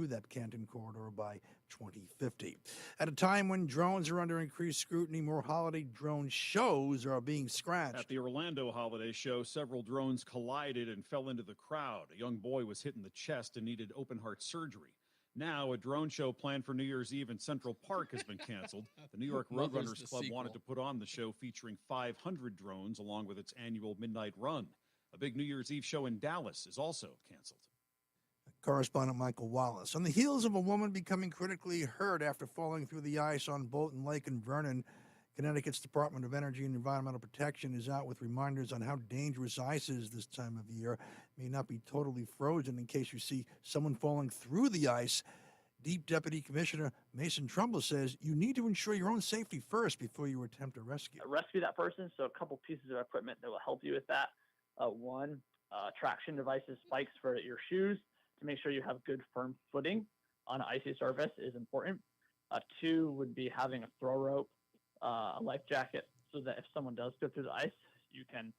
S8: that Canton corridor by 2050. At a time when drones are under increased scrutiny, more holiday drone shows are being scratched.
S19: At the Orlando Holiday Show, several drones collided and fell into the crowd. A young boy was hit in the chest and needed open heart surgery. Now, a drone show planned for New Year's Eve in Central Park has been canceled. The New York Roadrunners Club wanted to put on the show featuring 500 drones along with its annual Midnight Run. A big New Year's Eve show in Dallas is also canceled.
S8: Correspondent Michael Wallace. On the heels of a woman becoming critically hurt after falling through the ice on Bolton Lake in Vernon, Connecticut's Department of Energy and Environmental Protection is out with reminders on how dangerous ice is this time of year. It may not be totally frozen in case you see someone falling through the ice. Deep Deputy Commissioner Mason Trumbull says you need to ensure your own safety first before you attempt a rescue.
S20: Rescue that person, so a couple pieces of equipment that will help you with that. One, traction devices, spikes for your shoes to make sure you have good firm footing on an icy surface is important. Two would be having a throw rope, a life jacket, so that if someone does go through the ice, you can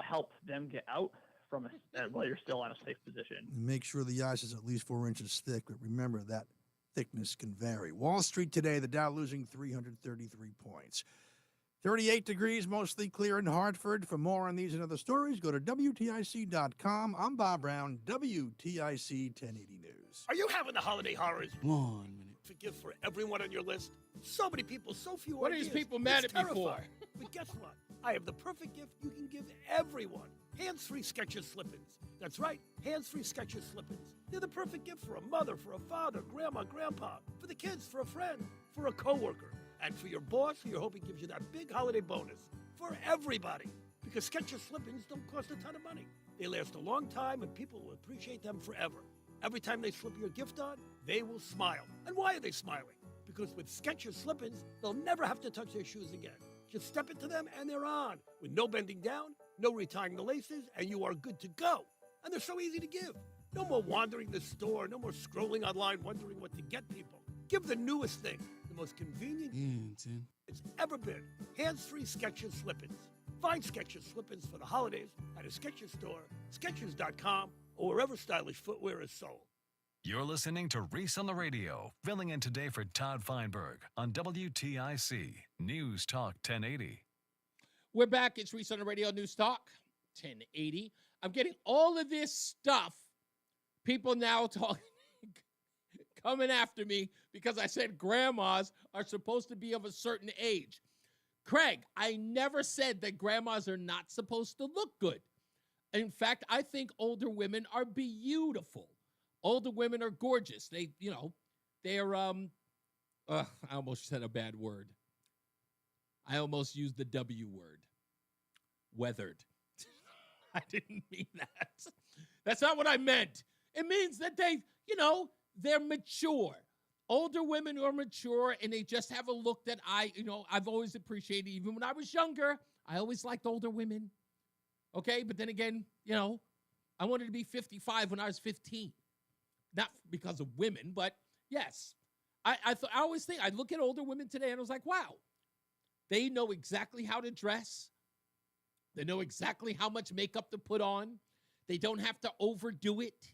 S20: help them get out from while you're still in a safe position.
S8: Make sure the ice is at least 4 inches thick, but remember that thickness can vary. Wall Street today, the Dow losing 333 points. 38 degrees, mostly clear in Hartford. For more on these and other stories, go to WTIC.com. I'm Bob Brown, WTIC 1080 News.
S21: Are you having the holiday horrors? 1 minute. For gift for everyone on your list? So many people, so few
S5: What are
S21: ideas.
S5: these people mad
S21: It's
S5: at me for?
S21: terrifying. But guess what? I have the perfect gift you can give everyone. Hands-free Skechers slip-ins. That's right, hands-free Skechers slip-ins. They're the perfect gift for a mother, for a father, grandma, grandpa, for the kids, for a friend, for a coworker. And for your boss, who you're hoping gives you that big holiday bonus. For everybody. Because Skechers slip-ins don't cost a ton of money. They last a long time, and people will appreciate them forever. Every time they slip your gift on, they will smile. And why are they smiling? Because with Skechers slip-ins, they'll never have to touch their shoes again. Just step into them, and they're on. With no bending down, no retying the laces, and you are good to go. And they're so easy to give. No more wandering the store, no more scrolling online wondering what to get people. Give the newest thing. The most convenient it's ever been. Hands-free Skechers slip-ins. Find Skechers slip-ins for the holidays at a Skechers store, Skechers.com, or wherever stylish footwear is sold.
S2: You're listening to Reese on the Radio, filling in today for Todd Feinberg on WTIC News Talk 1080.
S5: We're back. It's Reese on the Radio News Talk 1080. I'm getting all of this stuff. People now coming after me because I said grandmas are supposed to be of a certain age. Craig, I never said that grandmas are not supposed to look good. In fact, I think older women are beautiful. Older women are gorgeous. They're I almost said a bad word. I almost used the W word. Weathered. I didn't mean that. That's not what I meant. It means that they're mature. Older women are mature, and they just have a look that I've always appreciated. Even when I was younger, I always liked older women. Okay, but then again, I wanted to be 55 when I was 15. Not because of women, but yes. I always think, I look at older women today and I was like, wow, they know exactly how to dress. They know exactly how much makeup to put on. They don't have to overdo it.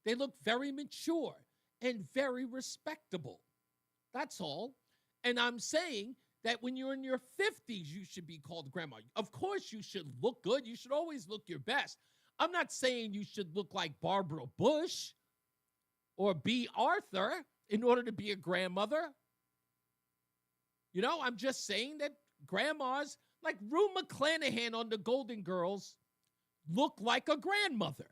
S5: They look very mature and very respectable. That's all. And I'm saying that when you're in your 50s, you should be called grandma. Of course, you should look good. You should always look your best. I'm not saying you should look like Barbara Bush or B. Arthur in order to be a grandmother. I'm just saying that grandmas, like Rue McClanahan on the Golden Girls, look like a grandmother.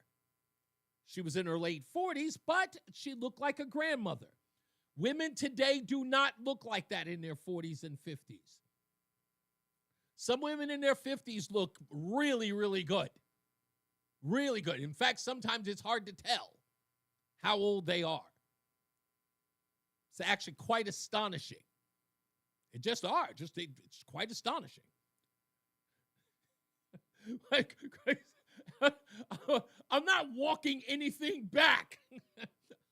S5: She was in her late 40s, but she looked like a grandmother. Women today do not look like that in their 40s and 50s. Some women in their 50s look really, really good. Really good. In fact, sometimes it's hard to tell how old they are. It's actually quite astonishing. It just are. It's quite astonishing. Like, I'm not walking anything back.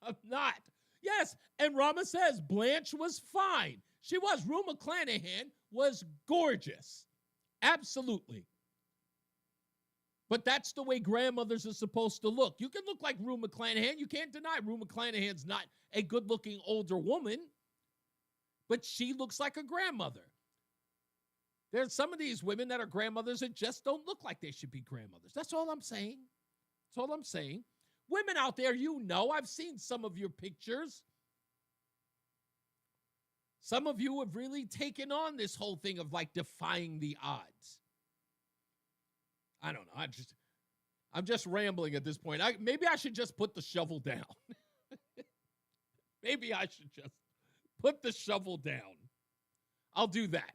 S5: I'm not. Yes, and Rama says Blanche was fine. She was. Rue McClanahan was gorgeous. Absolutely. But that's the way grandmothers are supposed to look. You can look like Rue McClanahan. You can't deny Rue McClanahan's not a good-looking older woman, but she looks like a grandmother. There's some of these women that are grandmothers that just don't look like they should be grandmothers. That's all I'm saying. That's all I'm saying. Women out there, I've seen some of your pictures. Some of you have really taken on this whole thing of like defying the odds. I don't know. I'm just rambling at this point. Maybe I should just put the shovel down. Maybe I should just put the shovel down. I'll do that.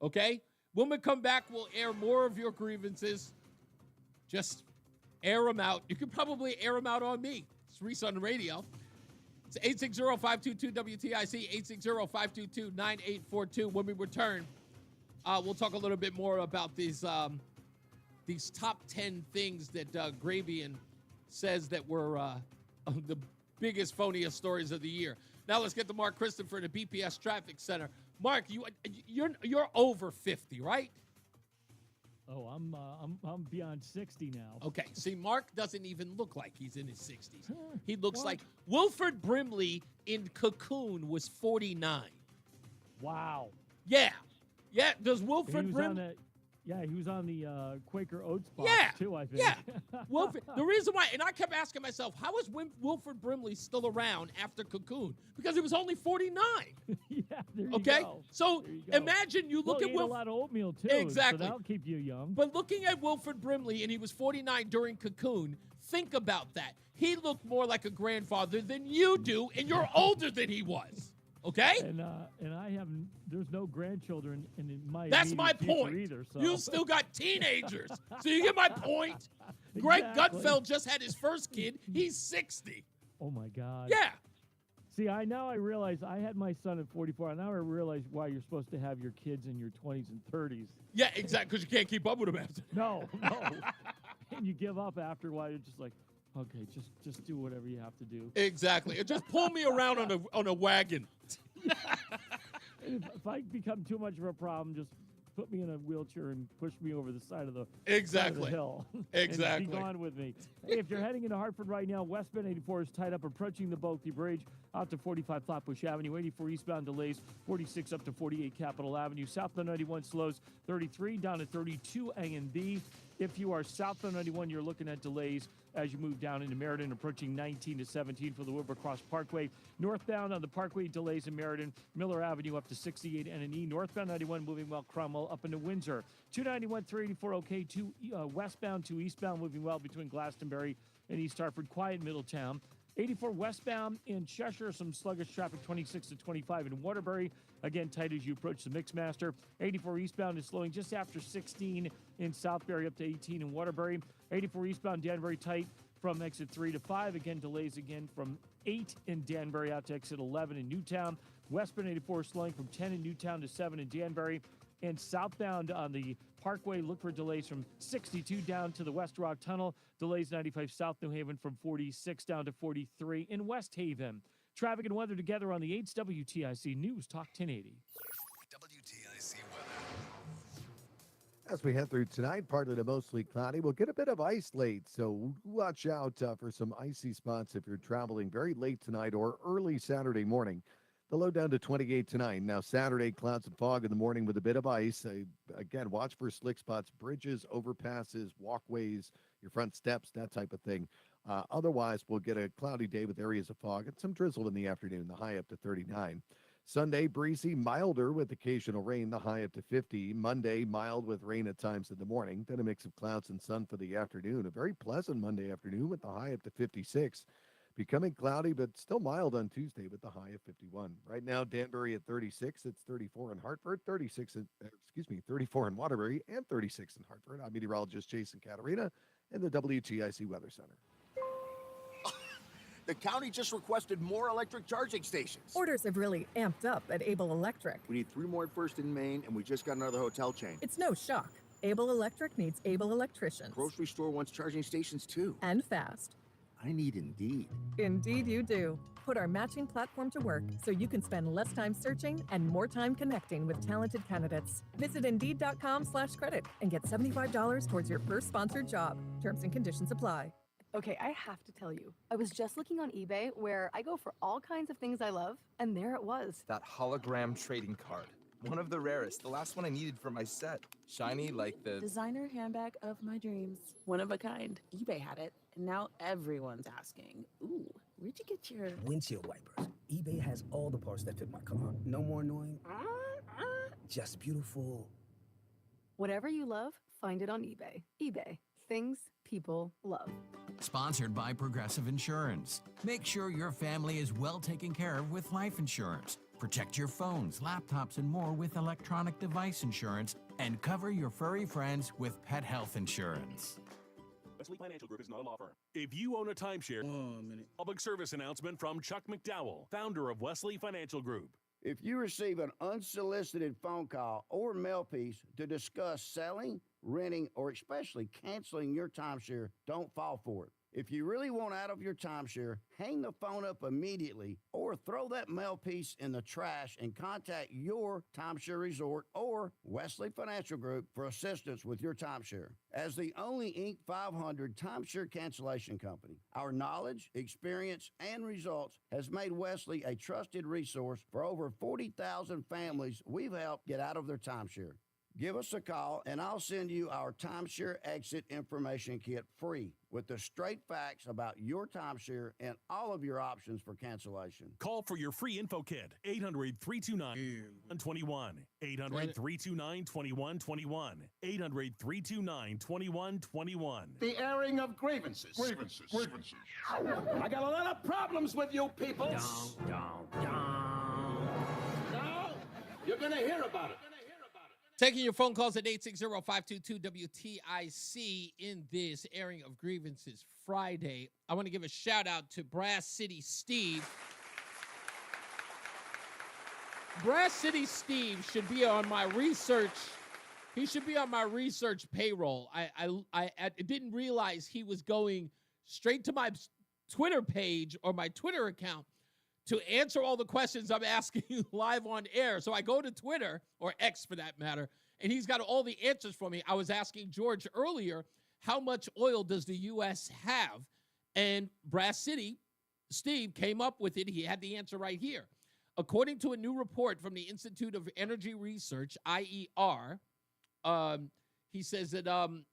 S5: Okay? When we come back, we'll air more of your grievances. Just air them out. You can probably air them out on me. It's Reese on the radio. It's 860-522-WTIC, 860-522-9842. When we return, we'll talk a little bit more about these top 10 things that Gravian says that were the biggest, phoniest stories of the year. Now let's get to Mark Christopher in the BPS Traffic Center. Mark, you're over 50, right?
S6: Oh, I'm beyond 60 now.
S5: Okay, see, Mark doesn't even look like he's in his 60s. He looks like Wilford Brimley in Cocoon was 49.
S6: Wow.
S5: Yeah. Does Wilford Brimley...
S6: he was on the Quaker Oats box too, I think.
S5: Yeah, Wilford. The reason why, and I kept asking myself, how is Wilford Brimley still around after Cocoon? Because he was only 49.
S6: Yeah, there you
S5: okay?
S6: go.
S5: So imagine you look at
S6: Wilford. A lot of oatmeal too.
S5: Exactly.
S6: So that'll keep you young.
S5: But looking at Wilford Brimley, and he was 49 during Cocoon, think about that. He looked more like a grandfather than you do, and you're older than he was. Okay?
S6: And I have, there's no grandchildren in my
S5: That's my point.
S6: Either, so.
S5: You still got teenagers. So you get my point? Greg Gutfeld just had his first kid. He's 60.
S6: Oh, my God.
S5: Yeah.
S6: See, I realize I had my son at 44. Now I realize why you're supposed to have your kids in your 20s and 30s.
S5: Yeah, exactly, because you can't keep up with them after.
S6: No. And you give up after a while. You're just like, okay, just do whatever you have to do.
S5: Exactly. Just pull me around on a wagon.
S6: If I become too much of a problem, just put me in a wheelchair and push me over the side of the, hill.
S5: Exactly.
S6: And be gone with me. Hey, if you're heading into Hartford right now, westbound 84 is tied up approaching the Bulky Bridge out to 45 Flatbush Avenue, 84 eastbound delays, 46 up to 48 Capitol Avenue. Southbound 91 slows 33 down to 32 A and B. If you are southbound 91, you're looking at delays as you move down into Meriden, approaching 19 to 17 for the Wilbur Cross Parkway. Northbound on the Parkway, delays in Meriden, Miller Avenue up to 68 N&E. Northbound 91 moving well, Cromwell up into Windsor. 291, 384 okay, westbound to eastbound moving well between Glastonbury and East Hartford, quiet Middletown. 84 westbound in Cheshire, some sluggish traffic, 26 to 25 in Waterbury. Again, tight as you approach the Mixmaster. 84 eastbound is slowing just after 16 in Southbury, up to 18 in Waterbury. 84 eastbound Danbury, tight from exit 3 to 5. Again, delays again from 8 in Danbury out to exit 11 in Newtown. Westbound 84 slowing from 10 in Newtown to 7 in Danbury. And southbound on the Parkway, look for delays from 62 down to the West Rock Tunnel. Delays 95 South New Haven from 46 down to 43 in West Haven. Traffic and weather together on the 8's WTIC News Talk 1080.
S2: WTIC weather.
S13: As we head through tonight, partly to mostly cloudy. We'll get a bit of ice late, so watch out for some icy spots if you're traveling very late tonight or early Saturday morning. The low down to 28 tonight. Now, Saturday, clouds and fog in the morning with a bit of ice. Again, watch for slick spots, bridges, overpasses, walkways, your front steps, that type of thing. Otherwise, we'll get a cloudy day with areas of fog and some drizzle in the afternoon, the high up to 39. Sunday, breezy, milder with occasional rain, the high up to 50. Monday, mild with rain at times in the morning. Then a mix of clouds and sun for the afternoon. A very pleasant Monday afternoon with the high up to 56. Becoming cloudy, but still mild on Tuesday with the high of 51. Right now, Danbury at 36. It's 34 in Hartford, 34 in Waterbury, and 36 in Hartford. I'm meteorologist Jason Caterina in the WTIC Weather Center.
S10: The county just requested more electric charging stations.
S1: Orders have really amped up at Able Electric.
S10: We need 3 more at First in Maine, and we just got another hotel chain.
S1: It's no shock. Able Electric needs able electricians.
S10: Grocery store wants charging stations too.
S1: And fast.
S10: I need Indeed.
S1: Indeed you do. Put our matching platform to work so you can spend less time searching and more time connecting with talented candidates. Visit Indeed.com/credit and get $75 towards your first sponsored job. Terms and conditions apply.
S12: Okay, I have to tell you, I was just looking on eBay where I go for all kinds of things I love, and there it was.
S22: That hologram trading card. One of the rarest, the last one I needed for my set. Shiny like the
S23: designer handbag of my dreams. One of a kind. eBay had it, and now everyone's asking, ooh, where'd you get your
S24: windshield wipers? eBay has all the parts that fit my car. No more annoying. Just beautiful.
S12: Whatever you love, find it on eBay. eBay. Things people love.
S25: Sponsored by Progressive Insurance. Make sure your family is well taken care of with life insurance. Protect your phones, laptops, and more with electronic device insurance, and cover your furry friends with pet health insurance.
S27: Wesley Financial Group is not a law firm. If you own a timeshare, public service announcement from Chuck McDowell, founder of Wesley Financial Group.
S28: If you receive an unsolicited phone call or mail piece to discuss selling, renting, or especially canceling your timeshare, don't fall for it. If you really want out of your timeshare, hang the phone up immediately or throw that mail piece in the trash and contact your timeshare resort or Wesley Financial Group for assistance with your timeshare. As the only Inc. 500 timeshare cancellation company, our knowledge, experience, and results has made Wesley a trusted resource for over 40,000 families we've helped get out of their timeshare. Give us a call, and I'll send you our timeshare exit information kit free with the straight facts about your timeshare and all of your options for cancellation.
S27: Call for your free info kit, 800-329-2121. 800-329-2121. 800-329-2121.
S18: The airing of grievances. Grievances. I got a lot of problems with you people. Now, you're going to hear about it.
S5: Taking your phone calls at 860-522-WTIC in this airing of grievances Friday. I want to give a shout out to Brass City Steve. Brass City Steve should be on my research. He should be on my research payroll. I didn't realize he was going straight to my Twitter page or my Twitter account to answer all the questions I'm asking live on air. So I go to Twitter, or X for that matter, and he's got all the answers for me. I was asking George earlier, how much oil does the U.S. have? And Brass City, Steve, came up with it. He had the answer right here. According to a new report from the Institute of Energy Research, IER, he says that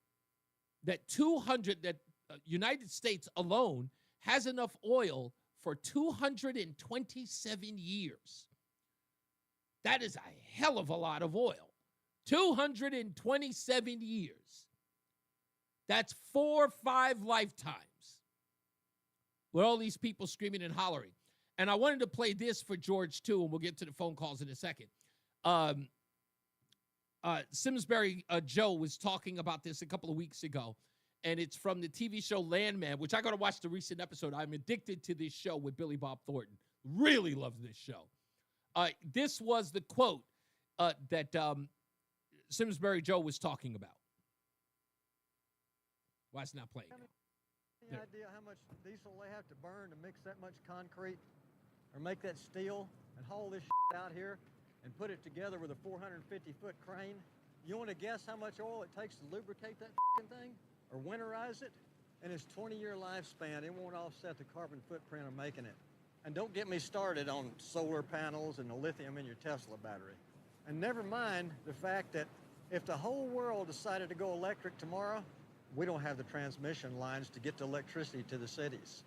S5: United States alone has enough oil for 227 years. That is a hell of a lot of oil. 227 years. That's 4 or 5 lifetimes. With all these people screaming and hollering. And I wanted to play this for George, too, and we'll get to the phone calls in a second. Simsbury Joe was talking about this a couple of weeks ago, and it's from the TV show Landman, which I got to watch the recent episode. I'm addicted to this show with Billy Bob Thornton. Really love this show. This was the quote that Simsbury Joe was talking about. Why it's not playing?
S3: Any idea how much diesel they have to burn to mix that much concrete or make that steel and haul this out here and put it together with a 450-foot crane? You want to guess how much oil it takes to lubricate that thing or winterize it? And its 20-year lifespan, it won't offset the carbon footprint of making it. And don't get me started on solar panels and the lithium in your Tesla battery. And never mind the fact that if the whole world decided to go electric tomorrow, we don't have the transmission lines to get the electricity to the cities.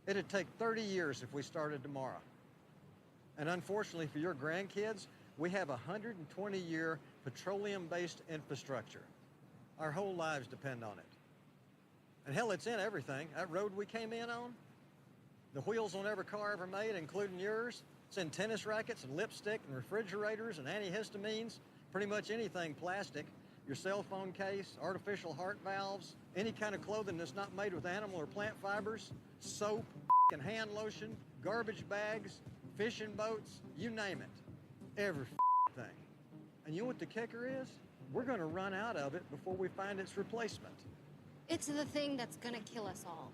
S3: It'd take 30 years if we started tomorrow. And unfortunately for your grandkids, we have a 120-year petroleum-based infrastructure. Our whole lives depend on it. And hell, it's in everything. That road we came in on, the wheels on every car ever made, including yours, it's in tennis rackets and lipstick and refrigerators and antihistamines, pretty much anything plastic. Your cell phone case, artificial heart valves, any kind of clothing that's not made with animal or plant fibers, soap, and hand lotion, garbage bags, fishing boats, you name it. Every thing. And you know what the kicker is? We're going to run out of it before we find its replacement.
S4: It's the thing that's going to kill us all.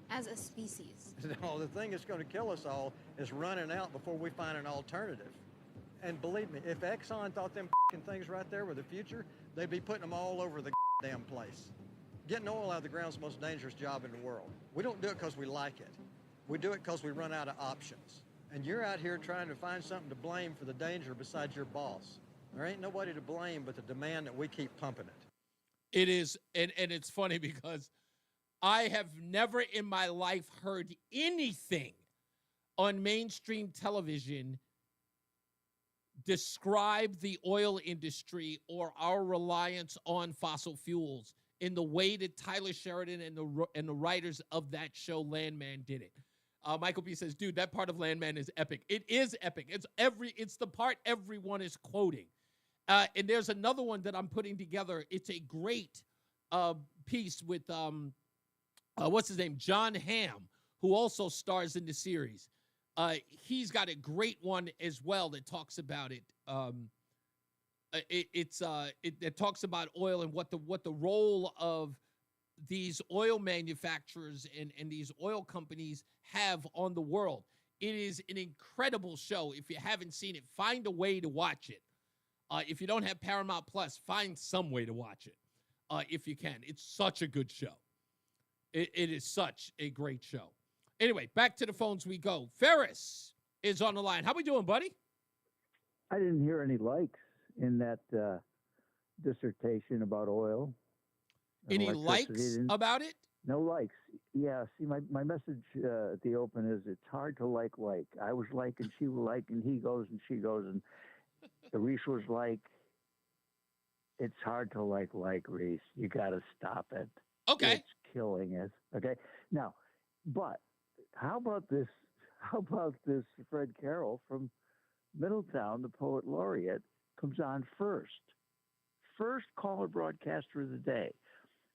S4: As a species.
S3: No, the thing that's going to kill us all is running out before we find an alternative. And believe me, if Exxon thought them things right there were the future, they'd be putting them all over the damn place. Getting oil out of the ground is the most dangerous job in the world. We don't do it because we like it. We do it because we run out of options. And you're out here trying to find something to blame for the danger besides your boss. There ain't nobody to blame but the demand that we keep pumping it.
S5: It is, and it's funny because I have never in my life heard anything on mainstream television describe the oil industry or our reliance on fossil fuels in the way that Tyler Sheridan and the writers of that show Landman did it. Michael B says, dude, that part of Landman is epic. It is epic. It's the part everyone is quoting. And there's another one that I'm putting together. It's a great piece with what's his name? John Hamm, who also stars in the series. He's got a great one as well that talks about it. It talks about oil and what the role of these oil manufacturers and these oil companies have on the world. It is an incredible show. If you haven't seen it, find a way to watch it. If you don't have Paramount Plus, find some way to watch it if you can. It's such a good show. It is such a great show. Anyway, back to the phones we go. Ferris is on the line. How we doing, buddy?
S7: I didn't hear any likes in that dissertation about oil.
S5: Any likes about it?
S7: No likes. Yeah, see, my message at the open is it's hard to like. I was liking, she was liking, he goes and she goes, and Reese was like, it's hard to like Reese. You got to stop it.
S5: Okay.
S7: It's killing us. Okay. Now, but how about this Fred Carroll from Middletown, the poet laureate, comes on first caller broadcaster of the day,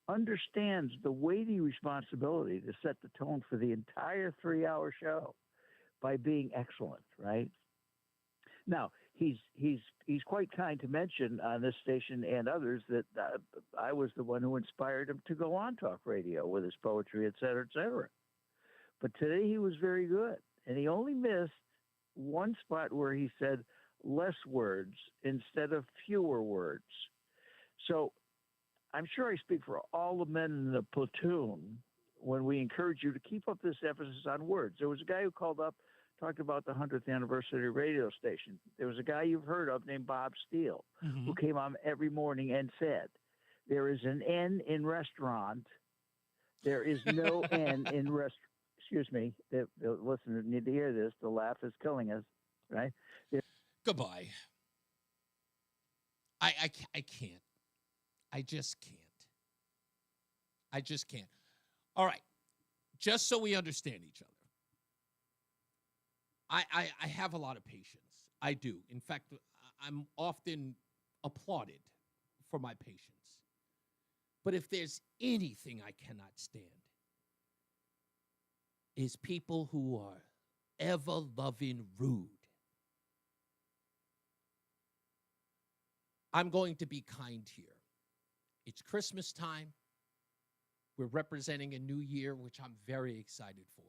S7: understands the weighty responsibility to set the tone for the entire 3-hour show by being excellent, right? Now, he's quite kind to mention on this station and others that I was the one who inspired him to go on talk radio with his poetry, et cetera, et cetera. But today he was very good, and he only missed one spot where he said less words instead of fewer words. So I'm sure I speak for all the men in the platoon when we encourage you to keep up this emphasis on words. There was a guy who called up, talked about the 100th anniversary radio station. There was a guy you've heard of named Bob Steele, who came on every morning and said, there is an N in restaurant. There is no N in restaurant. Excuse me. The listeners need to hear this. The laugh is killing us, right?
S5: Goodbye. I can't. I just can't. All right. Just so we understand each other. I have a lot of patience. I do. In fact, I'm often applauded for my patience. But if there's anything I cannot stand, is people who are ever-loving rude. I'm going to be kind here. It's Christmas time. We're representing a new year, which I'm very excited for.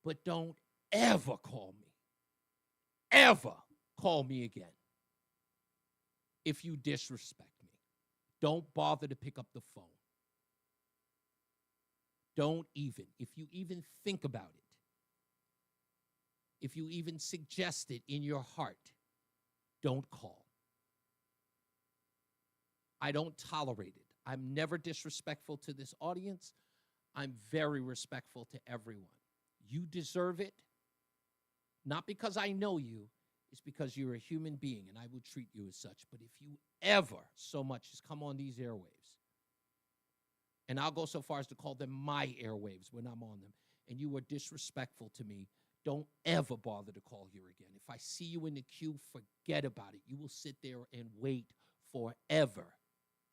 S5: But don't ever call me again if you disrespect me. Don't bother to pick up the phone. Don't even, if you even think about it, if you even suggest it in your heart, don't call. I don't tolerate it. I'm never disrespectful to this audience. I'm very respectful to everyone. You deserve it, not because I know you, it's because you're a human being and I will treat you as such. But if you ever so much as come on these airwaves, and I'll go so far as to call them my airwaves when I'm on them, and you are disrespectful to me, don't ever bother to call here again. If I see you in the queue, forget about it. You will sit there and wait forever.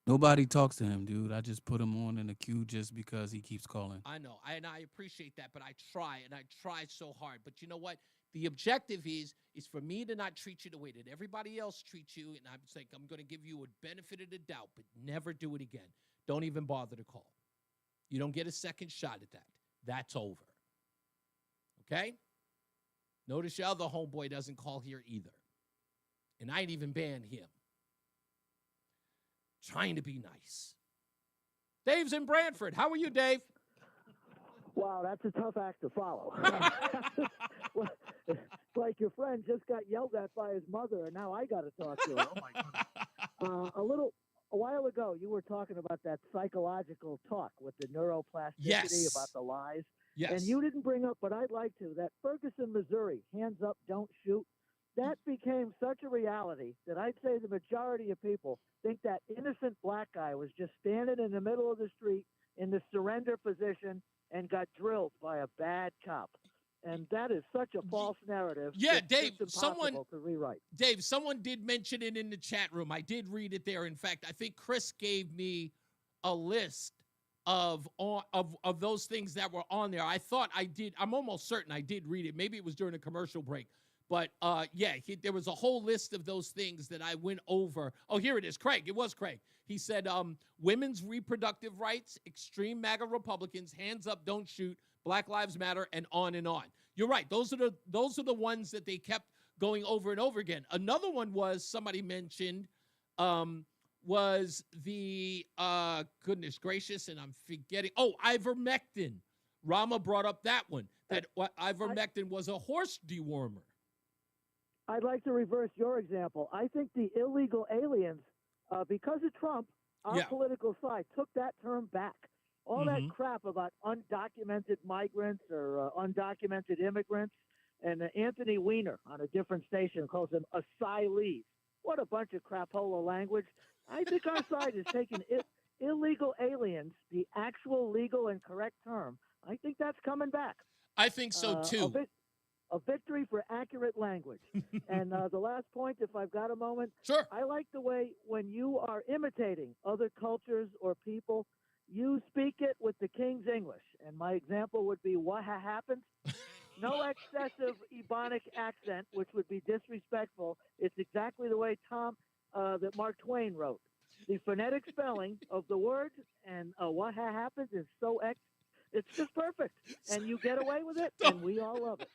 S9: Nobody talks to him, dude. I just put him on in the queue just because he keeps calling.
S5: I know, and I appreciate that, but I try so hard. But you know what? The objective is for me to not treat you the way that everybody else treats you, and I'm saying I'm going to give you a benefit of the doubt, but never do it again. Don't even bother to call. You don't get a second shot at that. That's over. Okay? Notice your other homeboy doesn't call here either. And I ain't even banned him. Trying to be nice. Dave's in Brantford. How are you, Dave?
S11: Wow, that's a tough act to follow. Like your friend just got yelled at by his mother, and now I got to talk to her. Oh my goodness! A while ago, you were talking about that psychological talk with the neuroplasticity about the lies.
S5: Yes.
S11: And you didn't bring up, but I'd like to, that Ferguson, Missouri, hands up, don't shoot. That became such a reality that I'd say the majority of people think that innocent black guy was just standing in the middle of the street in the surrender position and got drilled by a bad cop. And that is such a false narrative.
S5: Yeah,
S11: it's
S5: Dave,
S11: just
S5: someone
S11: impossible to rewrite.
S5: Dave, someone did mention it in the chat room. I did read it there. In fact, I think Chris gave me a list of those things that were on there. I thought I did. I'm almost certain I did read it. Maybe it was during a commercial break. But yeah, there was a whole list of those things that I went over. Oh, here it is. Craig. It was Craig. He said, women's reproductive rights, extreme MAGA Republicans, hands up, don't shoot, Black Lives Matter, and on and on. You're right. Those are the ones that they kept going over and over again. Another one was somebody mentioned was the goodness gracious, and I'm forgetting. Oh, ivermectin. Rama brought up that one. That ivermectin was a horse dewormer.
S11: I'd like to reverse your example. I think the illegal aliens, because of Trump, our political side took that term back. All that crap about undocumented migrants or undocumented immigrants, and Anthony Weiner on a different station calls them asylees. What a bunch of crapola language. I think our side is taking illegal aliens, the actual legal and correct term. I think that's coming back.
S5: I think so, too.
S11: A victory for accurate language. And the last point, if I've got a moment.
S5: Sure.
S11: I like the way when you are imitating other cultures or people, you speak it with the King's English. And my example would be what happened. No excessive Ebonic accent, which would be disrespectful. It's exactly the way that Mark Twain wrote. The phonetic spelling of the word and what happened is so it's just perfect. And you get away with it, and we all love it.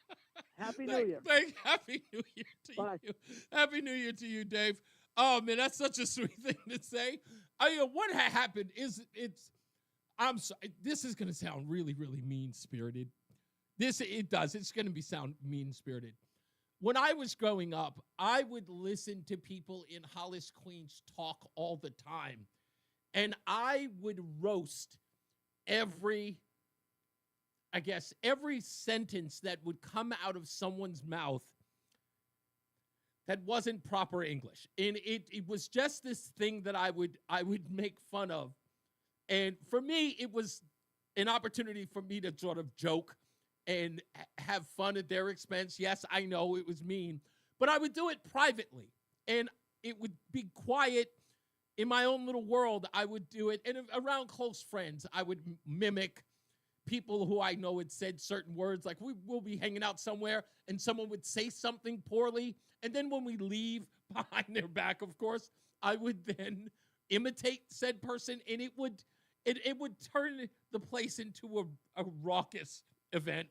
S11: Happy New Year.
S5: Happy New Year to you. Happy New Year to you, Dave. Oh, man, that's such a sweet thing to say. What happened is I'm sorry. This is going to sound really, really mean-spirited. It does. It's going to sound mean-spirited. When I was growing up, I would listen to people in Hollis, Queens talk all the time, and I would roast every sentence that would come out of someone's mouth that wasn't proper English. And it was just this thing that I would make fun of. And for me, it was an opportunity for me to sort of joke and have fun at their expense. Yes, I know it was mean, but I would do it privately. And it would be quiet in my own little world, I would do it. And around close friends, I would mimic people who I know had said certain words. Like we'll be hanging out somewhere and someone would say something poorly. And then when we leave behind their back, of course, I would then imitate said person, and it would turn the place into a raucous event.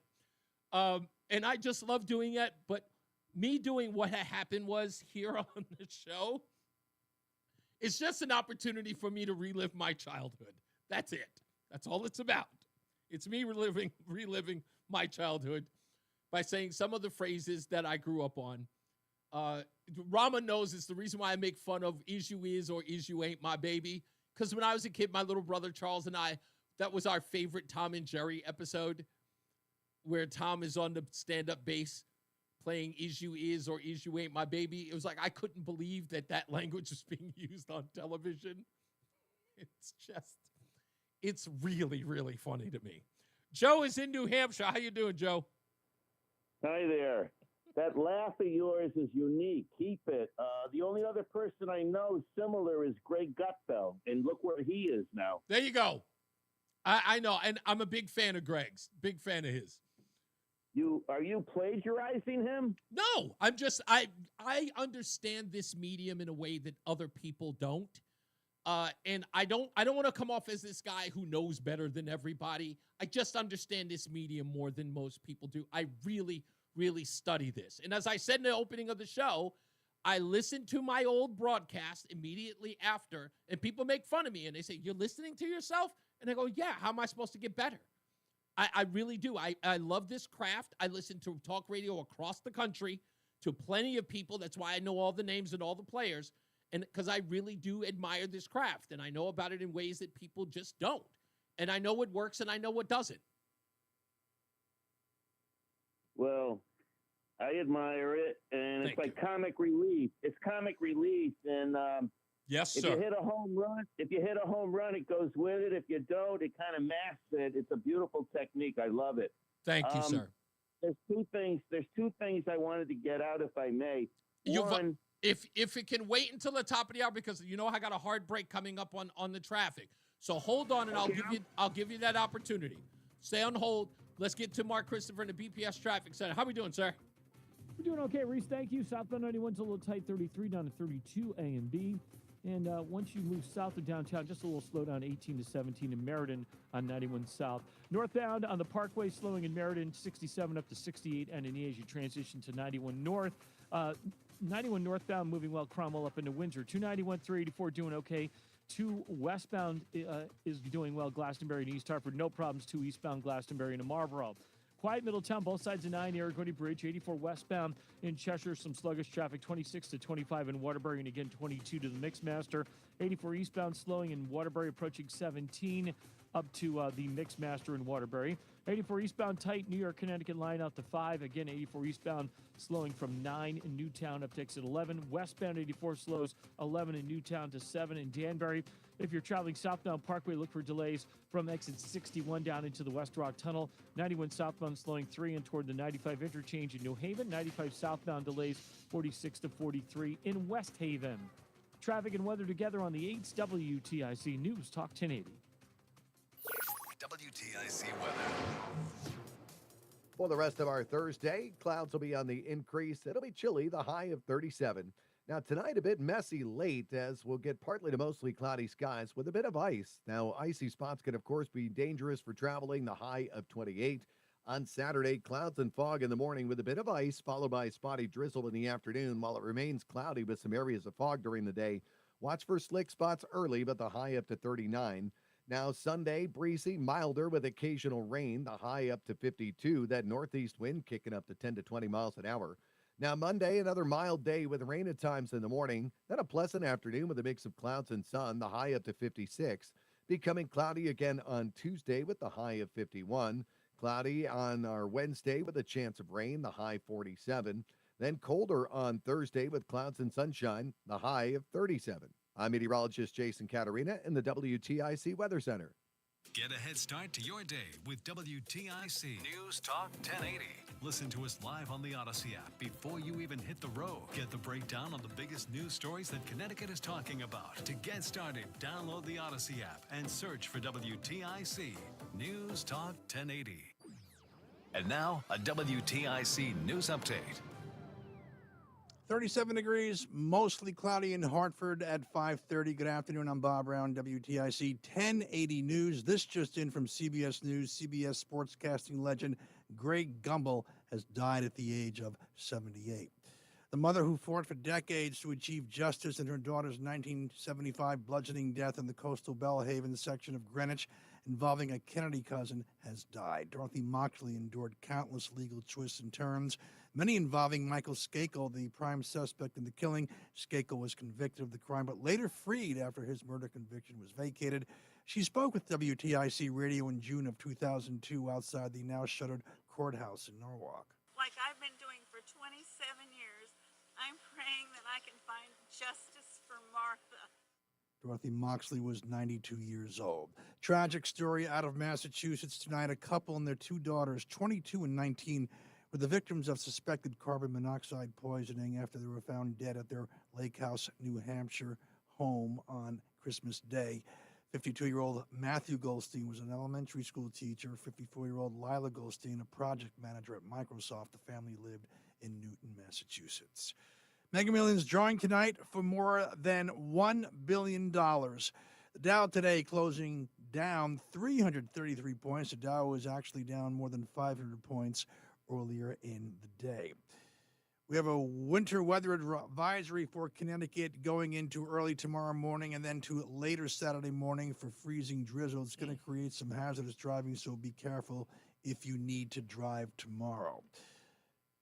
S5: And I just love doing it. But me doing what had happened was here on the show, it's just an opportunity for me to relive my childhood. That's it. That's all it's about. It's me reliving my childhood by saying some of the phrases that I grew up on. Rama knows it's the reason why I make fun of "is you is" or "is you ain't my baby." Because when I was a kid, my little brother Charles and I, that was our favorite Tom and Jerry episode, where Tom is on the stand-up bass playing "is you is" or "is you ain't my baby." It was like I couldn't believe that language was being used on television. It's really, really funny to me. Joe is in New Hampshire. How you doing, Joe?
S8: Hi there. That laugh of yours is unique. Keep it. The only other person I know similar is Greg Gutfeld, and look where he is now.
S5: There you go. I know, and I'm a big fan of Greg's. Big fan of his.
S8: Are you plagiarizing him?
S5: No, I'm just I understand this medium in a way that other people don't. And I don't want to come off as this guy who knows better than everybody. I just understand this medium more than most people do. I really, really study this. And as I said in the opening of the show, I listened to my old broadcast immediately after, and people make fun of me, and they say, "You're listening to yourself?" And I go, "Yeah, how am I supposed to get better?" I really do. I love this craft. I listen to talk radio across the country to plenty of people. That's why I know all the names and all the players. And because I really do admire this craft, and I know about it in ways that people just don't. And I know what works and I know what doesn't.
S8: Well, I admire it, and it's like comic relief. It's comic relief, and
S5: yes,
S8: if
S5: sir.
S8: you hit a home run, it goes with it. If you don't, it kind of masks it. It's a beautiful technique. I love it.
S5: Thank you, sir.
S8: There's two things I wanted to get out, if I may. One.
S5: If it can wait until the top of the hour, because you know I got a hard break coming up on the traffic. So hold on, and I'll give you that opportunity. Stay on hold. Let's get to Mark Christopher in the BPS Traffic Center. How we doing, sir?
S6: We're doing okay, Reese. Thank you. Southbound 91's a little tight, 33 down to 32 A and B. And once you move south of downtown, just a little slow down, 18 to 17 in Meriden on 91 South. Northbound on the Parkway, slowing in Meriden, 67 up to 68, and in as you transition to 91 North. 91 northbound moving well, Cromwell up into Windsor. 291, 384 doing okay. 2 westbound is doing well, Glastonbury and East Hartford. No problems. 2 eastbound, Glastonbury and Marlborough. Quiet Middletown, both sides of 9, Arrogony Bridge. 84 westbound in Cheshire, some sluggish traffic. 26 to 25 in Waterbury, and again 22 to the Mixmaster. 84 eastbound slowing in Waterbury, approaching 17 up to the Mixmaster in Waterbury. 84 eastbound tight, New York, Connecticut line out to 5. Again, 84 eastbound slowing from 9 in Newtown up to exit 11. Westbound 84 slows 11 in Newtown to 7 in Danbury. If you're traveling southbound Parkway, look for delays from exit 61 down into the West Rock Tunnel. 91 southbound slowing 3 and toward the 95 interchange in New Haven. 95 southbound delays 46 to 43 in West Haven. Traffic and weather together on the 8's WTIC News Talk 1080.
S2: WTIC weather.
S13: For the rest of our Thursday, clouds will be on the increase. It'll be chilly, the high of 37. Now, tonight, a bit messy late as we'll get partly to mostly cloudy skies with a bit of ice. Now, icy spots can, of course, be dangerous for traveling, the high of 28. On Saturday, clouds and fog in the morning with a bit of ice, followed by spotty drizzle in the afternoon, while it remains cloudy with some areas of fog during the day. Watch for slick spots early, but the high up to 39. Now, Sunday, breezy, milder with occasional rain, the high up to 52. That northeast wind kicking up to 10 to 20 miles an hour. Now, Monday, another mild day with rain at times in the morning. Then a pleasant afternoon with a mix of clouds and sun, the high up to 56. Becoming cloudy again on Tuesday with the high of 51. Cloudy on our Wednesday with a chance of rain, the high 47. Then colder on Thursday with clouds and sunshine, the high of 37. I'm meteorologist Jason Caterina in the WTIC Weather Center.
S2: Get a head start to your day with WTIC News Talk 1080. Listen to us live on the Odyssey app before you even hit the road. Get the breakdown on the biggest news stories that Connecticut is talking about. To get started, download the Odyssey app and search for WTIC News Talk 1080. And now, a WTIC news update.
S14: 37 degrees, mostly cloudy in Hartford at 5:30. Good afternoon. I'm Bob Brown, WTIC 1080 News. This just in from CBS News. CBS sportscasting legend Greg Gumbel has died at the age of 78. The mother who fought for decades to achieve justice in her daughter's 1975 bludgeoning death in the coastal Belhaven section of Greenwich involving a Kennedy cousin has died. Dorothy Moxley endured countless legal twists and turns, many involving Michael Skakel, the prime suspect in the killing. Skakel was convicted of the crime, but later freed after his murder conviction was vacated. She spoke with WTIC Radio in June of 2002 outside the now-shuttered courthouse in Norwalk.
S15: Like I've been doing for 27 years, I'm praying that I can find justice for Martha.
S14: Dorothy Moxley was 92 years old. Tragic story out of Massachusetts tonight. A couple and their two daughters, 22 and 19, were the victims of suspected carbon monoxide poisoning after they were found dead at their Lake House, New Hampshire home on Christmas Day. 52-year-old Matthew Goldstein was an elementary school teacher. 54-year-old Lila Goldstein, a project manager at Microsoft. The family lived in Newton, Massachusetts. Mega Millions drawing tonight for more than $1 billion. The Dow today closing down 333 points. The Dow was actually down more than 500 points earlier in the day. We have a winter weather advisory for Connecticut going into early tomorrow morning and then to later Saturday morning for freezing drizzle. It's going to create some hazardous driving, so be careful if you need to drive tomorrow.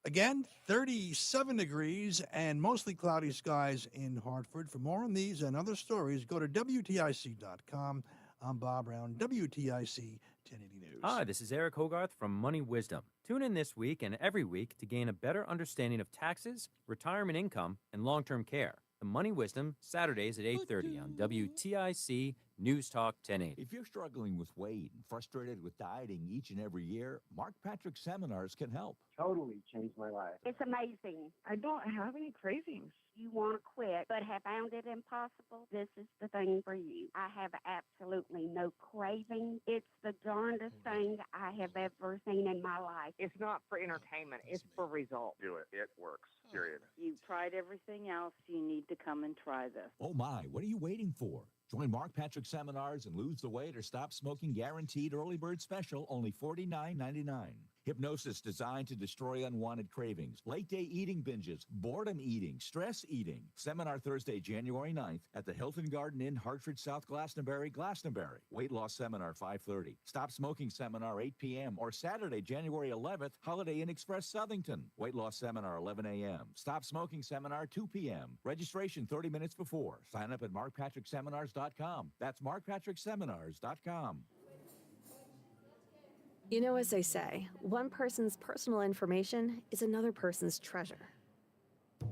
S14: Again, 37 degrees and mostly cloudy skies in Hartford. For more on these and other stories, go to WTIC.com. I'm Bob Brown, WTIC 1080 News.
S16: Hi, this is Eric Hogarth from Money Wisdom. Tune in this week and every week to gain a better understanding of taxes, retirement income, and long-term care. The Money Wisdom, Saturdays at 8:30 on WTIC News Talk 1080.
S17: If you're struggling with weight and frustrated with dieting each and every year, Mark Patrick Seminars can help.
S19: Totally changed my life.
S20: It's amazing. I don't have any cravings.
S19: You want to quit, but have found it impossible? This is the thing for you. I have absolutely no craving. It's the darndest thing I have ever seen in my life.
S21: It's not for entertainment. It's for results.
S26: Do it. It works. Period.
S21: You've tried everything else. You need to come and try this.
S17: Oh my, what are you waiting for? Join Mark Patrick Seminars and lose the weight or stop smoking guaranteed early bird special, only $49.99. Hypnosis designed to destroy unwanted cravings, late day eating binges, boredom eating, stress eating. Seminar Thursday, January 9th at the Hilton Garden Inn, Hartford, South Glastonbury, Glastonbury. Weight loss seminar 5:30. Stop smoking seminar 8 p.m. or Saturday, January 11th, Holiday Inn Express, Southington. Weight loss seminar 11 a.m. Stop smoking seminar 2 p.m. Registration 30 minutes before. Sign up at markpatrickseminars.com. That's markpatrickseminars.com.
S29: You know, as they say, one person's personal information is another person's treasure.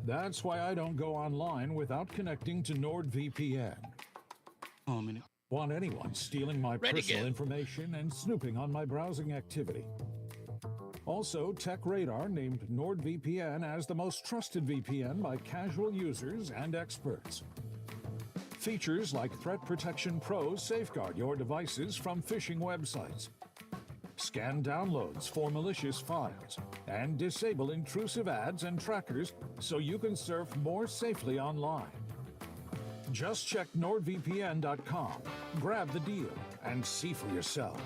S30: That's why I don't go online without connecting to NordVPN.
S9: Oh, a minute.
S30: Want anyone stealing my personal information and snooping on my browsing activity. Also, TechRadar named NordVPN as the most trusted VPN by casual users and experts. Features like Threat Protection Pro safeguard your devices from phishing websites. Scan downloads for malicious files, and disable intrusive ads and trackers so you can surf more safely online. Just check NordVPN.com, grab the deal, and see for yourself.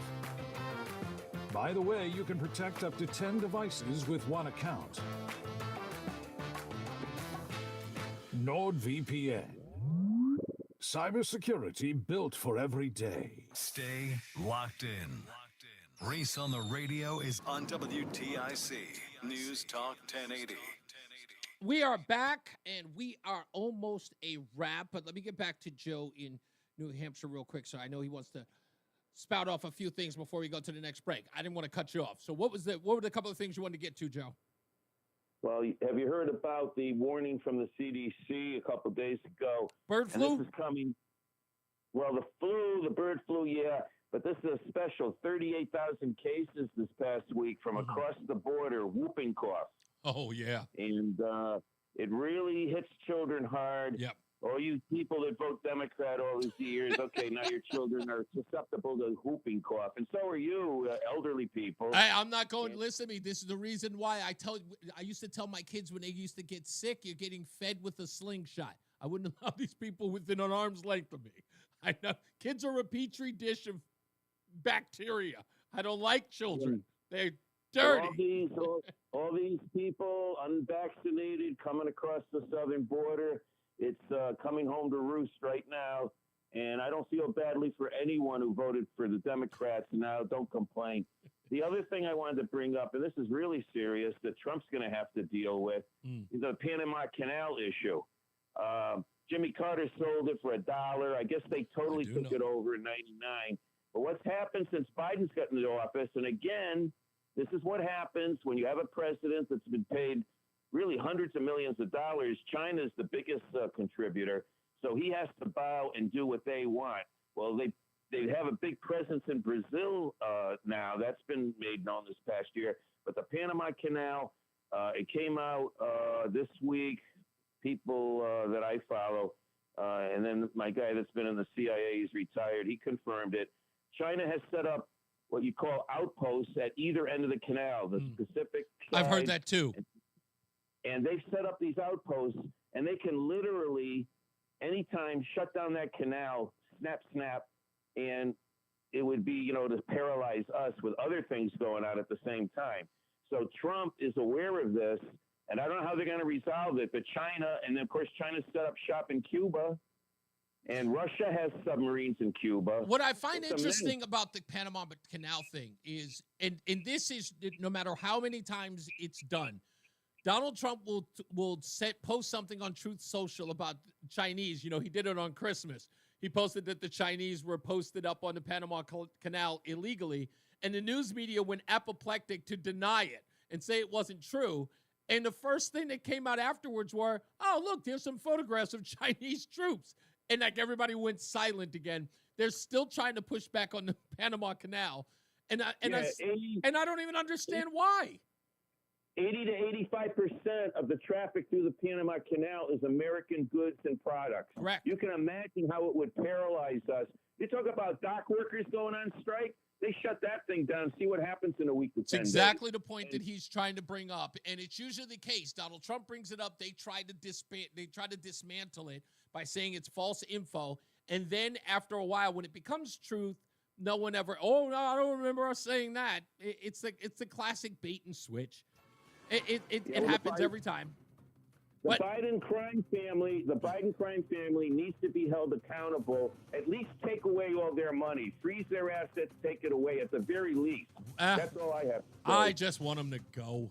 S30: By the way, you can protect up to 10 devices with one account. NordVPN. Cybersecurity built for every day.
S2: Stay locked in. Reese on the radio is on WTIC News Talk 1080.
S5: We are back, and we are almost a wrap. But let me get back to Joe in New Hampshire real quick. So I know he wants to spout off a few things before we go to the next break. I didn't want to cut you off. So what were the couple of things you wanted to get to, Joe?
S8: Well, have you heard about the warning from the CDC a couple of days ago?
S5: Bird flu?
S8: And this is coming. Well, the bird flu, yeah. but this is a special 38,000 cases this past week from across the border, whooping cough.
S5: Oh, yeah.
S8: And it really hits children hard.
S5: Yep.
S8: All you people that vote Democrat all these years, okay, now your children are susceptible to whooping cough. And so are you, elderly people.
S5: Hey, I'm not going to listen to me. This is the reason why I used to tell my kids when they used to get sick, you're getting fed with a slingshot. I wouldn't allow these people within an arm's length of me. I know kids are a petri dish of bacteria. I don't like children. They're dirty.
S8: All these people unvaccinated coming across the southern border. It's coming home to roost right now. And I don't feel badly for anyone who voted for the Democrats. Now, don't complain. The other thing I wanted to bring up, and this is really serious, that Trump's going to have to deal with, is the Panama Canal issue. Jimmy Carter sold it for $1. I guess they totally took it over in '99. But what's happened since Biden's gotten into office, and again, this is what happens when you have a president that's been paid really hundreds of millions of dollars. China's the biggest contributor, so he has to bow and do what they want. Well, they have a big presence in Brazil now. That's been made known this past year. But the Panama Canal, it came out this week. People that I follow, and then my guy that's been in the CIA, he's retired, he confirmed it. China has set up what you call outposts at either end of the canal, the Pacific side.
S5: I've heard that too.
S8: And they've set up these outposts, and they can literally, anytime, shut down that canal, snap, and it would be, to paralyze us with other things going on at the same time. So Trump is aware of this, and I don't know how they're going to resolve it, but China, and of course China set up shop in Cuba, and Russia has submarines in Cuba.
S5: What I find interesting about the Panama Canal thing is, and this is no matter how many times it's done, Donald Trump will post something on Truth Social about Chinese. He did it on Christmas. He posted that the Chinese were posted up on the Panama Canal illegally, and the news media went apoplectic to deny it and say it wasn't true. And the first thing that came out afterwards were, oh, look, there's some photographs of Chinese troops. And everybody went silent again. They're still trying to push back on the Panama Canal. And I don't even understand why.
S8: 80 to 85% of the traffic through the Panama Canal is American goods and products.
S5: Correct.
S8: You can imagine how it would paralyze us. You talk about dock workers going on strike. They shut that thing down. See what happens in a week to 10 days.
S5: It's exactly the point that he's trying to bring up, and it's usually the case. Donald Trump brings it up. They try to dismantle it by saying it's false info, and then after a while, when it becomes truth, no one ever. Oh no, I don't remember us saying that. It's the classic bait and switch. It happens every time.
S8: The Biden crime family needs to be held accountable. At least take away all their money. Freeze their assets, take it away at the very least. That's all I have to say.
S5: I just want them to go.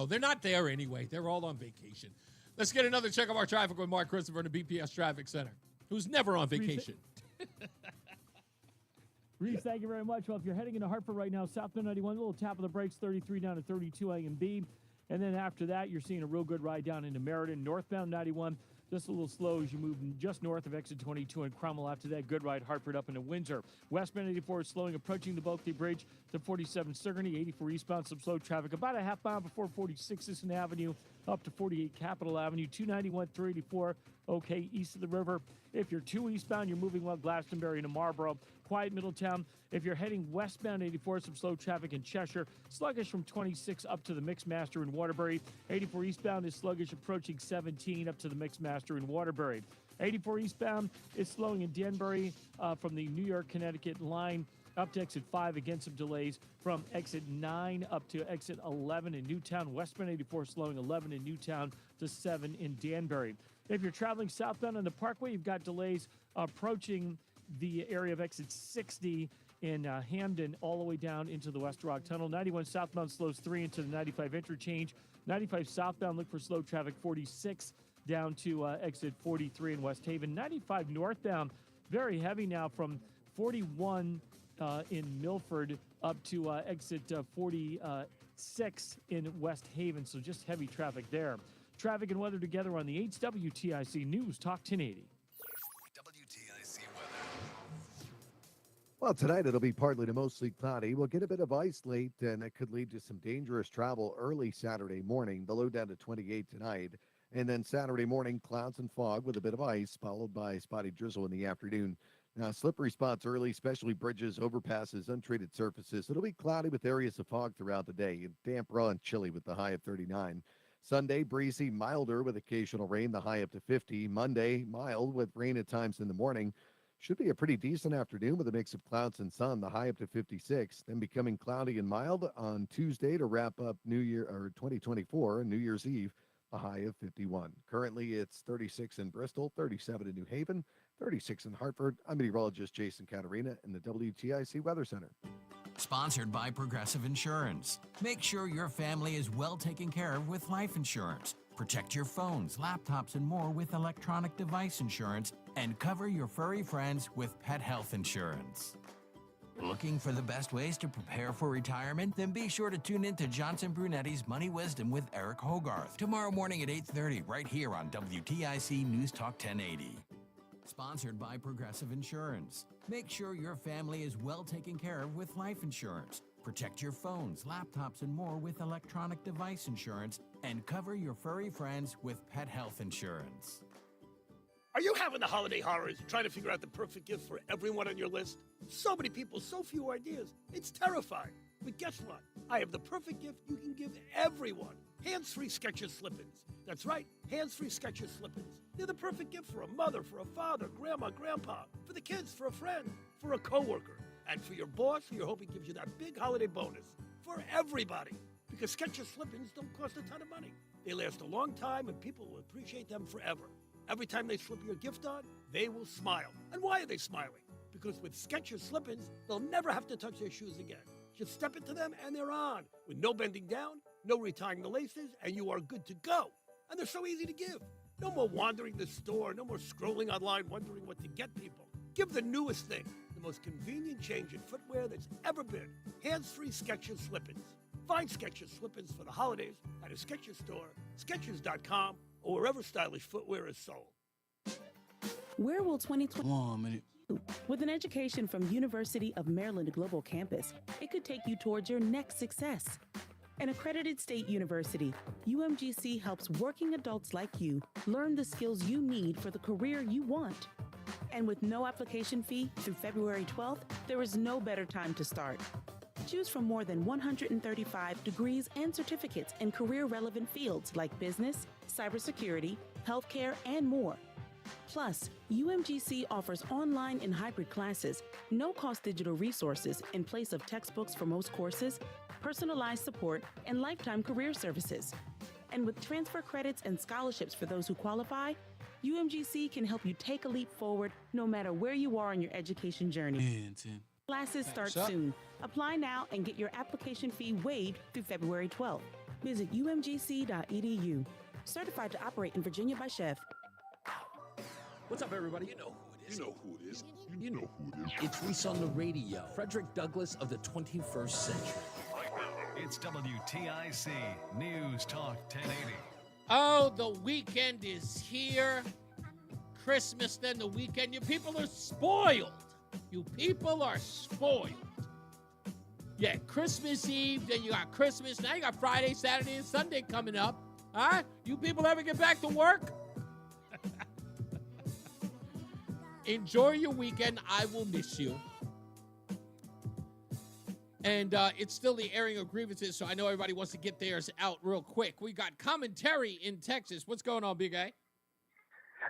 S5: They're not there anyway. They're all on vacation. Let's get another check of our traffic with Mark Christopher in the BPS Traffic Center, who's never on vacation.
S6: Reese, thank you very much. Well, if you're heading into Hartford right now, southbound 91, a little tap of the brakes, 33 down to 32 A and B. And then after that, you're seeing a real good ride down into Meriden. Northbound 91, just a little slow as you move just north of exit 22 and Cromwell. After that, good ride Hartford up into Windsor. Westbound 84 is slowing, approaching the Bulkley Bridge to 47 Sigourney. 84 eastbound, some slow traffic. About a half mile before 46 Sisson Avenue, up to 48 Capitol Avenue. 291, 384, okay, east of the river. If you're 2 eastbound, you're moving well Glastonbury to Marlboro. Quiet Middletown. If you're heading westbound 84, some slow traffic in Cheshire. Sluggish from 26 up to the Mixmaster in Waterbury. 84 eastbound is sluggish approaching 17 up to the Mixmaster in Waterbury. 84 eastbound is slowing in Danbury from the New York, Connecticut line up to exit 5. Again, some delays from exit 9 up to exit 11 in Newtown. Westbound 84 slowing 11 in Newtown to 7 in Danbury. If you're traveling southbound on the Parkway, you've got delays approaching the area of exit 60 in Hamden all the way down into the West Rock Tunnel. 91 southbound slows 3 into the 95 interchange. 95 southbound, look for slow traffic 46 down to exit 43 in West Haven. 95 northbound, very heavy now from 41 in Milford up to exit 46 in West Haven. So just heavy traffic there. Traffic and weather together on the HWTIC News Talk 1080.
S2: WTIC weather.
S13: Well, tonight it'll be partly to mostly cloudy. We'll get a bit of ice late, and that could lead to some dangerous travel early Saturday morning. The low down to 28 tonight. And then Saturday morning, clouds and fog with a bit of ice, followed by spotty drizzle in the afternoon. Now, slippery spots early, especially bridges, overpasses, untreated surfaces. It'll be cloudy with areas of fog throughout the day, and damp, raw, and chilly with the high of 39. Sunday, breezy, milder with occasional rain, the high up to 50. Monday, mild with rain at times in the morning. Should be a pretty decent afternoon with a mix of clouds and sun, the high up to 56. Then becoming cloudy and mild on Tuesday to wrap up New Year or 2024, New Year's Eve, a high of 51. Currently, it's 36 in Bristol, 37 in New Haven, 36 in Hartford. I'm meteorologist Jason Caterina in the WTIC Weather Center.
S1: Sponsored by Progressive Insurance. Make sure your family is well taken care of with life insurance. Protect your phones, laptops, and more with electronic device insurance, and cover your furry friends with pet health insurance. Looking for the best ways to prepare for retirement? Then be sure to tune in to Johnson Brunetti's Money Wisdom with Eric Hogarth tomorrow morning at 8:30 right here on WTIC News Talk 1080. Sponsored by Progressive Insurance. Make sure your family is well taken care of with life insurance. Protect your phones, laptops, and more with electronic device insurance, and cover your furry friends with pet health insurance.
S10: Are you having the holiday horrors trying to figure out the perfect gift for everyone on your list? So many people, so few ideas. It's terrifying. But guess what? I have the perfect gift you can give everyone. Hands-free Skechers slip-ins. That's right, hands-free Skechers slip-ins. They're the perfect gift for a mother, for a father, grandma, grandpa, for the kids, for a friend, for a coworker, and for your boss who you're hoping gives you that big holiday bonus. For everybody. Because Skechers slip-ins don't cost a ton of money. They last a long time and people will appreciate them forever. Every time they slip your gift on, they will smile. And why are they smiling? Because with Skechers slip-ins, they'll never have to touch their shoes again. Just step into them and they're on, with no bending down, no retying the laces, and you are good to go. And they're so easy to give. No more wandering the store, no more scrolling online wondering what to get people. Give the newest thing, the most convenient change in footwear that's ever been. Hands-free Skechers slip-ins. Find Skechers slip-ins for the holidays at a Skechers store, Skechers.com, or wherever stylish footwear is sold.
S12: Where will 2020...
S9: 1 minute.
S12: With an education from University of Maryland Global Campus, it could take you towards your next success. An accredited state university, UMGC helps working adults like you learn the skills you need for the career you want. And with no application fee through February 12th, there is no better time to start. Choose from more than 135 degrees and certificates in career-relevant fields like business, cybersecurity, healthcare, and more. Plus, UMGC offers online and hybrid classes, no-cost digital resources in place of textbooks for most courses, personalized support, and lifetime career services. And with transfer credits and scholarships for those who qualify, UMGC can help you take a leap forward no matter where you are on your education journey. Classes start soon. Apply now and get your application fee waived through February 12th. Visit umgc.edu. Certified to operate in Virginia by Chef.
S22: What's up, everybody? You know who it is. You know who it is. You know who it is. It's Reese on the radio. Frederick Douglass of the 21st century.
S2: It's WTIC News Talk 1080.
S5: Oh, the weekend is here. Christmas, then the weekend. You people are spoiled. You people are spoiled. Yeah, Christmas Eve, then you got Christmas. Now you got Friday, Saturday, and Sunday coming up. Huh? You people ever get back to work? Enjoy your weekend. I will miss you. And it's still the airing of grievances, so I know everybody wants to get theirs out real quick. We got commentary in Texas. What's going on, Big A?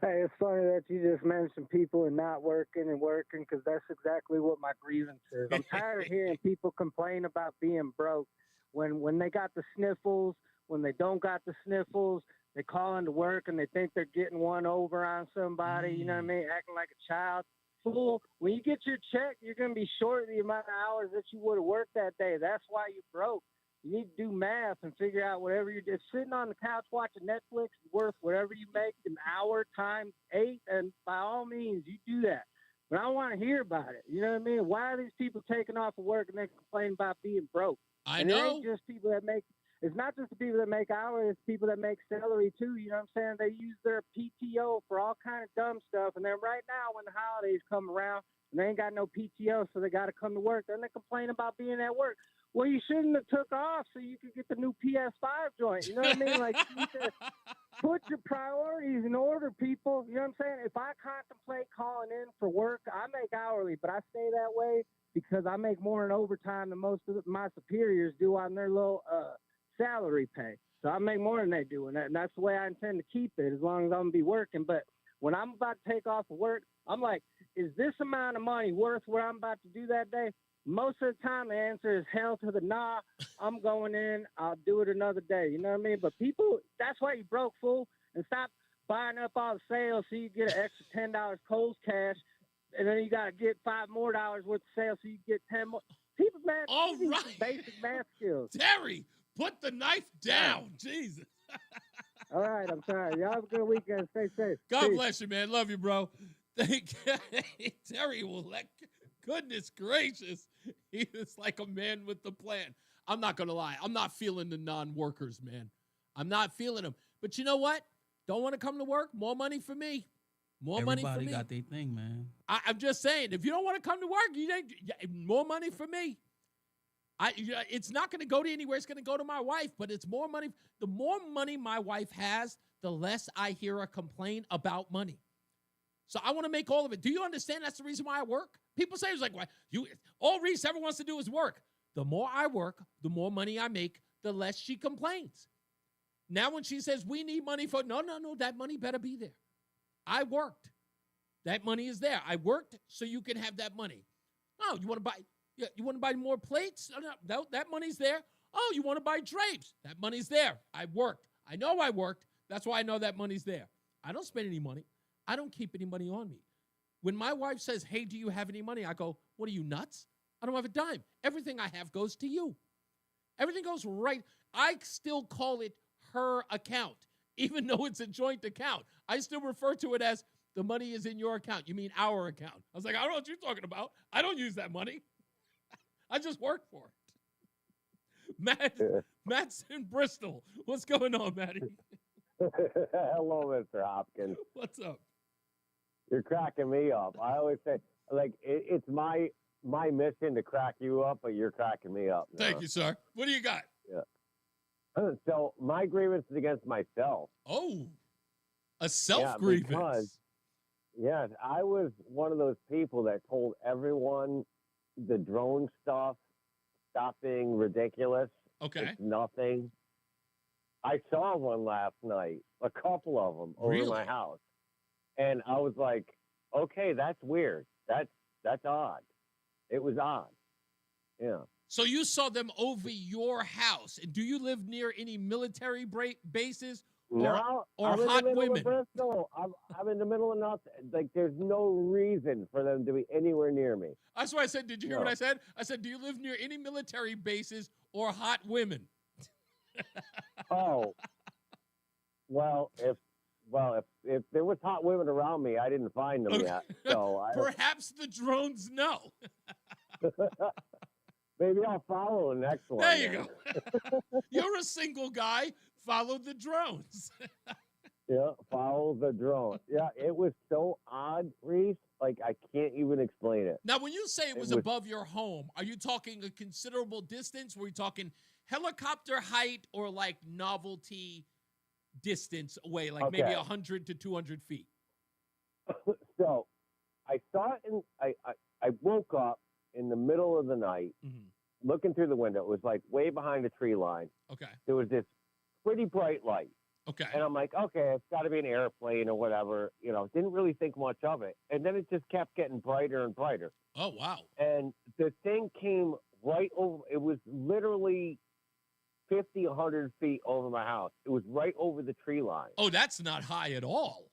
S23: Hey, it's funny that you just mentioned people and not working and working, because that's exactly what my grievance is. I'm tired of hearing people complain about being broke when they got the sniffles, when they don't got the sniffles. They call into work and they think they're getting one over on somebody, you know what I mean, acting like a child. Fool, when you get your check, you're going to be short the amount of hours that you would have worked that day. That's why you're broke. You need to do math and figure out whatever you're just sitting on the couch watching Netflix is worth whatever you make an hour times 8, and by all means, you do that. But I want to hear about it. You know what I mean? Why are these people taking off of work and then complaining about being broke?
S5: I
S23: and
S5: know.
S23: It ain't just people that make it's not just the people that make hourly, it's people that make salary too. You know what I'm saying? They use their PTO for all kind of dumb stuff. And then right now when the holidays come around and they ain't got no PTO, so they got to come to work, then they complain about being at work. Well, you shouldn't have took off so you could get the new PS5 joint. You know what I mean? Like, you need to put your priorities in order, people. You know what I'm saying? If I contemplate calling in for work, I make hourly, but I stay that way because I make more in overtime than most of my superiors do on their little salary pay. So I make more than they do, and that's the way I intend to keep it as long as I'm going to be working. But when I'm about to take off of work, I'm like, is this amount of money worth what I'm about to do that day? Most of the time, the answer is hell to the nah. I'm going in. I'll do it another day. You know what I mean? But people, that's why you broke, fool. And stop buying up all the sales so you get an extra $10 Kohl's cash, and then you got to get $5 more worth of sales so you get 10 more. People, man,
S5: all
S23: these
S5: right.
S23: Basic math skills.
S5: Terry, put the knife down. Jesus.
S23: All right, I'm sorry. Y'all have a good weekend. Stay safe.
S5: God
S23: Peace.
S5: bless you, man. Love you, bro. Terry will let. Goodness gracious. He is like a man with the plan. I'm not going to lie. I'm not feeling the non-workers, man. I'm not feeling them. But you know what? Don't want to come to work? More money for me. More money for me.
S9: Everybody got their thing, man.
S5: I'm just saying, if you don't want to come to work, more money for me. It's not going to go to anywhere. It's going to go to my wife, but it's more money. The more money my wife has, the less I hear her complain about money. So I want to make all of it. Do you understand that's the reason why I work? People say it's like, why all Reese ever wants to do is work. The more I work, the more money I make, the less she complains. Now when she says we need money for, no, that money better be there. I worked. That money is there. I worked so you can have that money. Oh, you want to buy more plates? No, that money's there. Oh, you want to buy drapes? That money's there. I worked. I know I worked. That's why I know that money's there. I don't spend any money. I don't keep any money on me. When my wife says, hey, do you have any money? I go, what are you, nuts? I don't have a dime. Everything I have goes to you. Everything goes right. I still call it her account, even though it's a joint account. I still refer to it as the money is in your account. You mean our account. I was like, I don't know what you're talking about. I don't use that money. I just work for it. Matt's in Bristol. What's going on, Matty?
S3: Hello, Mr. Hopkins.
S5: What's up?
S3: You're cracking me up. I always say, like, it's my mission to crack you up, but you're cracking me up now.
S5: Thank you, sir. What do you got?
S3: Yeah. So my grievance is against myself.
S5: Oh, a self-grievance.
S3: Because, yes, I was one of those people that told everyone the drone stuff, stop being ridiculous.
S5: Okay.
S3: It's nothing. I saw one last night, a couple of them over my house. And I was like, okay, that's weird. That's odd. It was odd. Yeah.
S5: So you saw them over your house. And do you live near any military bases or
S3: I'm in
S5: hot
S3: the middle
S5: women?
S3: Of Bristol. I'm in the middle of nothing. Like, there's no reason for them to be anywhere near me.
S5: That's why I said, did you hear what I said? I said, do you live near any military bases or hot women?
S3: Oh. Well, if there was hot women around me, I didn't find them yet. So
S5: perhaps the drones know.
S3: Maybe I'll follow the next one.
S5: There you go. You're a single guy. Follow the drones.
S3: Yeah, follow the drone. Yeah, it was so odd, Reese. Like, I can't even explain it.
S5: Now, when you say it was above your home, are you talking a considerable distance? Were you talking helicopter height or like novelty distance away, like maybe 100 to 200 feet?
S3: So I saw it I woke up in the middle of the night, looking through the window. It was like way behind the tree line.
S5: Okay.
S3: There was this pretty bright light.
S5: Okay.
S3: And I'm like, okay, it's got to be an airplane or whatever. You know, didn't really think much of it. And then it just kept getting brighter and brighter.
S5: Oh, wow.
S3: And the thing came right over. It was literally 50, 100 feet over my house. It was right over the tree line.
S5: Oh, that's not high at all.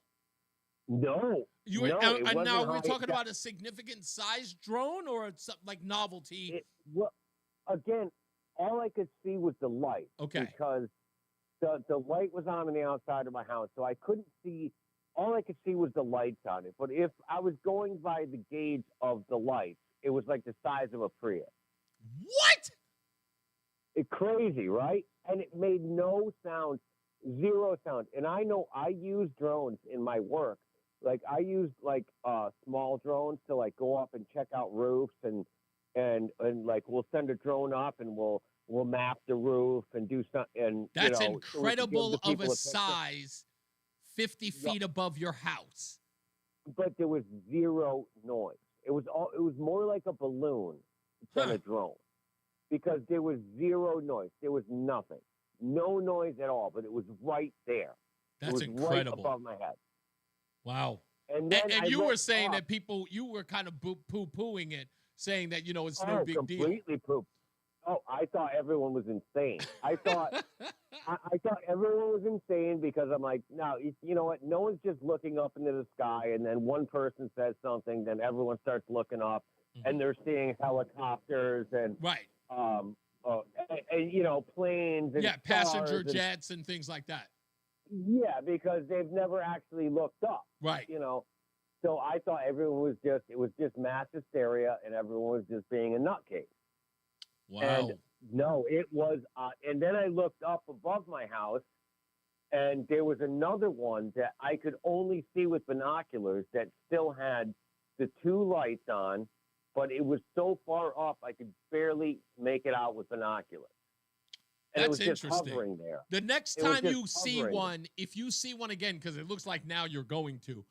S3: No.
S5: And now we're talking about a significant size drone or something like novelty?
S3: Well, again, all I could see was the light.
S5: Okay.
S3: Because the light was on the outside of my house, so I couldn't see. All I could see was the lights on it. But if I was going by the gauge of the lights, it was like the size of a Prius.
S5: What?
S3: It's crazy, right? And it made no sound, zero sound. And I know I use drones in my work. Like I use like small drones to like go up and check out roofs and like we'll send a drone up and we'll map the roof and do something. And
S5: that's
S3: so we can give
S5: incredible
S3: the
S5: of
S3: people
S5: a
S3: picture.
S5: size, 50 feet above your house.
S3: But there was zero noise. It was more like a balloon than a drone, because there was zero noise. There was nothing, no noise at all. But it was right there.
S5: That's
S3: it was
S5: incredible.
S3: right above my head.
S5: Wow.
S3: And then
S5: and
S3: I
S5: you were
S3: looked
S5: saying
S3: up.
S5: that you were kind of poo-pooing it, saying that, it's no
S3: Oh,
S5: big deal.
S3: completely poop. Oh, I thought everyone was insane. I thought I thought everyone was insane because I'm like, no, you know what? No one's just looking up into the sky, and then one person says something, then everyone starts looking up, and they're seeing helicopters and planes and
S5: passenger
S3: stars and,
S5: jets and things like that.
S3: yeah, because they've never actually looked up,
S5: right?
S3: So I thought everyone was just mass hysteria, and everyone was just being a nutcase.
S5: Wow.
S3: And no, it was, and then I looked up above my house, and there was another one that I could only see with binoculars that still had the two lights on, but it was so far up I could barely make it out with binoculars. And
S5: That's
S3: it was just
S5: interesting.
S3: hovering there.
S5: The next
S3: It was
S5: time
S3: just
S5: you see
S3: hovering.
S5: one, if you see one again, because it looks like now you're going to,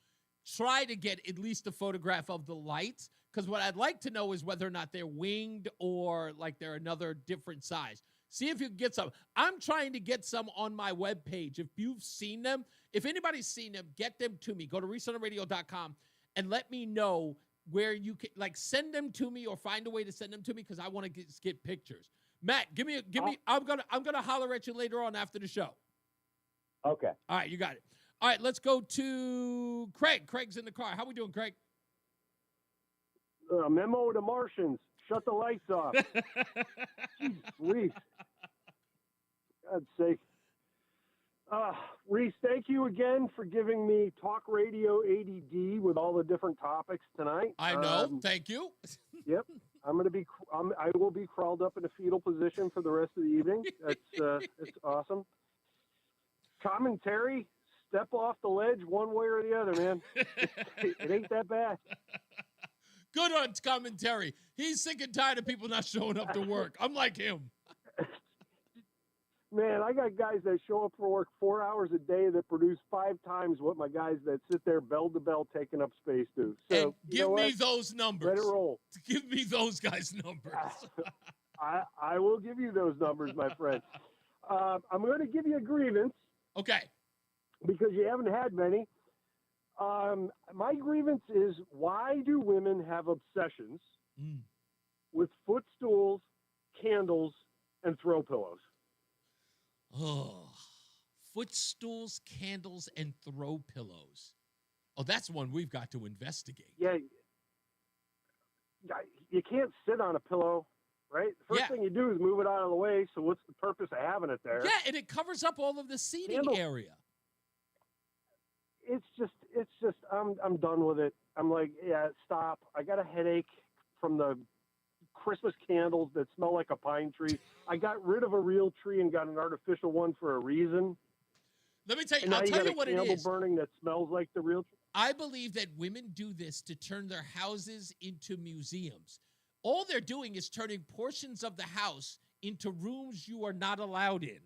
S5: try to get at least a photograph of the lights, because what I'd like to know is whether or not they're winged or like they're another different size. See if you can get some. I'm trying to get some on my webpage. If you've seen them, if anybody's seen them, get them to me. Go to reesonerradio.com and let me know where you can, like, send them to me or find a way to send them to me, because I want to get pictures. Matt, give me. I'm gonna holler at you later on after the show.
S3: Okay.
S5: All right, you got it. All right, let's go to Craig. Craig's in the car. How we doing, Craig?
S4: Memo to Martians. Shut the lights off. Jeez, Reese. God's sake. Reese, thank you again for giving me talk radio ADD with all the different topics tonight.
S5: I know. Thank you.
S4: Yep. I will be crawled up in a fetal position for the rest of the evening. It's awesome. Commentary, step off the ledge one way or the other, man. It ain't that bad.
S5: Good on commentary. He's sick and tired of people not showing up to work. I'm like him.
S4: Man, I got guys that show up for work 4 hours a day that produce 5 times what my guys that sit there bell to bell taking up space do. So
S5: and give me those numbers.
S4: Let it roll.
S5: Give me those guys' numbers.
S4: I will give you those numbers, my friend. I'm going to give you a grievance.
S5: Okay.
S4: Because you haven't had many. My grievance is, why do women have obsessions with footstools, candles, and throw pillows?
S5: Oh, footstools, candles, and throw pillows. Oh, that's one we've got to investigate.
S4: Yeah. You can't sit on a pillow, right? The first thing you do is move it out of the way. So what's the purpose of having it there?
S5: Yeah, and it covers up all of the seating area.
S4: It's just, I'm done with it. I'm like, yeah, stop. I got a headache from the Christmas candles that smell like a pine tree. I got rid of a real tree and got an artificial one for a reason.
S5: Let me tell you,
S4: and
S5: I'll tell you what it
S4: candle
S5: is.
S4: Burning that smells like the real tree.
S5: I believe that women do this to turn their houses into museums. All they're doing is turning portions of the house into rooms you are not allowed in.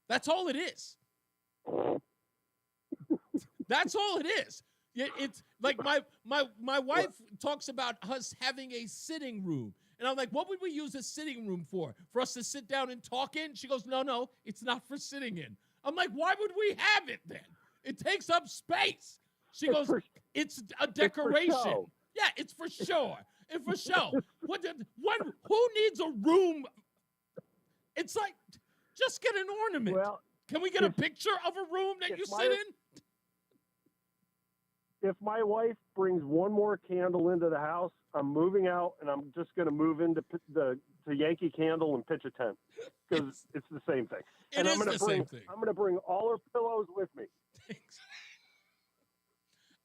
S5: That's all it is. That's all it is. It's like my wife talks about us having a sitting room. And I'm like, what would we use a sitting room for? For us to sit down and talk in? She goes, no, it's not for sitting in. I'm like, why would we have it then? It takes up space. She goes, it's a decoration.
S4: It's for show.
S5: Yeah, it's for sure. It's for show. Who needs a room? It's like, just get an ornament.
S4: Well,
S5: can we get a picture of a room that you sit in?
S4: If my wife brings one more candle into the house, I'm moving out, and I'm just going to move into the Yankee Candle and pitch a tent, because it's the same thing. And I'm going to bring all her pillows with me.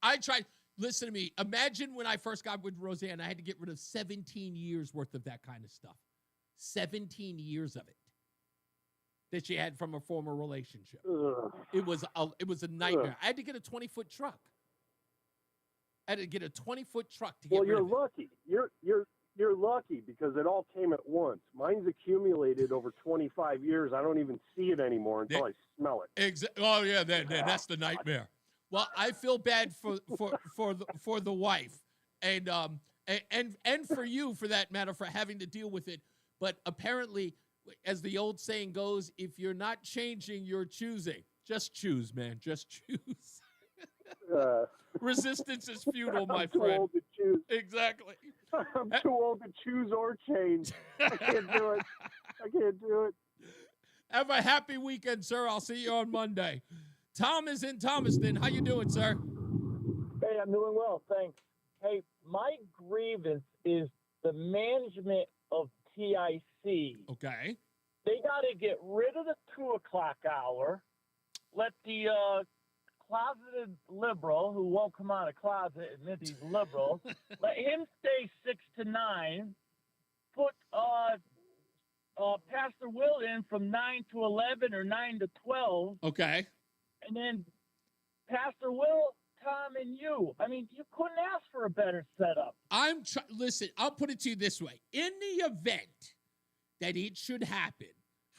S5: I tried. Listen to me. Imagine when I first got with Roseanne, I had to get rid of 17 years worth of that kind of stuff. 17 years of it. that she had from her former relationship. It was a nightmare. I had to get a 20-foot truck. I had to get a 20-foot truck to get rid
S4: you're
S5: of it.
S4: lucky. You're lucky because it all came at once. Mine's accumulated over 25 years. I don't even see it anymore until I smell it.
S5: Oh yeah, that's the nightmare. Well, I feel bad for the wife, and for you, for that matter, for having to deal with it. But apparently, as the old saying goes, if you're not changing, you're choosing. Just choose, man. Just choose. Resistance is futile, my friend.
S4: I'm too old to choose.
S5: Exactly.
S4: I'm too old to choose or change. I can't do it. I can't do it.
S5: Have a happy weekend, sir. I'll see you on Monday. Tom is in Thomaston. How you doing, sir?
S7: Hey, I'm doing well, thanks. Hey, my grievance is the management of TIC.
S5: Okay.
S7: They got to get rid of the 2 o'clock hour. Let the closeted liberal who won't come out of closet admit he's liberal. Let him stay 6 to 9. Put Pastor Will in from 9 to 11 or 9 to 12.
S5: Okay.
S7: And then Pastor Will, Tom, and you. I mean, you couldn't ask for a better setup.
S5: Listen, I'll put it to you this way. In the event that it should happen,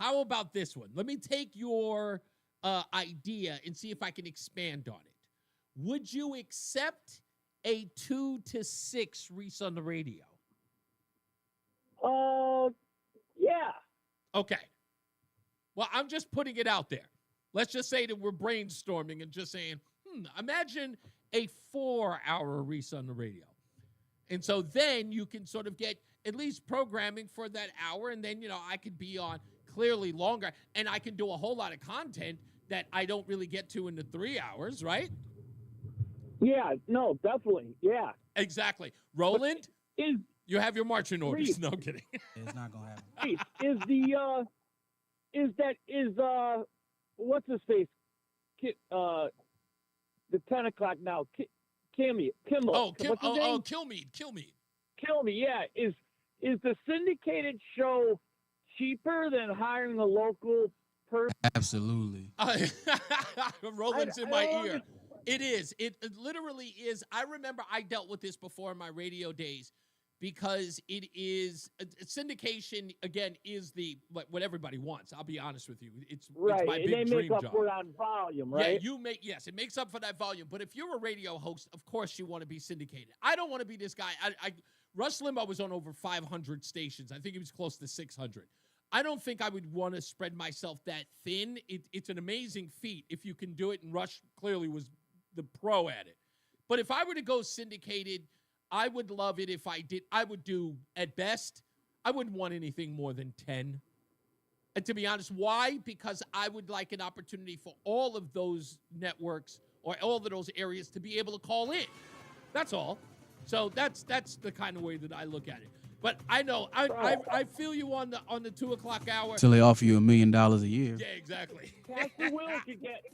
S5: how about this one? Let me take your idea and see if I can expand on it. Would you accept a 2 to 6 Reese on the radio?
S7: Yeah.
S5: Okay. Well, I'm just putting it out there. Let's just say that we're brainstorming and just saying, imagine a 4-hour Reese on the radio. And so then you can sort of get at least programming for that hour, and then, I could be on clearly longer, and I can do a whole lot of content that I don't really get to in the 3 hours, right?
S7: Yeah, no, definitely, yeah.
S5: Exactly. Roland, you have your marching orders.
S7: Reese.
S5: No, I'm kidding.
S9: It's not going to happen.
S7: What's his face? The 10 o'clock now. Kimmel.
S5: Kilmeade.
S7: Kilmeade, yeah. Is the syndicated show cheaper than hiring a local person?
S9: Absolutely.
S5: Roland's in my ear. It is. It literally is. I remember I dealt with this before in my radio days because it is syndication, again, is what everybody wants. I'll be honest with you. It's my big
S7: and they
S5: dream
S7: make up
S5: job.
S7: for it on volume, right?
S5: Yeah, it makes up for that volume. But if you're a radio host, of course you want to be syndicated. I don't want to be this guy. Rush Limbaugh was on over 500 stations. I think he was close to 600. I don't think I would want to spread myself that thin. It's an amazing feat if you can do it, and Rush clearly was the pro at it. But if I were to go syndicated, I would love it if I did. I would do, at best, I wouldn't want anything more than 10. And to be honest, why? Because I would like an opportunity for all of those networks or all of those areas to be able to call in. That's all. So that's the kind of way that I look at it. But I know I feel you on the 2 o'clock hour.
S9: Till they offer you $1 million a year.
S5: Yeah, exactly.
S7: Pastor Will could get.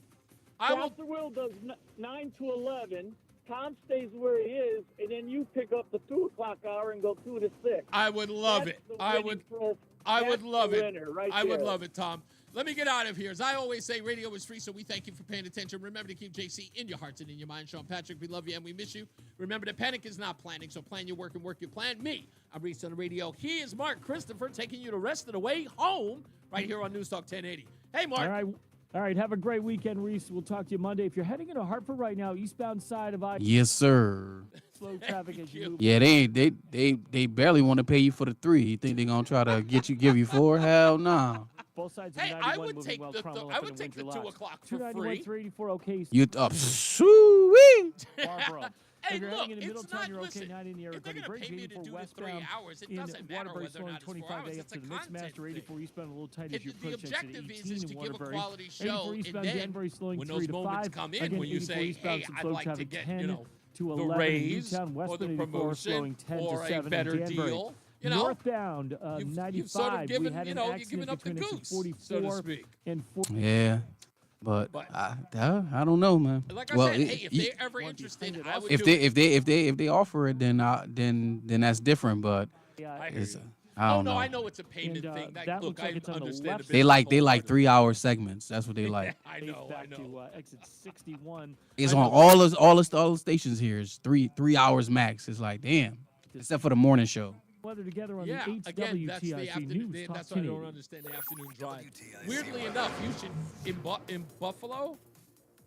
S7: Pastor Will does 9 to 11. Tom stays where he is, and then you pick up the 2 o'clock hour and go 2 to 6.
S5: I would love it. I would love it. I would love it, Tom. Let me get out of here. As I always say, radio is free, so we thank you for paying attention. Remember to keep JC in your hearts and in your mind. Sean Patrick, we love you and we miss you. Remember that panic is not planning, so plan your work and work your plan. Me, I'm Reese on the radio. He is Mark Christopher, taking you the rest of the way home right here on News Talk 1080. Hey, Mark.
S6: All right, have a great weekend, Reese. We'll talk to you Monday. If you're heading into Hartford right now, eastbound side of I.
S9: Yes, sir.
S6: Slow traffic as you move.
S9: Yeah, they barely want to pay you for the 3. You think they're gonna try to give you 4? Hell no.
S6: Both sides of
S5: Hey,
S6: 91
S5: I would
S6: moving
S5: take
S6: well,
S5: the
S6: Cromwell
S5: I
S6: up
S5: would
S6: in
S5: take the
S6: Windsor
S5: 2
S6: lots.
S5: o'clock for
S6: 291,
S5: free.
S6: 384, okay.
S9: You up? Shoo-wee.
S6: Barbara.
S5: Hey,
S6: If you're
S5: look,
S6: heading into
S5: it's
S6: Middletown,
S5: not,
S6: you're
S5: listen,
S6: okay, 9 in the area.
S5: if they're
S6: Cutty
S5: going to
S6: Break,
S5: pay me to
S6: 84
S5: do the 3
S6: westbound
S5: hours, it
S6: in
S5: doesn't matter
S6: Waterbury,
S5: whether or
S6: slowing
S5: not it's 4
S6: 25
S5: hours.
S6: A up
S5: It's
S6: to
S5: a
S6: the Mixmaster,
S5: content
S6: 84
S5: thing.
S6: eastbound, a little tight as you
S5: The
S6: approach exit
S5: objective
S6: 18
S5: is
S6: in
S5: to give a
S6: Waterbury.
S5: quality
S6: 84
S5: show, and
S6: eastbound
S5: then
S6: Danbury, slowing
S5: when
S6: 3
S5: those
S6: to
S5: moments
S6: 5.
S5: come in,
S6: Again,
S5: when you
S6: 84
S5: say,
S6: eastbound,
S5: hey,
S6: some
S5: I'd
S6: slow
S5: like to
S6: traffic
S5: get,
S6: 10 to
S5: the
S6: 11 in
S5: raise
S6: Newtown,
S5: or the
S6: westbound 84
S5: promotion
S6: slowing 10
S5: or
S6: to
S5: a
S6: 7
S5: better
S6: in Danbury.
S5: deal,
S6: Northbound
S5: you've
S6: 95,
S5: sort of given,
S6: we had an
S5: you're
S6: accident
S5: giving up the
S6: between exit
S5: goose,
S6: 44
S5: so to speak.
S6: and 40.
S9: Yeah. But I don't know, man.
S5: Like I said, hey, if they're ever interested, I would
S9: if they offer it, then that's different. But I don't
S5: no,
S9: know.
S5: I know it's a payment
S6: And,
S5: thing.
S6: that
S5: Look,
S6: looks like
S5: I
S6: it's on the
S5: understand
S6: left
S5: the
S9: They
S5: business
S9: like 3-hour segments. That's what they like.
S5: I know.
S6: back to exit 61.
S9: It's on all the stations here. It's three hours max. It's like damn, except for the morning show.
S6: Weather together on
S5: Yeah,
S6: the
S5: again, that's the
S6: 8WTIC
S5: afternoon.
S6: News Talk
S5: That's why I don't
S6: 1080.
S5: understand the afternoon drive. Weirdly enough, you should in Buffalo.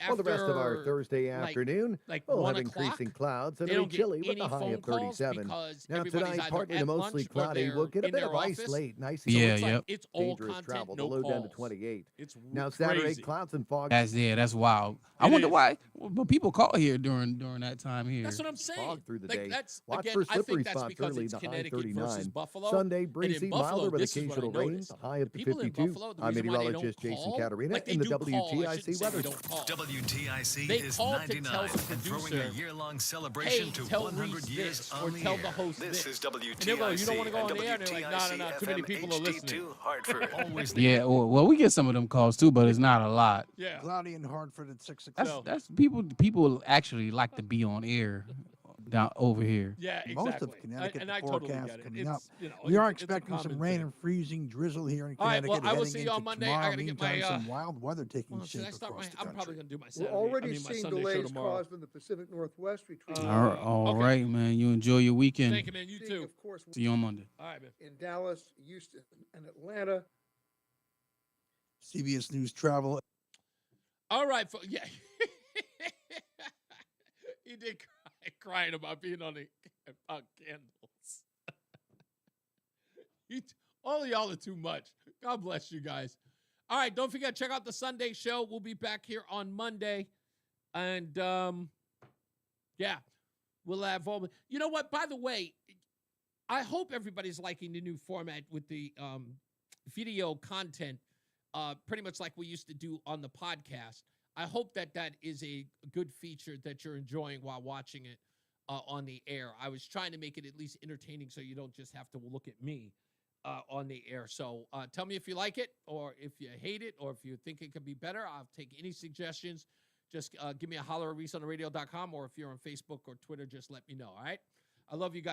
S13: Well, the rest of our
S5: after,
S13: Thursday
S5: like-
S13: afternoon,
S5: like
S13: we'll
S5: 1
S13: have
S5: o'clock,
S13: increasing clouds and
S5: they
S13: it'll
S5: don't
S13: be
S5: get
S13: chilly with
S5: any
S13: a high
S5: phone
S13: of
S5: calls
S13: 37.
S5: because
S13: Now
S5: everybody's
S13: tonight,
S5: either
S13: partly
S5: at
S13: to mostly
S5: lunch or
S13: cloudy.
S5: they're
S13: We'll get a
S5: in
S13: bit
S5: their
S13: of ice
S5: office.
S13: late, nice
S5: So
S13: and
S5: it's
S13: cool.
S5: like it's all
S13: Dangerous
S5: content,
S13: travel.
S5: no
S13: The low down to
S5: calls.
S13: 28.
S5: It's
S13: Now Saturday,
S5: crazy.
S13: clouds and fog.
S9: That's wild. I
S5: It
S9: wonder
S5: is.
S9: why, but people call here during that time here.
S5: That's what I'm saying.
S13: Fog through the
S5: Like,
S13: day.
S5: that's
S13: Watch
S5: again.
S13: for
S5: I
S13: slippery
S5: think that's
S13: spots
S5: because
S13: early,
S5: it's
S13: the high
S5: Connecticut
S13: 39.
S5: versus Buffalo.
S13: Sunday,
S5: And
S13: breezy,
S5: in Buffalo,
S13: milder with
S5: this is what I
S13: occasional rain,
S5: noticed.
S13: the high up to
S5: People in
S13: 52.
S5: Buffalo, the
S13: I'm
S5: reason why they don't
S13: meteorologist Jason
S5: call,
S13: Caterina
S5: like they
S13: in the
S5: do call, I
S13: WTIC
S5: shouldn't say
S13: weather.
S5: they don't call.
S2: WTIC
S5: They
S2: is
S5: call to
S2: 99
S5: tell the
S2: and throwing
S5: producer,
S2: a year-long celebration
S5: hey,
S2: to
S5: tell
S2: 100
S5: Reese
S2: years
S5: this,
S2: on
S5: or
S2: the
S5: tell
S2: air.
S5: the host
S2: This
S5: this.
S2: is
S5: And they'll go, you don't want to go on the air? And they're like, no, too many people are listening.
S2: Hartford. Always
S9: Yeah, well, we get some of them calls too, but it's not a lot.
S5: Yeah.
S11: Cloudy in Hartford at 6 o'clock.
S9: That's people actually like to be on air down over here.
S5: Yeah, exactly.
S11: Most of Connecticut,
S5: and
S11: the
S5: I totally
S11: forecast
S5: get it.
S11: coming
S5: It's,
S11: up.
S5: you know,
S11: We are
S5: it's a
S11: expecting some
S5: common
S11: rain
S5: thing.
S11: and freezing drizzle here in
S5: All right,
S11: Connecticut.
S5: well, I will
S11: heading
S5: see you on
S11: into
S5: Monday.
S11: tomorrow.
S5: I gotta get
S11: Meantime,
S5: my.
S11: some wild weather taking
S5: Well, should I
S11: shape
S5: start
S11: across
S5: my?
S11: the
S5: I'm
S11: country.
S5: probably gonna do my
S14: We're
S5: Saturday.
S14: already
S5: I mean, my
S14: seeing
S5: Sunday show
S14: delays
S5: tomorrow.
S14: caused in the Pacific Northwest between
S9: All right, man. You enjoy your weekend.
S5: Thank you, man. You
S14: seeing,
S5: too.
S14: of course,
S9: See you on Monday.
S5: All right, man.
S14: in Dallas, Houston, and Atlanta.
S11: CBS News Travel.
S5: All right, yeah. He did crying about being on the candles. All of y'all are too much. God bless you guys. All right, don't forget, check out the Sunday show. We'll be back here on Monday. And, yeah, we'll have all. You know what? By the way, I hope everybody's liking the new format with the video content, pretty much like we used to do on the podcast. I hope that is a good feature that you're enjoying while watching it on the air. I was trying to make it at least entertaining so you don't just have to look at me on the air. So tell me if you like it or if you hate it or if you think it could be better. I'll take any suggestions. Just give me a holler at ReeseOnTheRadio.com, or if you're on Facebook or Twitter, just let me know, all right? I love you guys.